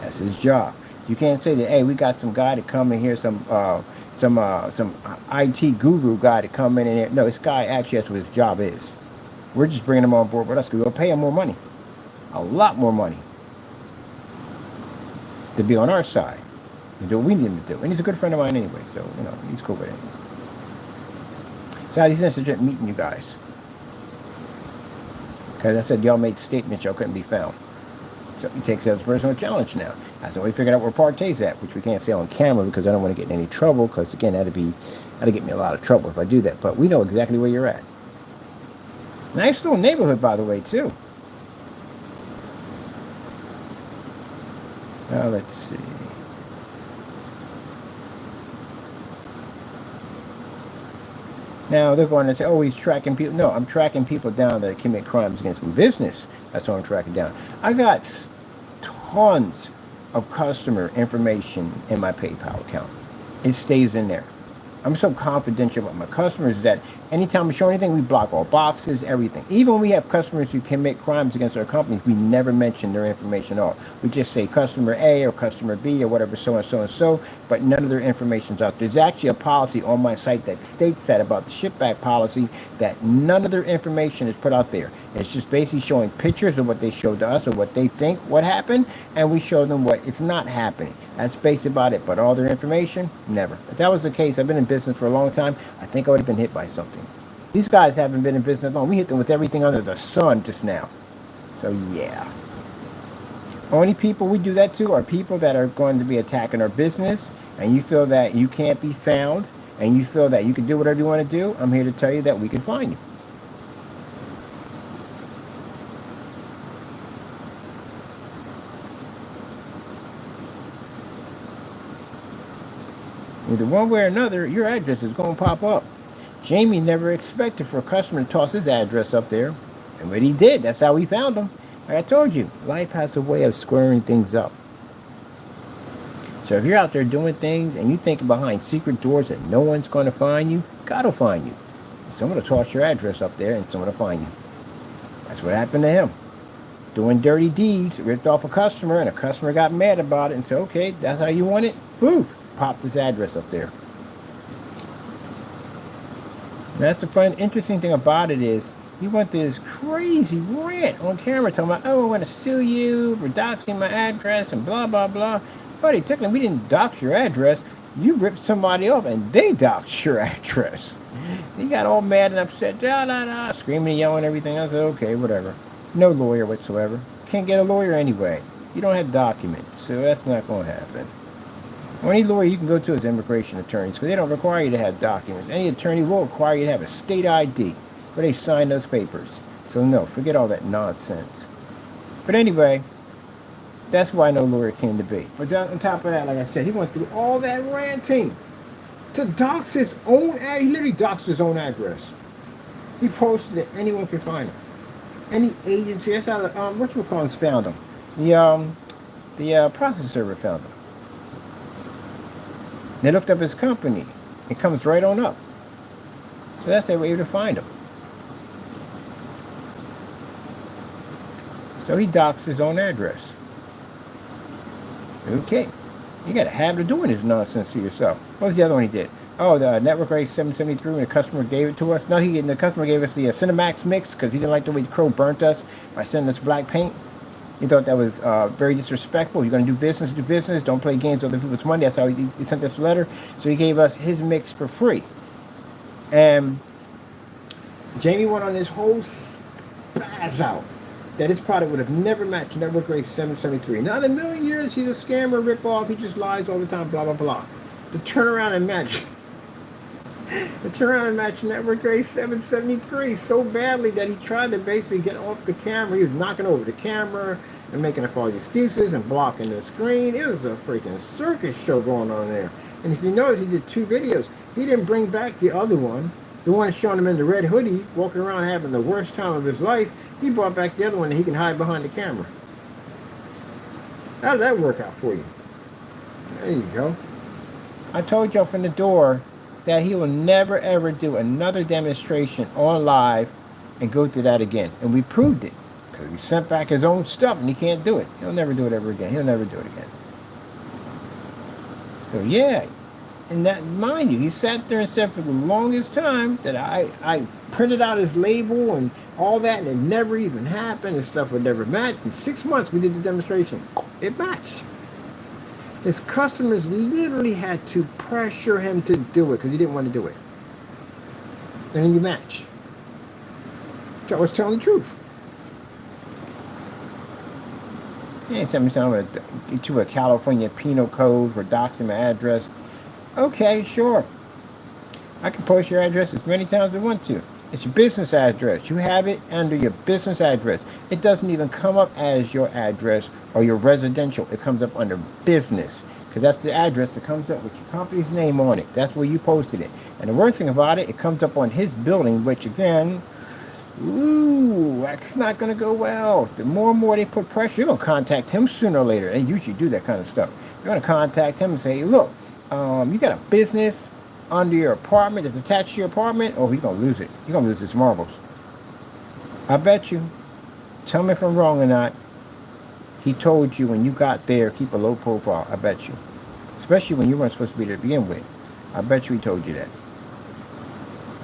That's his job. You can't say that, hey, we got some guy to come in here, some IT guru guy to come in here. No, this guy actually, that's what his job is. We're just bringing him on board with us because we'll pay him more money, a lot more money. to be on our side and do what we need him to do. And he's a good friend of mine anyway, so, he's cool with it. So he's interested in meeting you guys. Because I said y'all made statements y'all couldn't be found. So he takes it as a personal challenge now. I said, we figured out where Partay's at, which we can't say on camera because I don't want to get in any trouble, because, again, that'd get me a lot of trouble if I do that. But we know exactly where you're at. Nice little neighborhood, by the way, too. Now, let's see. Now, they're going to say, oh, he's tracking people. No, I'm tracking people down that commit crimes against my business. That's what I'm tracking down. I got tons of customer information in my PayPal account. It stays in there. I'm so confidential with my customers that anytime we show anything, we block all boxes, everything. Even when we have customers who commit crimes against our companies, we never mention their information at all. We just say customer A or customer B or whatever, so and so and so, but none of their information's out. There's actually a policy on my site that states that about the ship back policy, that none of their information is put out there. It's just basically showing pictures of what they showed to us or what they think what happened, and we show them what it's not happening. That's basically about it. But all their information, never. If that was the case, I've been in business for a long time, I think I would have been hit by something. These guys haven't been in business long. We hit them with everything under the sun just now. So yeah. Only people we do that to are people that are going to be attacking our business, and you feel that you can't be found, and you feel that you can do whatever you want to do. I'm here to tell you that we can find you. Either one way or another, your address is going to pop up. Jamie never expected for a customer to toss his address up there. And what he did, that's how we found him. Like I told you, life has a way of squaring things up. So if you're out there doing things and you think behind secret doors that no one's going to find you, God will find you. Someone will toss your address up there and someone will find you. That's what happened to him. Doing dirty deeds, ripped off a customer, and a customer got mad about it and said, okay, that's how you want it? Boof! Popped this address up there. And that's the fun, interesting thing about it is he went through this crazy rant on camera talking about, oh, I want to sue you for doxing my address and blah, blah, blah. Buddy, technically, we didn't dox your address. You ripped somebody off and they doxed your address. He got all mad and upset, screaming and yelling and everything. I said, okay, whatever. No lawyer whatsoever. Can't get a lawyer anyway. You don't have documents, so that's not going to happen. Only lawyer you can go to is immigration attorneys, because they don't require you to have documents. Any attorney will require you to have a state ID where they sign those papers. So no, forget all that nonsense. But anyway, that's why no lawyer came to be. But on top of that, like I said, he went through all that ranting to dox his own ad. He literally doxed his own address. He posted it. Anyone can find him. Any agency. That's how the whatchamacallits found him. The process server found him. They looked up his company. It comes right on up. So that's their way to find him. So he doxed his own address. Okay. You got a habit of doing this nonsense to yourself. What was the other one he did? Oh, the Network Race 773 when the customer gave it to us. No, the customer gave us the Cinemax mix because he didn't like the way the Crow burnt us by sending us black paint. He thought that was very disrespectful. You're going to do business. Don't play games with other people's money. That's how he sent us a letter. So he gave us his mix for free. And Jamie went on this whole spaz out that his product would have never matched Network Race 773. Not in a million years, he's a scammer, ripoff. He just lies all the time, blah, blah, blah. To turn around and match Network Race 773 so badly that he tried to basically get off the camera. He was knocking over the camera and making up all the excuses and blocking the screen. It was a freaking circus show going on there. And if you notice, he did 2 videos. He didn't bring back the other one, the one showing him in the red hoodie, walking around having the worst time of his life. He brought back the other one that he can hide behind the camera. How did that work out for you? There you go. I told y'all from the door that he will never ever do another demonstration on live and go through that again. And we proved it. Because we sent back his own stuff and he can't do it. He'll never do it ever again. He'll never do it again. So yeah. And that, mind you, he sat there and said for the longest time that I printed out his label and all that, and it never even happened, and stuff would never match. In 6 months we did the demonstration. It matched. His customers literally had to pressure him to do it because he didn't want to do it. And then you matched. So I was telling the truth. Yeah, I'm going to get you a California penal code for doxing my address. Okay, sure. I can post your address as many times as I want to. It's your business address. You have it under your business address. It doesn't even come up as your address or your residential. It comes up under business because that's the address that comes up with your company's name on it. That's where you posted it. And the worst thing about it, it comes up on his building, which again, ooh, that's not going to go well. The more and more they put pressure, you're going to contact him sooner or later. They usually do that kind of stuff. You're going to contact him and say, look, you got a business under your apartment that's attached to your apartment. Oh, he's going to lose it. You're going to lose his marbles. I bet you. Tell me if I'm wrong or not. He told you when you got there, keep a low profile. I bet you. Especially when you weren't supposed to be there to begin with. I bet you he told you that.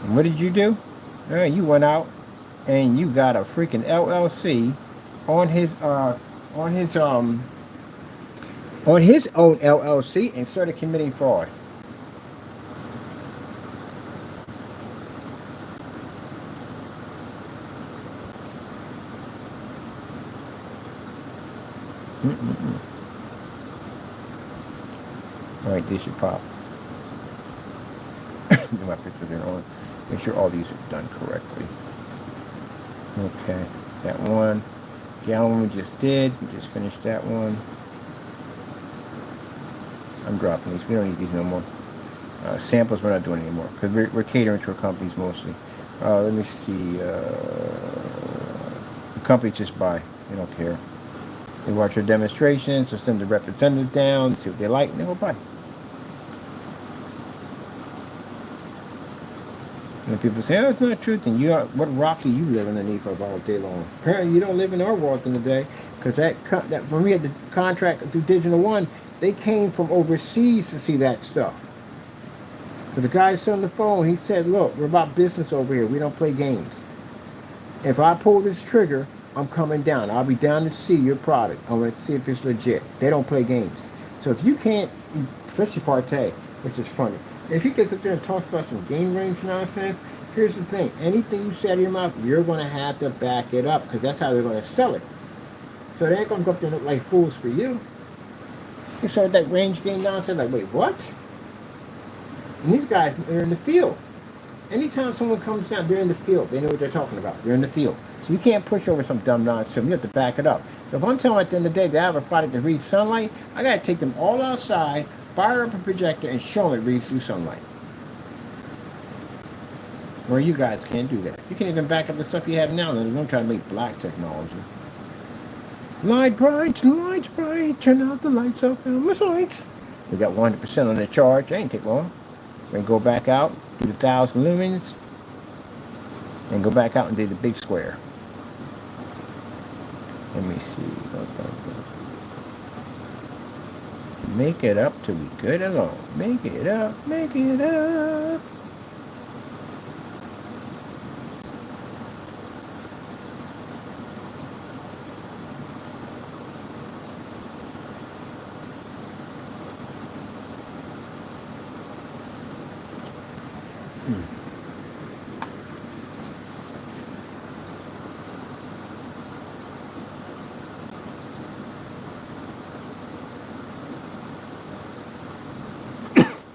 And what did you do? You went out and you got a freaking LLC on his own LLC and started committing fraud. All right, this should pop. My pictures are on. Make sure all these are done correctly. Okay, that one. Gallon we just did. We just finished that one. I'm dropping these. We don't need these no more. Samples we're not doing anymore because we're catering to our companies mostly. Let me see. The companies just buy. They don't care. They watch our demonstrations, so send the representative down, see what they like, and they go buy. And people say, oh, it's not true. Then what rock do you live underneath of all day long? Apparently, you don't live in our world in the day, because that when we had the contract through Digital One, they came from overseas to see that stuff. Because the guy said on the phone, he said, look, we're about business over here. We don't play games. If I pull this trigger, I'm coming down. I'll be down to see your product. I want to see if it's legit. They don't play games. So if you can't, especially partay, which is funny, if he gets up there and talks about some game range nonsense, here's the thing. Anything you say out of your mouth, you're going to have to back it up because that's how they're going to sell it. So they ain't going to go up there and look like fools for you. You start that range game nonsense, like, wait, what? And these guys are in the field. Anytime someone comes down, they're in the field. They know what they're talking about. They're in the field. So you can't push over some dumb nonsense. You have to back it up. So if I'm telling them at the end of the day they have a product that reads sunlight, I got to take them all outside, fire up a projector, and show them it reads through sunlight. Where you guys can't do that. You can't even back up the stuff you have now. Don't try to make black technology. Light bright, turn out the lights off, lights. We got 100% on the charge. That ain't take long. We're going to go back out, do the 1,000 lumens, and go back out and do the big square. Let me see. Make it up till we get along. Make it up, make it up.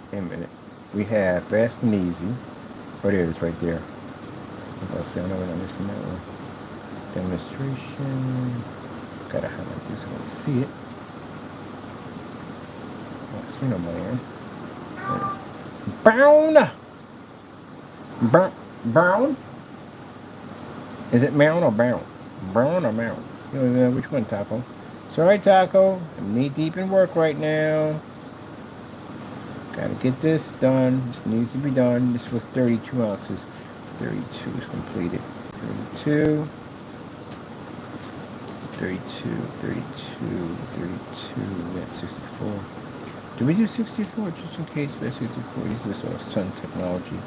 Wait a minute. We have fast and easy. Oh, there it is right there. I'll say, I know we're not missing that one. Demonstration. Gotta highlight this so I can see it. I see nobody here. Brown? Is it Mound or Brown? Brown or Mound? You know which one, Taco? Sorry, Taco. I'm knee deep in work right now. Gotta get this done. This needs to be done. This was 32 ounces. 32 is completed. 32. 32. That's 64. Do we do 64? Just in case, but 64. Use this Sun technology.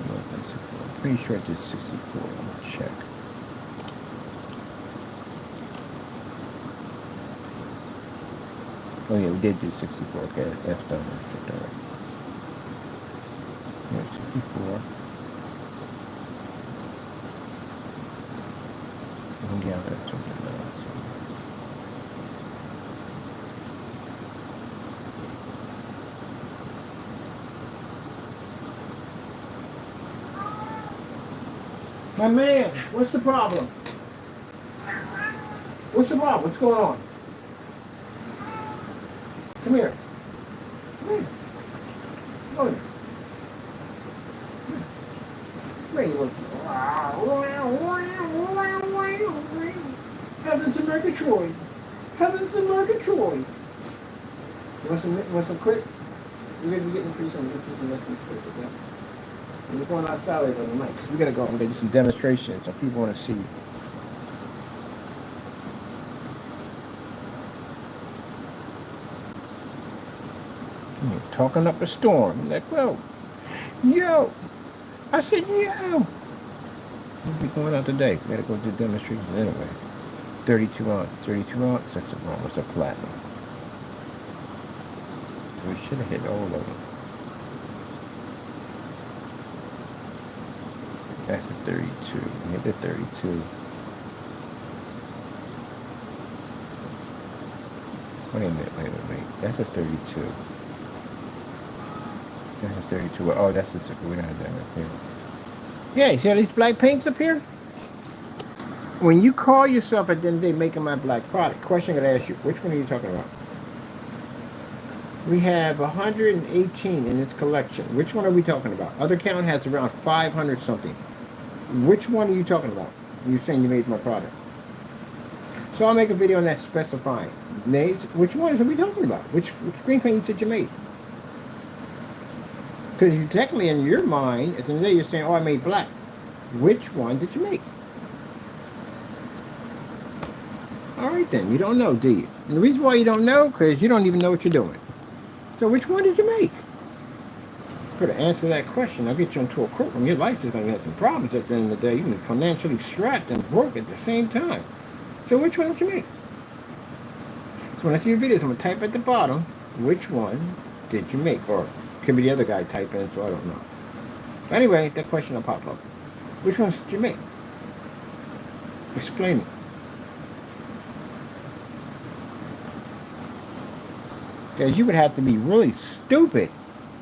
I'm pretty sure I did 64. I'll check. Oh yeah, we did do 64. Okay, that's done. That's done. Yeah, 64. 1 gallon. That's something else. My man, what's the problem? What's the problem? What's going on? Come here. Come here. Come here. Come here, you Heavens and Murgatroyd. Heavens and Murgatroyd. You want some quick? We're going to be getting some quick, okay? And we're going outside later on the night because we got to go and do some demonstrations so people want to see. Talking up a storm. I'm like, whoa, yo. I said, yo. We'll be going out today. We gotta go do demonstrations anyway. 32 ounce. 32 ounce? That's almost a platinum. We should have hit all of them. That's a 32. We hit the 32. Wait a minute. That's a 32. That's 32. Oh, that's the circle. We don't have that right there. Yeah, you see all these black paints up here? When you call yourself at the end of the day making my black product, question I'm going to ask you, which one are you talking about? We have 118 in its collection. Which one are we talking about? Other count has around 500 something. Which one are you talking about? You're saying you made my product. So I'll make a video on that specifying. Nays, which one are we talking about? Which green paint did you make? Because you technically, in your mind, at the end of the day, you're saying, oh, I made black. Which one did you make? All right, then. You don't know, do you? And the reason why you don't know, because you don't even know what you're doing. So which one did you make? For to answer that question, I'll get you into a courtroom. Your life is going to have some problems at the end of the day. You're financially strapped and broke at the same time. So which one did you make? So when I see your videos, I'm going to type at the bottom, which one did you make? Or could be the other guy typing it, so I don't know. So anyway, that question will pop up. Which ones did you make? Explain it. Because you would have to be really stupid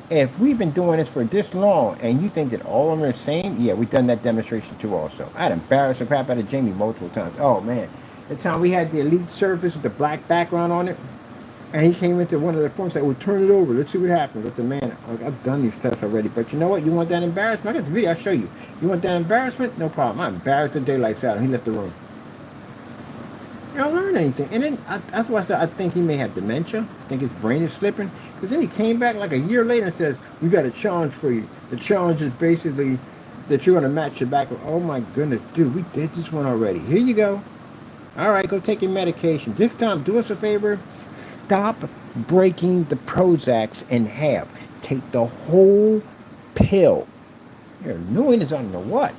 if we've been doing this for this long and you think that all of them are the same. Yeah, we've done that demonstration too also. I had embarrassed the crap out of Jamie multiple times. Oh man, the time we had the Elite Surface with the black background on it, and he came into one of the forums and said, well, turn it over. Let's see what happens. I said, man, I've done these tests already. But you know what? You want that embarrassment? I got the video. I'll show you. You want that embarrassment? No problem. I embarrassed the daylights out. And he left the room. I don't learn anything. And then that's why I said I think he may have dementia. I think his brain is slipping. Because then he came back like a year later and says, we got a challenge for you. The challenge is basically that you're going to match your back. Oh, my goodness. Dude, we did this one already. Here you go. All right, go take your medication. This time, do us a favor. Stop breaking the Prozacs in half. Take the whole pill. You're annoying as I don't know what.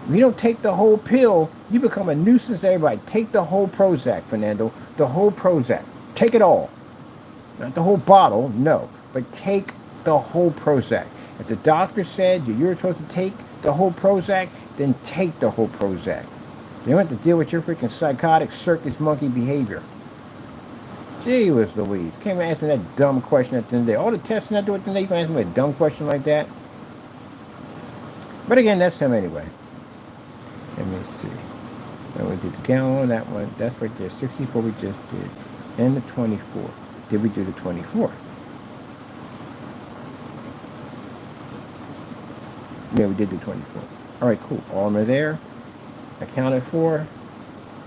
If you don't take the whole pill, you become a nuisance to everybody. Take the whole Prozac, Fernando. The whole Prozac. Take it all. Not the whole bottle, no. But take the whole Prozac. If the doctor said you're supposed to take the whole Prozac, then take the whole Prozac. You don't have to deal with your freaking psychotic circus monkey behavior. Gee whiz Louise. Can't even ask me that dumb question at the end of the day. All the testing I do at the end of the day, you can ask me a dumb question like that. But again, that's him anyway. Let me see. Then we did the gallon, that one. That's right there. 64 we just did. And the 24. Did we do the 24? Yeah, we did do 24. All right, cool. All of them are there. Accounted for.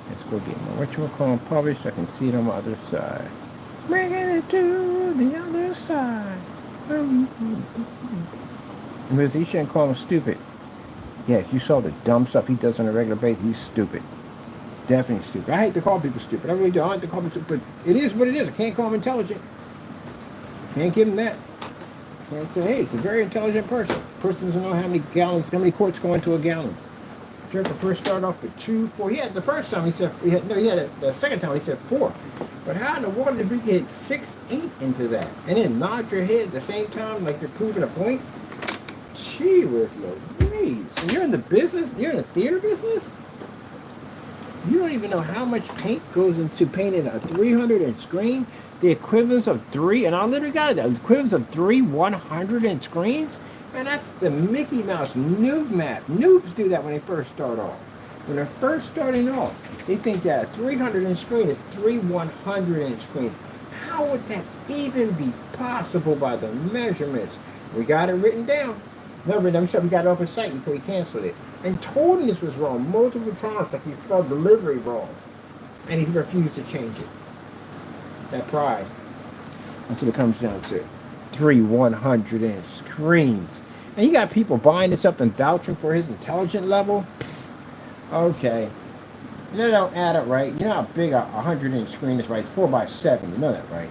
Let's go get my whatchamacallit published so I can see it on my other side. Bringing it to the other side. Because he shouldn't call him stupid. Yes, you saw the dumb stuff he does on a regular basis. He's stupid. Definitely stupid. I hate to call people stupid. I really do. I like to call people stupid. But it is what it is. I can't call him intelligent. Can't give him that. Can't say, hey, it's a very intelligent person. Person doesn't know how many quarts go into a gallon. Jerker first started off with 2, 4. He had the first time he said the second time he said 4. But how in the world did we get 6'8" into that? And then nod your head at the same time like you're proving a point? Gee whiz Louise. So you're in the business? You're in the theater business? You don't even know how much paint goes into painting a 300-inch screen. The equivalence of three, and I literally got it, the equivalence of three 100-inch screens? Man, that's the Mickey Mouse noob math. Noobs do that when they first start off. When they're first starting off, they think that a 300-inch screen is three 100-inch screens. How would that even be possible by the measurements? We got it written down. No, I'm sure we got it off his site before he canceled it. And told him this was wrong multiple times, like he spelled delivery wrong. And he refused to change it. That pride. That's what it comes down to. Three 100-inch screens. And you got people buying this up and vouching for his intelligence level? Okay. That don't add up, right? You know how big a 100-inch screen is, right? It's 4x7. You know that, right?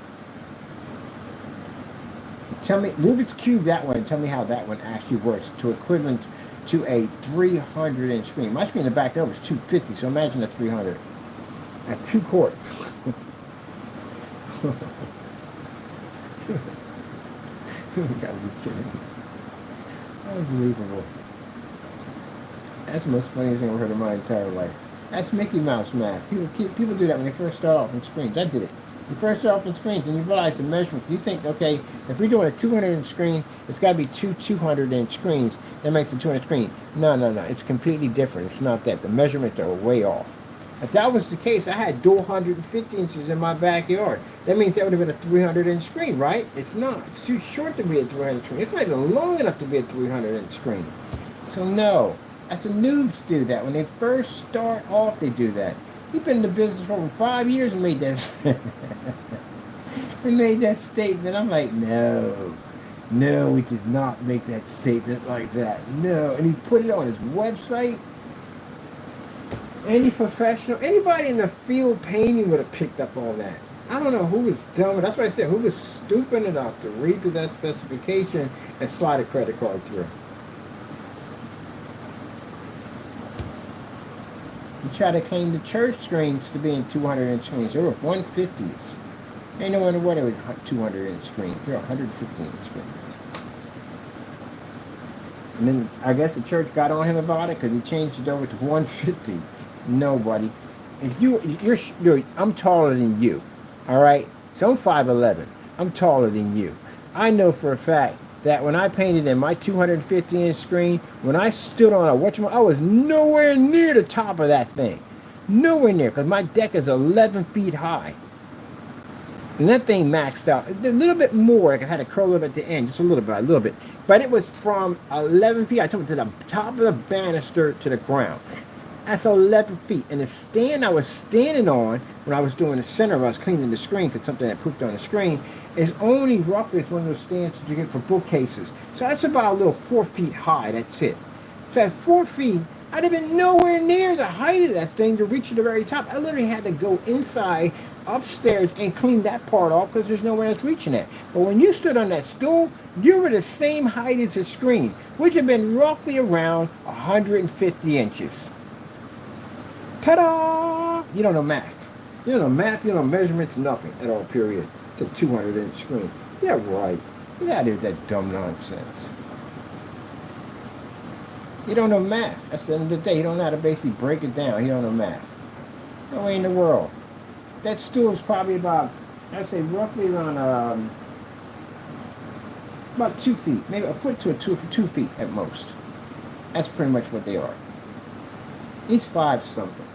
Tell me, Rubik's Cube that one, and tell me how that one actually works to equivalent to a 300-inch screen. My screen in the back there was 250, so imagine a 300 at 2 quarts. You gotta be kidding me. Unbelievable. That's the most funniest thing I've heard in my entire life. That's Mickey Mouse math. People do that when they first start off in screens. I did it. You first start off in screens and you realize the measurement. You think, okay, if we're doing a 200-inch screen, it's got to be two 200-inch screens. That makes a 200 screen. No. It's completely different. It's not that. The measurements are way off. If that was the case, I had dual 150 inches in my backyard. That means that would have been a 300-inch screen, right? It's not. It's too short to be a 300 screen. It's not even long enough to be a 300-inch screen. So no. That's the noobs do that. When they first start off, they do that. He's been in the business for over 5 years and made that and made that statement. I'm like, no, we did not make that statement like that. No. And he put it on his website. Any professional, anybody in the field painting would have picked up on that. I don't know who was dumb. That's why I said, who was stupid enough to read through that specification and slide a credit card through. You try to claim the church screens to be in 200-inch screens. They were 150s. Ain't no wonder what they were 200-inch screens. They're 150-inch screens. And then I guess the church got on him about it because he changed it over to 150. Nobody. If I'm taller than you. All right? So I'm 5'11". I'm taller than you. I know for a fact that when I painted in my 250-inch screen, when I stood on I was nowhere near the top of that thing. Nowhere near, because my deck is 11 feet high. And that thing maxed out. A little bit more. I had to curl it at the end, just a little bit. But it was from 11 feet, I took it to the top of the banister to the ground. That's 11 feet. And the stand I was standing on when I was doing the center, I was cleaning the screen because something that pooped on the screen, is only roughly one of those stands that you get for bookcases. So that's about a little 4 feet high. That's it. So at 4 feet, I'd have been nowhere near the height of that thing to reach to the very top. I literally had to go inside, upstairs, and clean that part off because there's nowhere else reaching it. But when you stood on that stool, you were the same height as the screen, which had been roughly around 150 inches. Ta-da! You don't know math. You don't know math, you don't know measurements, nothing at all, period. It's a 200-inch screen. Yeah, right. Get out of here with that dumb nonsense. You don't know math. That's the end of the day. You don't know how to basically break it down. You don't know math. No way in the world. That stool is probably about, I'd say roughly around about 2 feet. Maybe a foot to 2 feet at most. That's pretty much what they are. He's 5 something.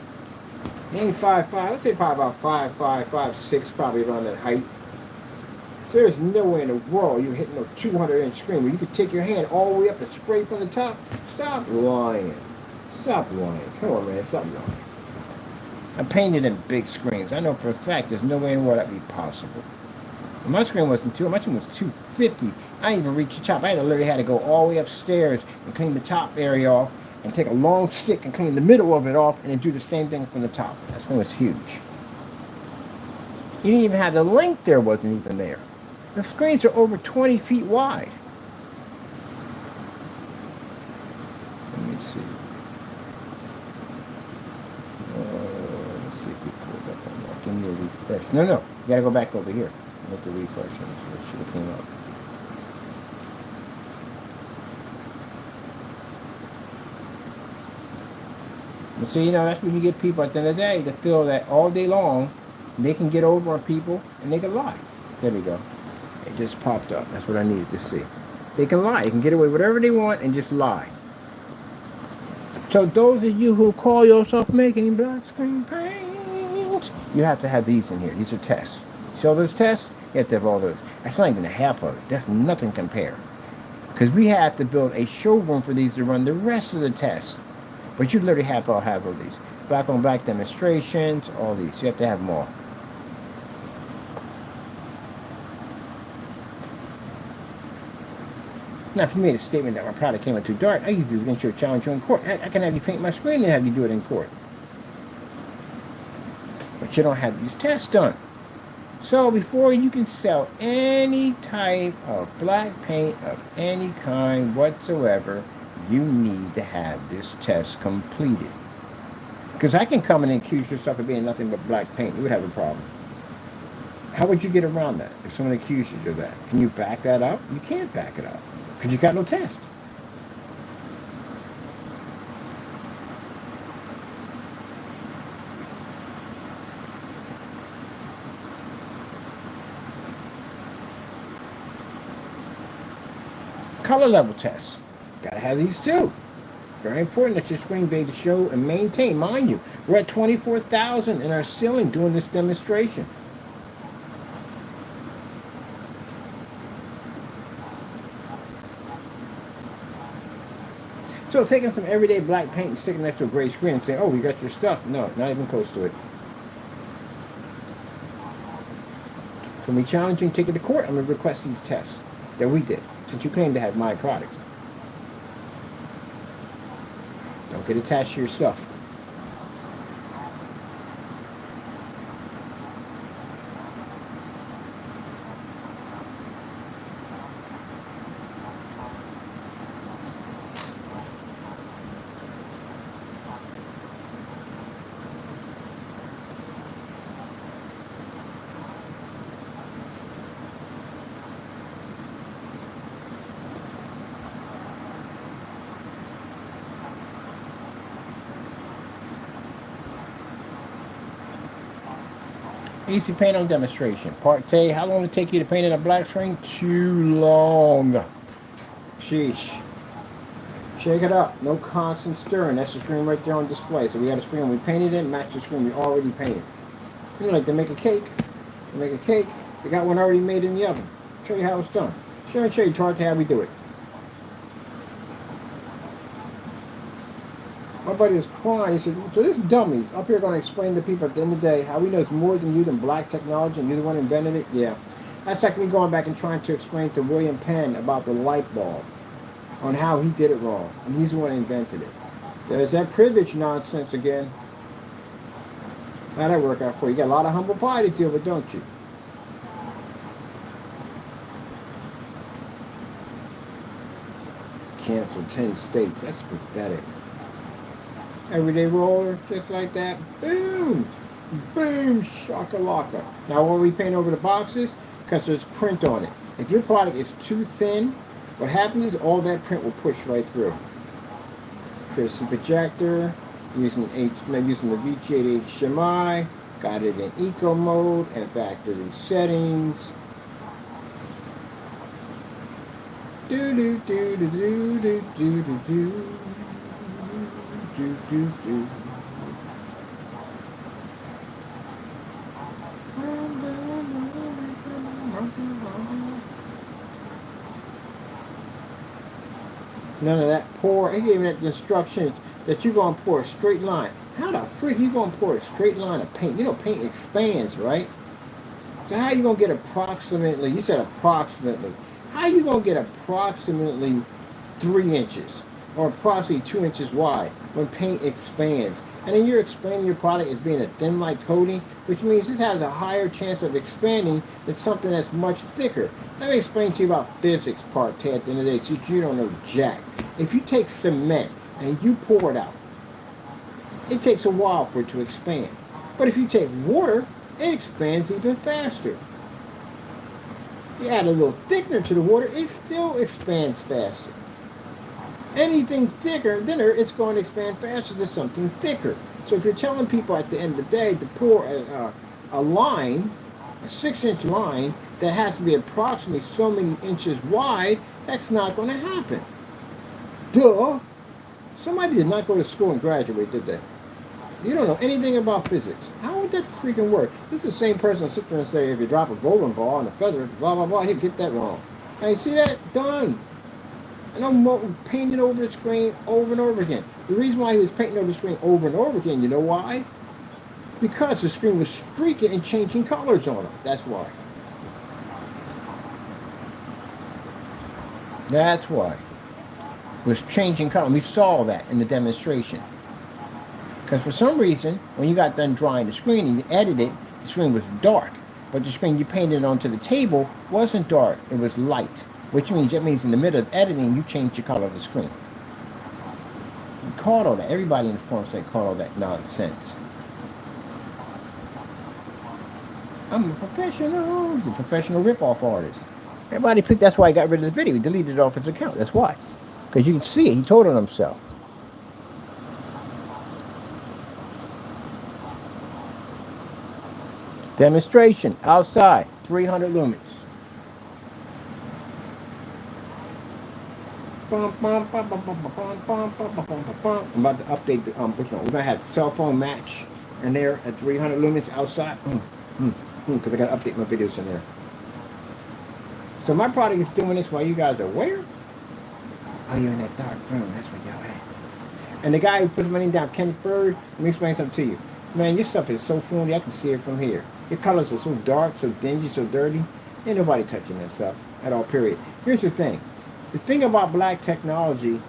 He ain't 5'5". I'd say probably about 5'5", 5'6", probably around that height. There's no way in the world you're hitting a 200-inch screen where you could take your hand all the way up and spray from the top. Stop lying. Stop lying. Come on, man. Stop lying. I painted in big screens. I know for a fact there's no way in the world that'd be possible. And my screen wasn't my screen was 250. I didn't even reach the top. I literally had to go all the way upstairs and clean the top area off and take a long stick and clean the middle of it off and then do the same thing from the top. That screen was huge. You didn't even have the length there wasn't even there. The screens are over 20 feet wide. Let me see. Let's see if we pull it up on that. Give me a refresh. No, you gotta go back over here. Hit the refresh, and it should have came up. But see, that's when you get people at the end of the day that feel that all day long they can get over on people and they can lie. There we go. It just popped up. That's what I needed to see. They can lie. They can get away with whatever they want and just lie. So those of you who call yourself making black screen paint, you have to have these in here. These are tests. See all those tests? You have to have all those. That's not even a half of it. That's nothing compared. Because we have to build a showroom for these to run the rest of the tests. But you literally have to have all these. Black on black demonstrations, all these. You have to have them all. Now, if you made a statement that my product came out too dark, I use this against your challenge you in court. I can have you paint my screen and have you do it in court. But you don't have these tests done. So before you can sell any type of black paint of any kind whatsoever, you need to have this test completed. Because I can come in and accuse your stuff of being nothing but black paint. You would have a problem. How would you get around that if someone accuses you of that? Can you back that up? You can't back it up. Because you got no test. Color level tests. Gotta have these too. Very important that your screen be able to show and maintain. Mind you, we're at 24,000 in our ceiling doing this demonstration. So taking some everyday black paint and sticking next to a gray screen and saying, oh, we got your stuff. No, not even close to it. So when we challenge you and take it to court, I'm going to request these tests that we did, since you claim to have my product. Don't get attached to your stuff. Easy paint on demonstration. Part A, how long did it take you to paint in a black screen? Too long. Sheesh. Shake it up. No constant stirring. That's the screen right there on display. So we got a screen we painted in, match the screen we already painted. You know, like to make a cake. They got one already made in the oven. Show you how it's done. Show you, Tart, how we do it. My buddy was crying. He said, so this dummy's up here going to explain to people at the end of the day how he knows more than you than black technology and you're the one who invented it? Yeah. That's like me going back and trying to explain to William Penn about the light bulb on how he did it wrong. And he's the one who invented it. There's that privilege nonsense again. How'd that work out for you? You got a lot of humble pie to deal with, don't you? Canceled 10 states. That's pathetic. Everyday roller, just like that. Boom! Boom! Shakalaka. Now when we paint over the boxes, because there's print on it. If your product is too thin, what happens is all that print will push right through. Here's some projector, using the V8 HDMI, got it in eco mode and factory settings. Do do do do do do do do do. None of that pour. He gave me that instructions that you're going to pour a straight line. How the freak you going to pour a straight line of paint? You know paint expands, right? So how you going to get approximately, you said approximately, how you going to get approximately 3 inches or approximately 2 inches wide when paint expands? And then you're explaining your product as being a thin light coating, which means this has a higher chance of expanding than something that's much thicker. Let me explain to you about physics part, Ted, at the end of the day, since you don't know jack. If you take cement and you pour it out, it takes a while for it to expand. But if you take water, it expands even faster. You add a little thickener to the water, it still expands faster. Anything thinner, it's going to expand faster than something thicker. So if you're telling people at the end of the day to pour a line, a 6-inch line that has to be approximately so many inches wide, that's not going to happen. Duh. Somebody did not go to school and graduate, did they? You don't know anything about physics. How would that freaking work? This is the same person that sits there and say, if you drop a bowling ball on a feather, blah, blah, blah, he'd get that wrong. Now you see that? Done. And I'm painting over the screen over and over again. The reason why he was painting over the screen over and over again, you know why? Because the screen was streaking and changing colors on it. That's why. That's why. It was changing color. We saw that in the demonstration. Because for some reason, when you got done drawing the screen and you edited it, the screen was dark. But the screen you painted onto the table wasn't dark. It was light. Which means in the middle of editing, you changed the color of the screen. You caught all that. Everybody in the forum said caught all that nonsense. I'm a professional. He's a professional rip-off artist. Everybody picked. That's why he got rid of the video. He deleted it off his account. That's why. Because you can see it. He told on himself. Demonstration outside, 300 lumens. I'm about to update the we're gonna have cell phone match in there at 300 lumens outside. Because I gotta update my videos in there. So my product is doing this while you guys are where? Oh, you're in that dark room. That's where y'all at. And the guy who put my name down, Kenneth Bird, let me explain something to you. Man, your stuff is so phony, I can see it from here. Your colors are so dark, so dingy, so dirty. Ain't nobody touching that stuff at all, period. Here's the thing. The thing about black technology,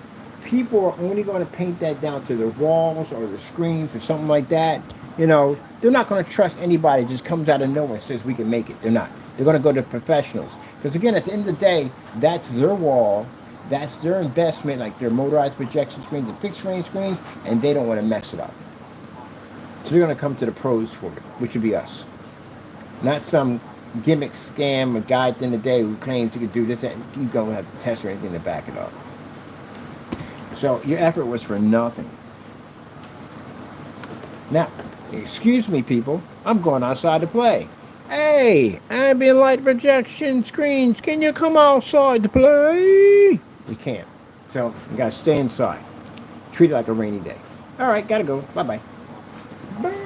people are only going to paint that down to the walls or the screens or something like that. You know, they're not going to trust anybody that just comes out of nowhere and says we can make it. They're not. They're going to go to professionals. Because again, at the end of the day, that's their wall. That's their investment, like their motorized projection screens and fixed screen screens, and they don't want to mess it up. So they're going to come to the pros for it, which would be us. Not some gimmick scam, a guy at the end of the day who claims he could do this, and you don't have to test or anything to back it up. So your effort was for nothing. Now, excuse me, people, I'm going outside to play. Hey, ambient light projection screens, can you come outside to play? You can't. So you gotta stay inside. Treat it like a rainy day. All right, gotta go. Bye-bye. Bye.